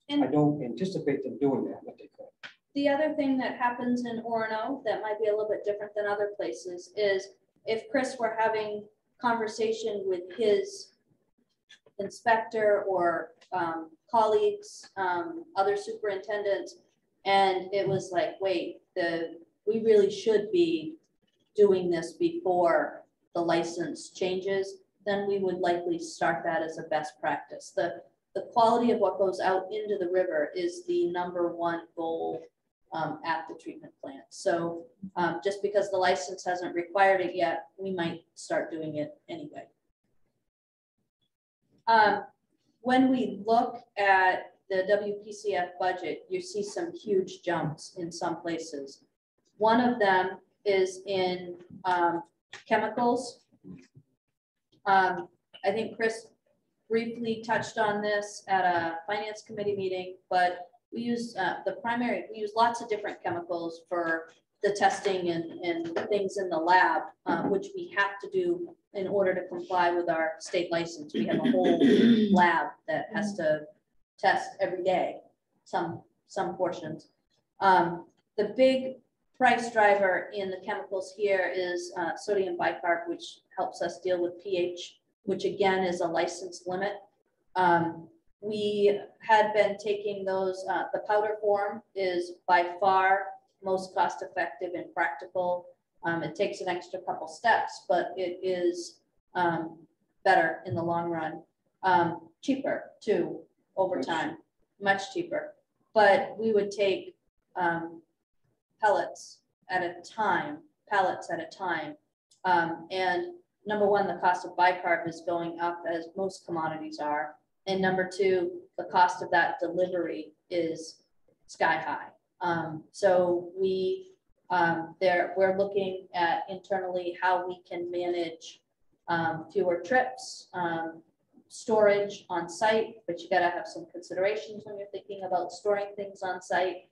year. I don't anticipate them doing that, but they could. The other thing that happens in Orono that might be a little bit different than other places is if Chris were having conversation with his inspector or colleagues, other superintendents, and it was like, wait, we really should be doing this before the license changes, then we would likely start that as a best practice. The quality of what goes out into the river is the #1 goal at the treatment plant. So just because the license hasn't required it yet, we might start doing it anyway. When we look at the WPCF budget, you see some huge jumps in some places. One of them is in chemicals. I think Chris briefly touched on this at a finance committee meeting, but we use we use lots of different chemicals for the testing and things in the lab, which we have to do in order to comply with our state license. We have a whole lab that has to test every day, some portions. The big price driver in the chemicals here is sodium bicarb, which helps us deal with pH, which again is a license limit. We had been taking those, the powder form is by far most cost effective and practical. It takes an extra couple steps, but it is better in the long run. Cheaper too, over time, much cheaper. But we would take pellets at a time, and #1, the cost of bicarb is going up as most commodities are. And #2, the cost of that delivery is sky high. So we're looking at internally how we can manage fewer trips, storage on site, but you gotta have some considerations when you're thinking about storing things on site.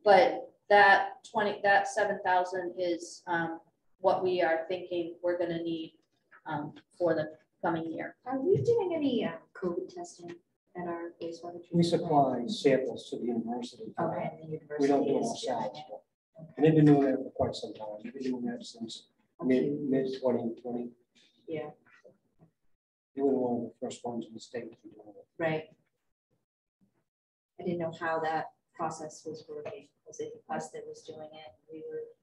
But that 7,000 is what we are thinking we're gonna need for the coming year. Are we doing any COVID testing at our wastewater treatment? We supply samples to the university. Okay, and the university. We don't do it ourselves. And they've been doing that for quite some time. They've been doing that since mid-2020. Yeah. They were one of the first ones in the state to be doing it. Right. I didn't know how that process was working. Was it us that was doing it?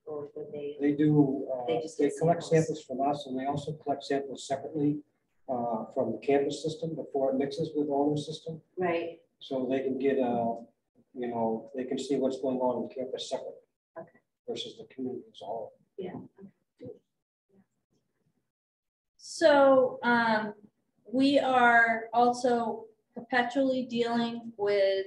Or would they? They do. They collect samples from us, and they also collect samples separately from the campus system before it mixes with the owner system. Right. So they can get they can see what's going on in campus separately. Okay. Versus the community as a whole. Yeah. So we are also perpetually dealing with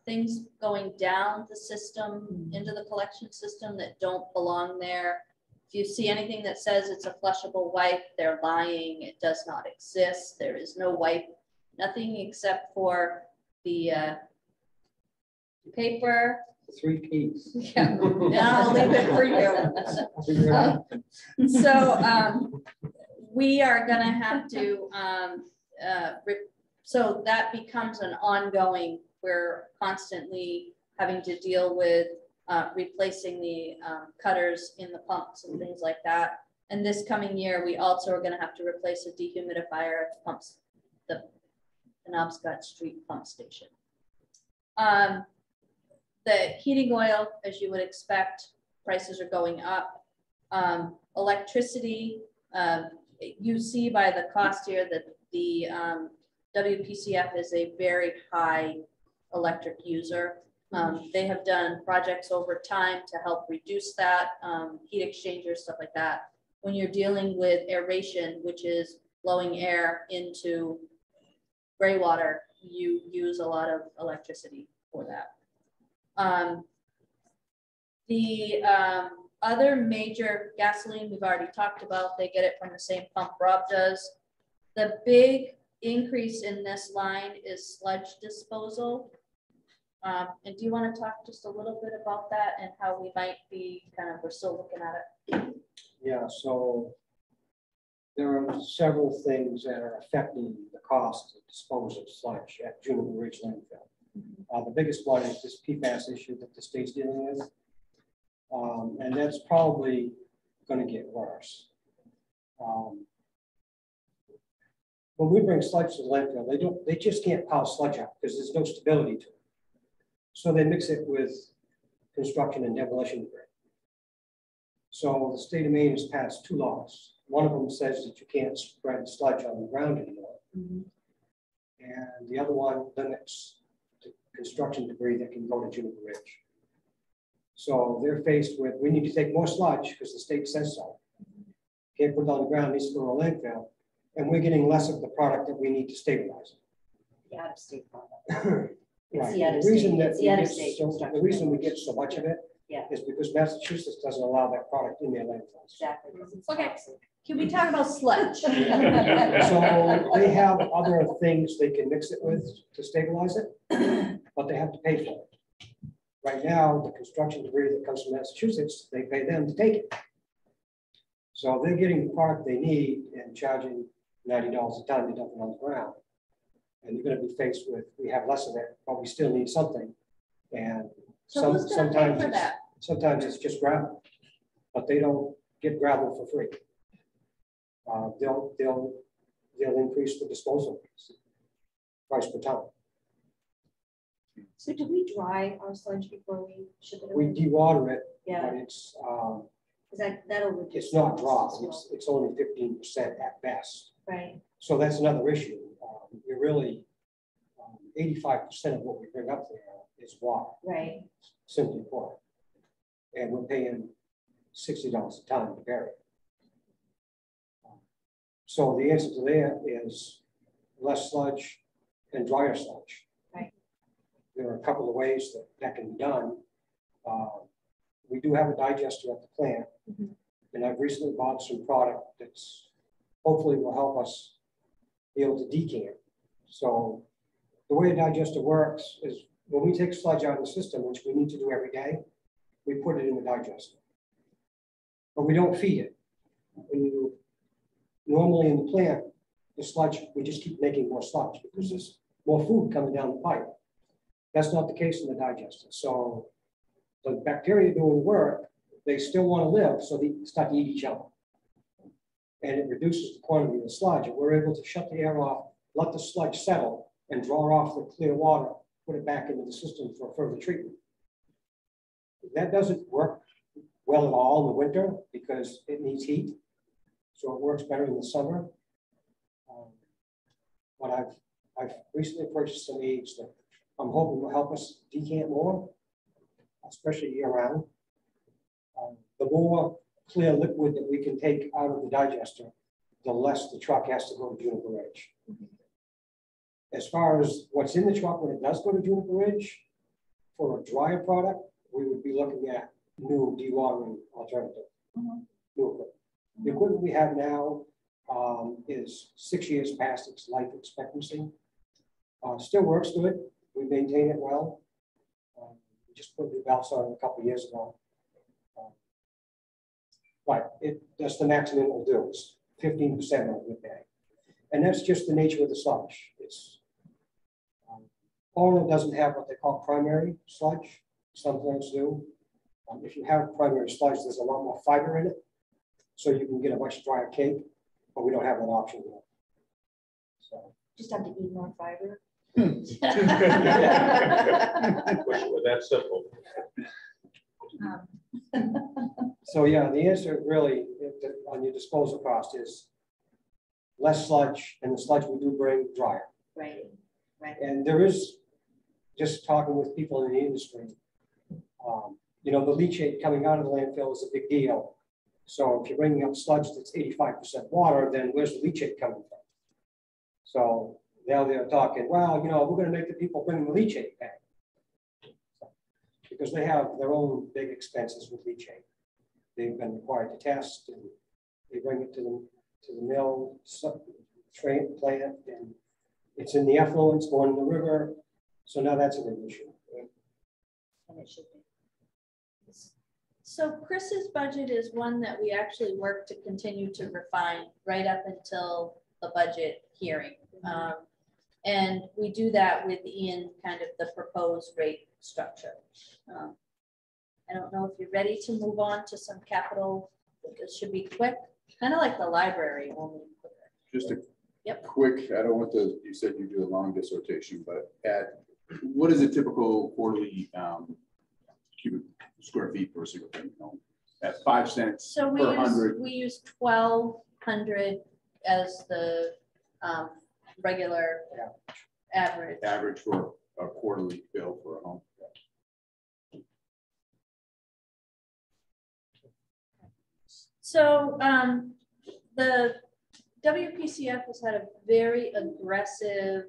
things going down the system into the collection system that don't belong there. If you see anything that says it's a flushable wipe, they're lying. It does not exist. There is no wipe, nothing except for the paper. 3 keys. Yeah, I'll leave it for you. So we are going to have to, so that becomes an ongoing, we're constantly having to deal with replacing the cutters in the pumps and things like that. And this coming year, we also are going to have to replace a dehumidifier at the pumps, the Penobscot Street pump station. The heating oil, as you would expect, prices are going up. Electricity, you see by the cost here that the WPCF is a very high electric user. They have done projects over time to help reduce that, heat exchangers, stuff like that. When you're dealing with aeration, which is blowing air into gray water, you use a lot of electricity for that. The other major gasoline we've already talked about, they get it from the same pump Rob does. The big increase in this line is sludge disposal. And do you want to talk just a little bit about that and how we might be we're still looking at it? Yeah, so there are several things that are affecting the cost to dispose of sludge at Juniper Ridge landfill. The biggest one is this PFAS issue that the state's dealing with. And that's probably going to get worse. When we bring sludge to the landfill, they just can't pile sludge out because there's no stability to it. So they mix it with construction and demolition debris. So the state of Maine has passed 2 laws. One of them says that you can't spread sludge on the ground anymore. And the other one limits the construction debris that can go to Juniper Ridge. So they're faced with, we need to take more sludge because the state says so. Can't put it on the ground, needs to go to a landfill. And we're getting less of the product that we need to stabilize it. The out-of-state product. Right. The reason we get so much of it is because Massachusetts doesn't allow that product in their landfills. Exactly. Okay, can we talk about sludge? So they have other things they can mix it with to stabilize it, but they have to pay for it. Right now, the construction debris that comes from Massachusetts, they pay them to take it. So they're getting the product they need and charging $90 a ton to dump it on the ground. And you're going to be faced with, we have less of it, but we still need something. And so who's going to pay for that? Sometimes it's just gravel, but they don't get gravel for free. They'll increase the disposal price per ton. So do we dry our sludge before we ship it? We dewater it, Yeah. but it's that'll reduce. it's not dry. It's only 15% at best. Right. So that's another issue. We're really 85% of what we bring up there is water. Right. Simply put. And we're paying $60 a ton to bury it. So the answer to that is less sludge and drier sludge. Right. There are a couple of ways that can be done. We do have a digester at the plant, and I've recently bought some product that's hopefully will help us be able to decant. So the way a digester works is when we take sludge out of the system, which we need to do every day, we put it in the digester. But we don't feed it. Normally in the plant, the sludge, we just keep making more sludge because there's more food coming down the pipe. That's not the case in the digester. So the bacteria doing work, they still want to live, so they start to eat each other. And it reduces the quantity of the sludge. And we're able to shut the air off, let the sludge settle, and draw off the clear water, put it back into the system for further treatment. That doesn't work well at all in the winter because it needs heat. So it works better in the summer. But I've recently purchased some aids that I'm hoping will help us decant more, especially year round. The more clear liquid that we can take out of the digester, the less the truck has to go to Juniper Ridge. As far as what's in the truck when it does go to Juniper Ridge, for a drier product, we would be looking at new dewatering alternative. New equipment. The equipment we have now is 6 years past its life expectancy. Still works good. We maintain it well. We just put new belts on it a couple of years ago. But that's the maximum it will do. It's 15% on a good day. And that's just the nature of the sludge. It's Orono doesn't have what they call primary sludge. Some plants do. If you have primary sludge, there's a lot more fiber in it. So you can get a much drier cake, but we don't have that option yet. So just have to eat more fiber. Wish it were that simple. So yeah, the answer really on your disposal cost is less sludge, and the sludge we do bring drier. Right, right. And there's just talking with people in the industry, you know, the leachate coming out of the landfill is a big deal. So if you're bringing up sludge that's 85% water, then where's the leachate coming from? So now they're talking, well, you know, we're going to make the people bring the leachate back. Because they have their own big expenses with leachate. They've been required to test, and they bring it to the mill, train plant, and it's in the effluents going in the river. So now that's an issue. And it should be. So Chris's budget is one that we actually work to continue to refine right up until the budget hearing. And we do that within kind of the proposed rate structure. I don't know if you're ready to move on to some capital. This should be quick, kind of like the library, only quicker. Just a quick, I don't want to, you said you do a long dissertation, but what is a typical quarterly cubic square feet per single family home? At 5 cents so per 100. We use 1,200 as the regular average. Average for a quarterly bill for a home. So the WPCF has had a very aggressive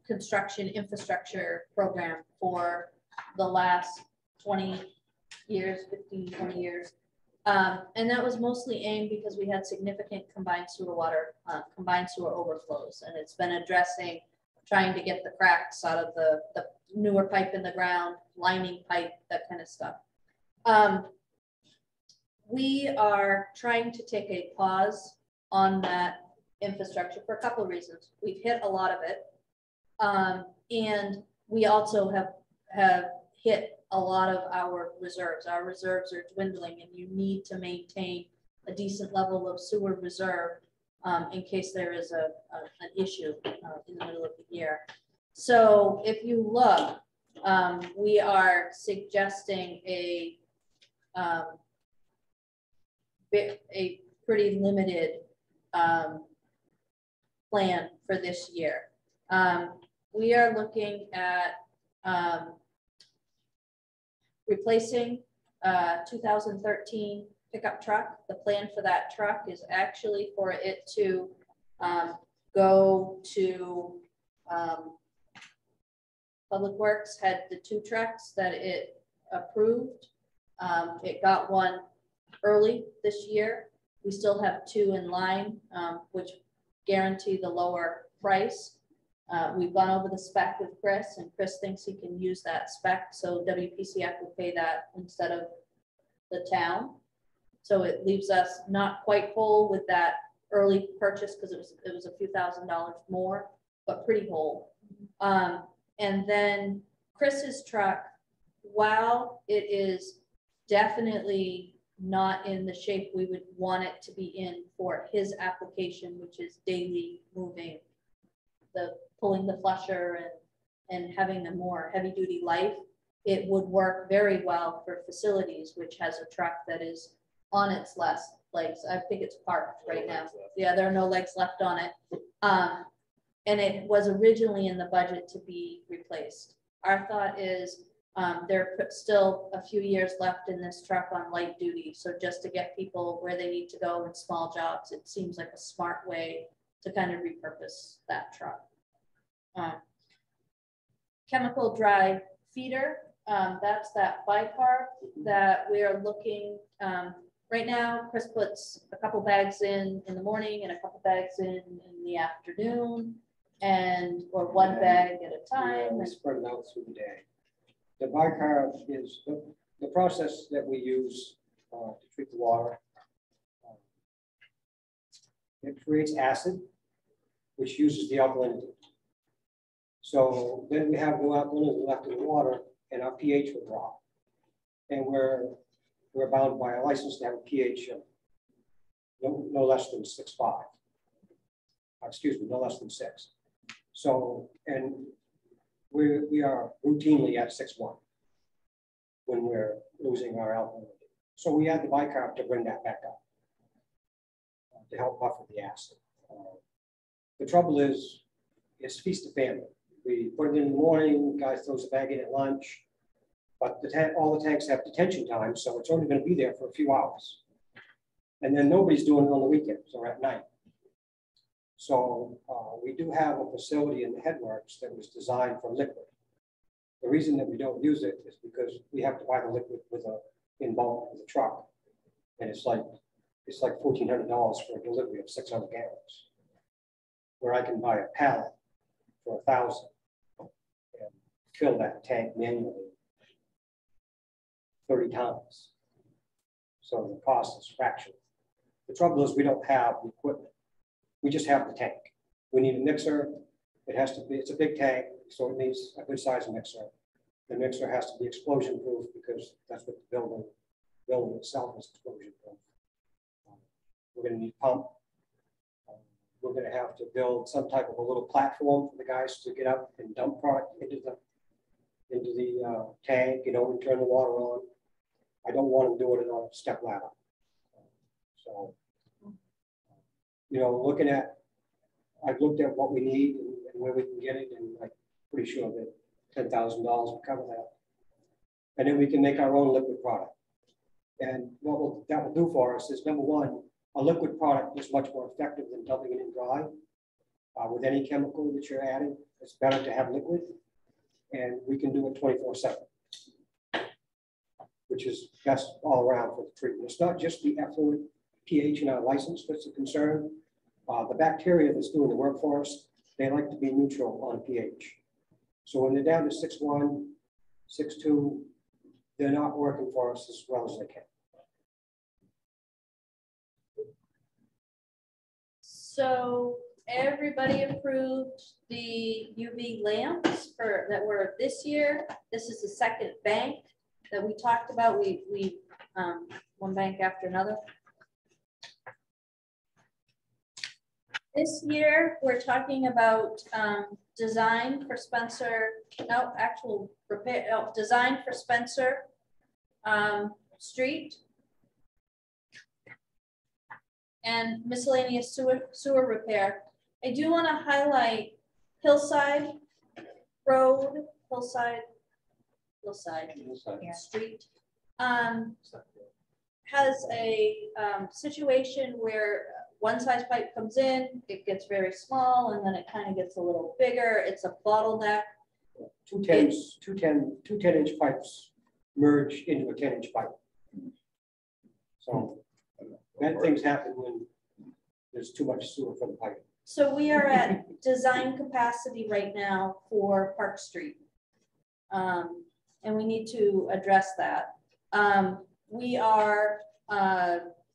construction infrastructure program for the last 20 years, 15, 20 years. And that was mostly aimed because we had significant combined sewer overflows. And it's been addressing, trying to get the cracks out of the newer pipe in the ground, lining pipe, that kind of stuff. We are trying to take a pause on that infrastructure for a couple of reasons. We've hit a lot of it. And we also have hit a lot of our reserves. Our reserves are dwindling, and you need to maintain a decent level of sewer reserve in case there is an issue in the middle of the year. So if you look, we are suggesting a pretty limited plan for this year. We are looking at replacing 2013 pickup truck. The plan for that truck is actually for it to go to Public Works. Had the 2 trucks that it approved. It got one early this year. We still have 2 in line, which guarantee the lower price. We've gone over the spec with Chris, and Chris thinks he can use that spec, so WPCF will pay that instead of the town. So it leaves us not quite whole with that early purchase because it was a few $1,000s more, but pretty whole. And then Chris's truck, while it is definitely not in the shape we would want it to be in for his application, which is daily moving, pulling the flusher and having a more heavy duty life, it would work very well for facilities, which has a truck that is on its last legs. I think it's parked right now. Yeah, there are no legs left on it. And it was originally in the budget to be replaced. Our thought is there are still a few years left in this truck on light duty. So just to get people where they need to go in small jobs, it seems like a smart way to kind of repurpose that truck. Chemical dry feeder, that's that bicarb that we are looking, right now, Chris puts a couple bags in the morning and a couple bags in the afternoon, or one bag at a time. We spread it out through the day. The bicarb is the process that we use to treat the water. It creates acid, which uses the alkalinity. So then we have no alkalinity left in the water, and our pH will drop. And we're bound by a license to have a pH of no less than 6.5. Excuse me, no less than 6. So, and we are routinely at 6.1 when we're losing our alkalinity. So we add the bicarb to bring that back up to help buffer the acid. The trouble is, it's feast or famine. We put it in the morning, guys throws a bag in at lunch. But all the tanks have detention time, so it's only gonna be there for a few hours. And then nobody's doing it on the weekends or at night. So we do have a facility in the headworks that was designed for liquid. The reason that we don't use it is because we have to buy the liquid in bulk with a truck. And it's like $1,400 for a delivery of 600 gallons. Where I can buy a pallet for $1,000 and fill that tank manually 30 times. So the cost is fractional. The trouble is we don't have the equipment. We just have the tank. We need a mixer. It's a big tank, so it needs a good sized mixer. The mixer has to be explosion proof because that's what the building itself is explosion proof. We're going to need pump. We're going to have to build some type of a little platform for the guys to get up and dump product into the tank, and turn the water on. I don't want them doing it on a step ladder. So, I've looked at what we need and where we can get it, and I'm pretty sure that $10,000 will cover that. And then we can make our own liquid product. And what that will do for us is, number one, a liquid product is much more effective than dumping it in dry. With any chemical that you're adding, it's better to have liquid, and we can do it 24/7, which is best all around for the treatment. It's not just the effluent pH in our license that's a concern. The bacteria that's doing the work for us, they like to be neutral on pH. So when they're down to 6.1, 6.2, they're not working for us as well as they can. So everybody approved the UV lamps that were this year. This is the second bank that we talked about. We one bank after another. This year, we're talking about design for Spencer, design for Spencer Street and miscellaneous sewer repair. I do want to highlight Hillside Road, Hillside Street. Has a situation where one size pipe comes in, it gets very small, and then it kind of gets a little bigger. It's a bottleneck. Two 10-inch pipes merge into a 10-inch pipe. So bad things happen when there's too much sewer for the pipe. So we are at design capacity right now for Park Street. And we need to address that. We are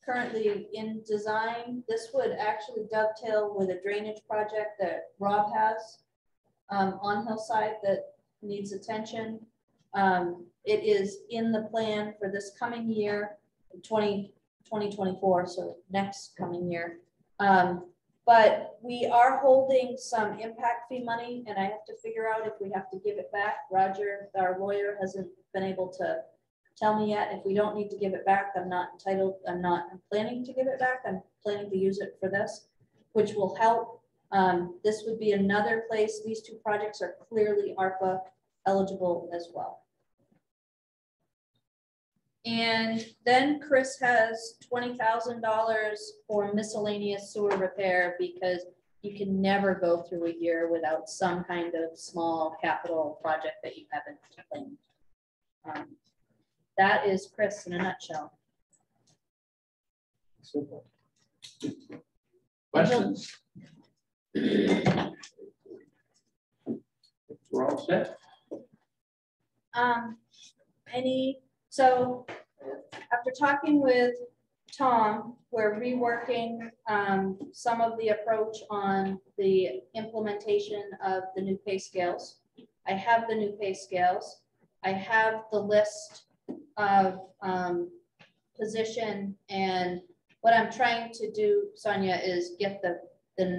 currently in design. This would actually dovetail with a drainage project that Rob has on Hillside that needs attention. It is in the plan for this coming year, 2024, so next coming year. But we are holding some impact fee money, and I have to figure out if we have to give it back. Roger, our lawyer, hasn't been able to tell me yet. If we don't need to give it back, I'm planning to give it back. I'm planning to use it for this, which will help. This would be another place. These two projects are clearly ARPA eligible as well. And then Chris has $20,000 for miscellaneous sewer repair, because you can never go through a year without some kind of small capital project that you haven't planned. That is Chris in a nutshell. Super. Questions? We're all set. So after talking with Tom, we're reworking some of the approach on the implementation of the new pay scales. I have the new pay scales. I have the list of position, and what I'm trying to do, Sonia, is get the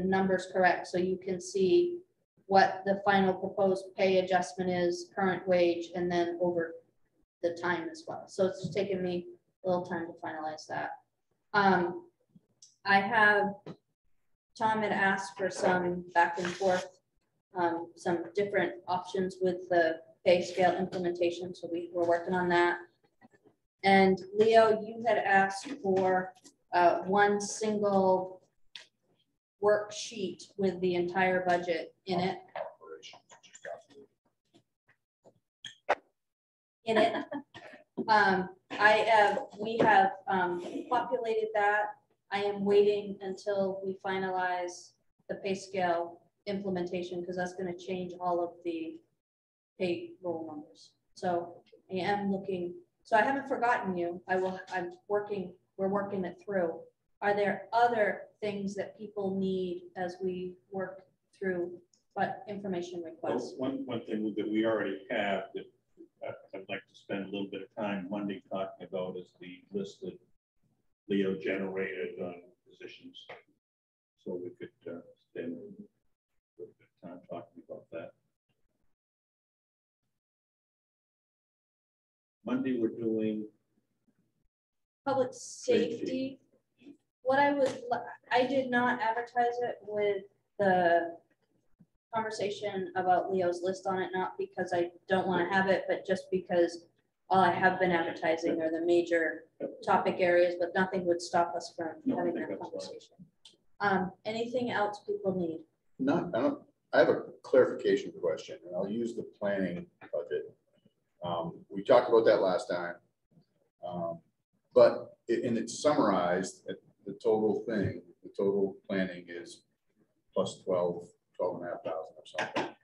numbers correct so you can see what the final proposed pay adjustment is, current wage, and then over the time as well. So it's taken me a little time to finalize that. I have, Tom had asked for some back and forth some different options with the pay scale implementation. So we're working on that. And Leo, you had asked for one single worksheet with the entire budget in it. We have populated that. I am waiting until we finalize the pay scale implementation because that's going to change all of the payroll numbers. So I am looking. So I haven't forgotten you. We're working it through. Are there other things that people need as we work through what information requests? One thing that we already have that I'd like to spend a little bit of time Monday talking about is the list that Leo generated on positions. So we could spend a little bit of time talking about that. Monday we're doing Public safety. What I did not advertise it with the conversation about Leo's list on it, not because I don't want to have it, but just because all I have been advertising are the major topic areas, but nothing would stop us from having that conversation. Anything else people need? I have a clarification question, and I'll use the planning budget. We talked about that last time, but it's summarized at the total thing. The total planning is plus 12,500 or something.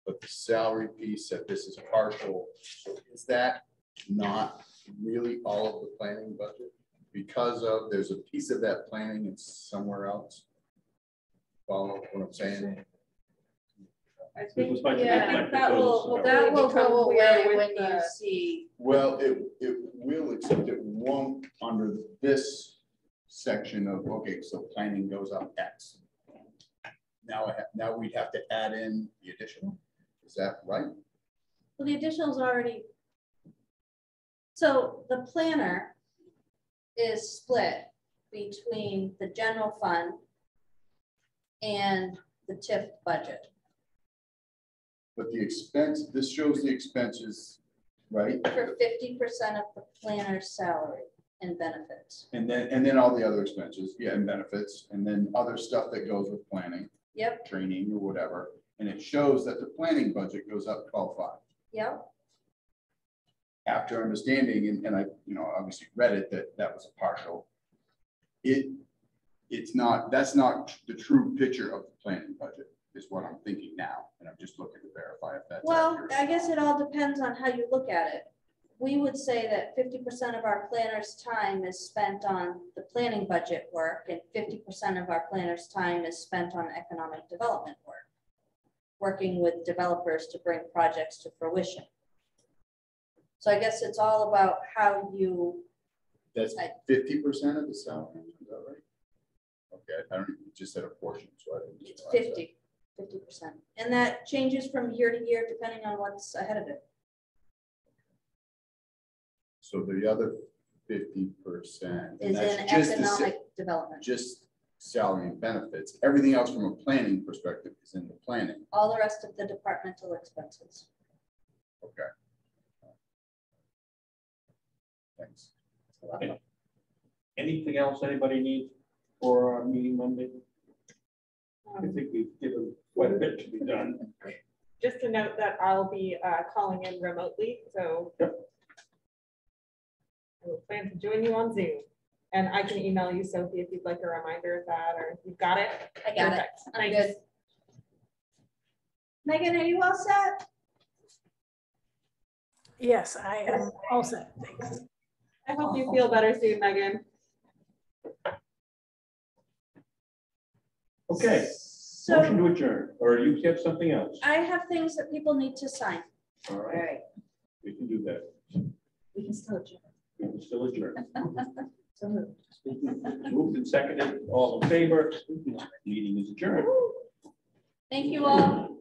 But the salary piece said this is partial. So is that not really all of the planning budget? Because there's a piece of that planning and somewhere else. Follow what I'm saying? I think, yeah, I think that will go away when you see. Well, it will, except it won't under this section of, okay, so planning goes up X. Now we'd have to add in the additional. Is that right? Well, the additional is already. So the planner is split between the general fund and the TIF budget. But the expense, this shows the expenses, right? For 50% of the planner's salary and benefits. And then all the other expenses, yeah, and benefits, and then other stuff that goes with planning. Yep. Training or whatever. And it shows that the planning budget goes up 12.5. Yep. After understanding, and I, obviously read it, that was a partial. It's not, that's not the true picture of the planning budget is what I'm thinking now. And I'm just looking to verify if that's accurate. I guess it all depends on how you look at it. We would say that 50% of our planner's time is spent on the planning budget work and 50% of our planner's time is spent on economic development work, working with developers to bring projects to fruition. So I guess it's all about how you. That's 50% of the salary, is that right? Okay, I don't even just said a portion, so I didn't. It's 50%. And that changes from year to year depending on what's ahead of it. So the other 50% is in economic development. Just salary and benefits. Everything else from a planning perspective is in the planning. All the rest of the departmental expenses. Okay. Thanks. Okay. Anything else anybody needs for our meeting Monday? I think we've given quite a bit to be done. Just to note that I'll be calling in remotely, so yep. I will plan to join you on Zoom. And I can email you, Sophie, if you'd like a reminder of that, or you've got it. I got it. I'm good. Megan, are you all set? Yes, I am all set. Thanks. I hope you feel better soon, Megan. Okay. So, motion to adjourn, or you have something else? I have things that people need to sign. All right. We can do that. We can still adjourn. We can still adjourn. So moved. Moved and seconded. All in favor? Meeting is adjourned. Thank you all.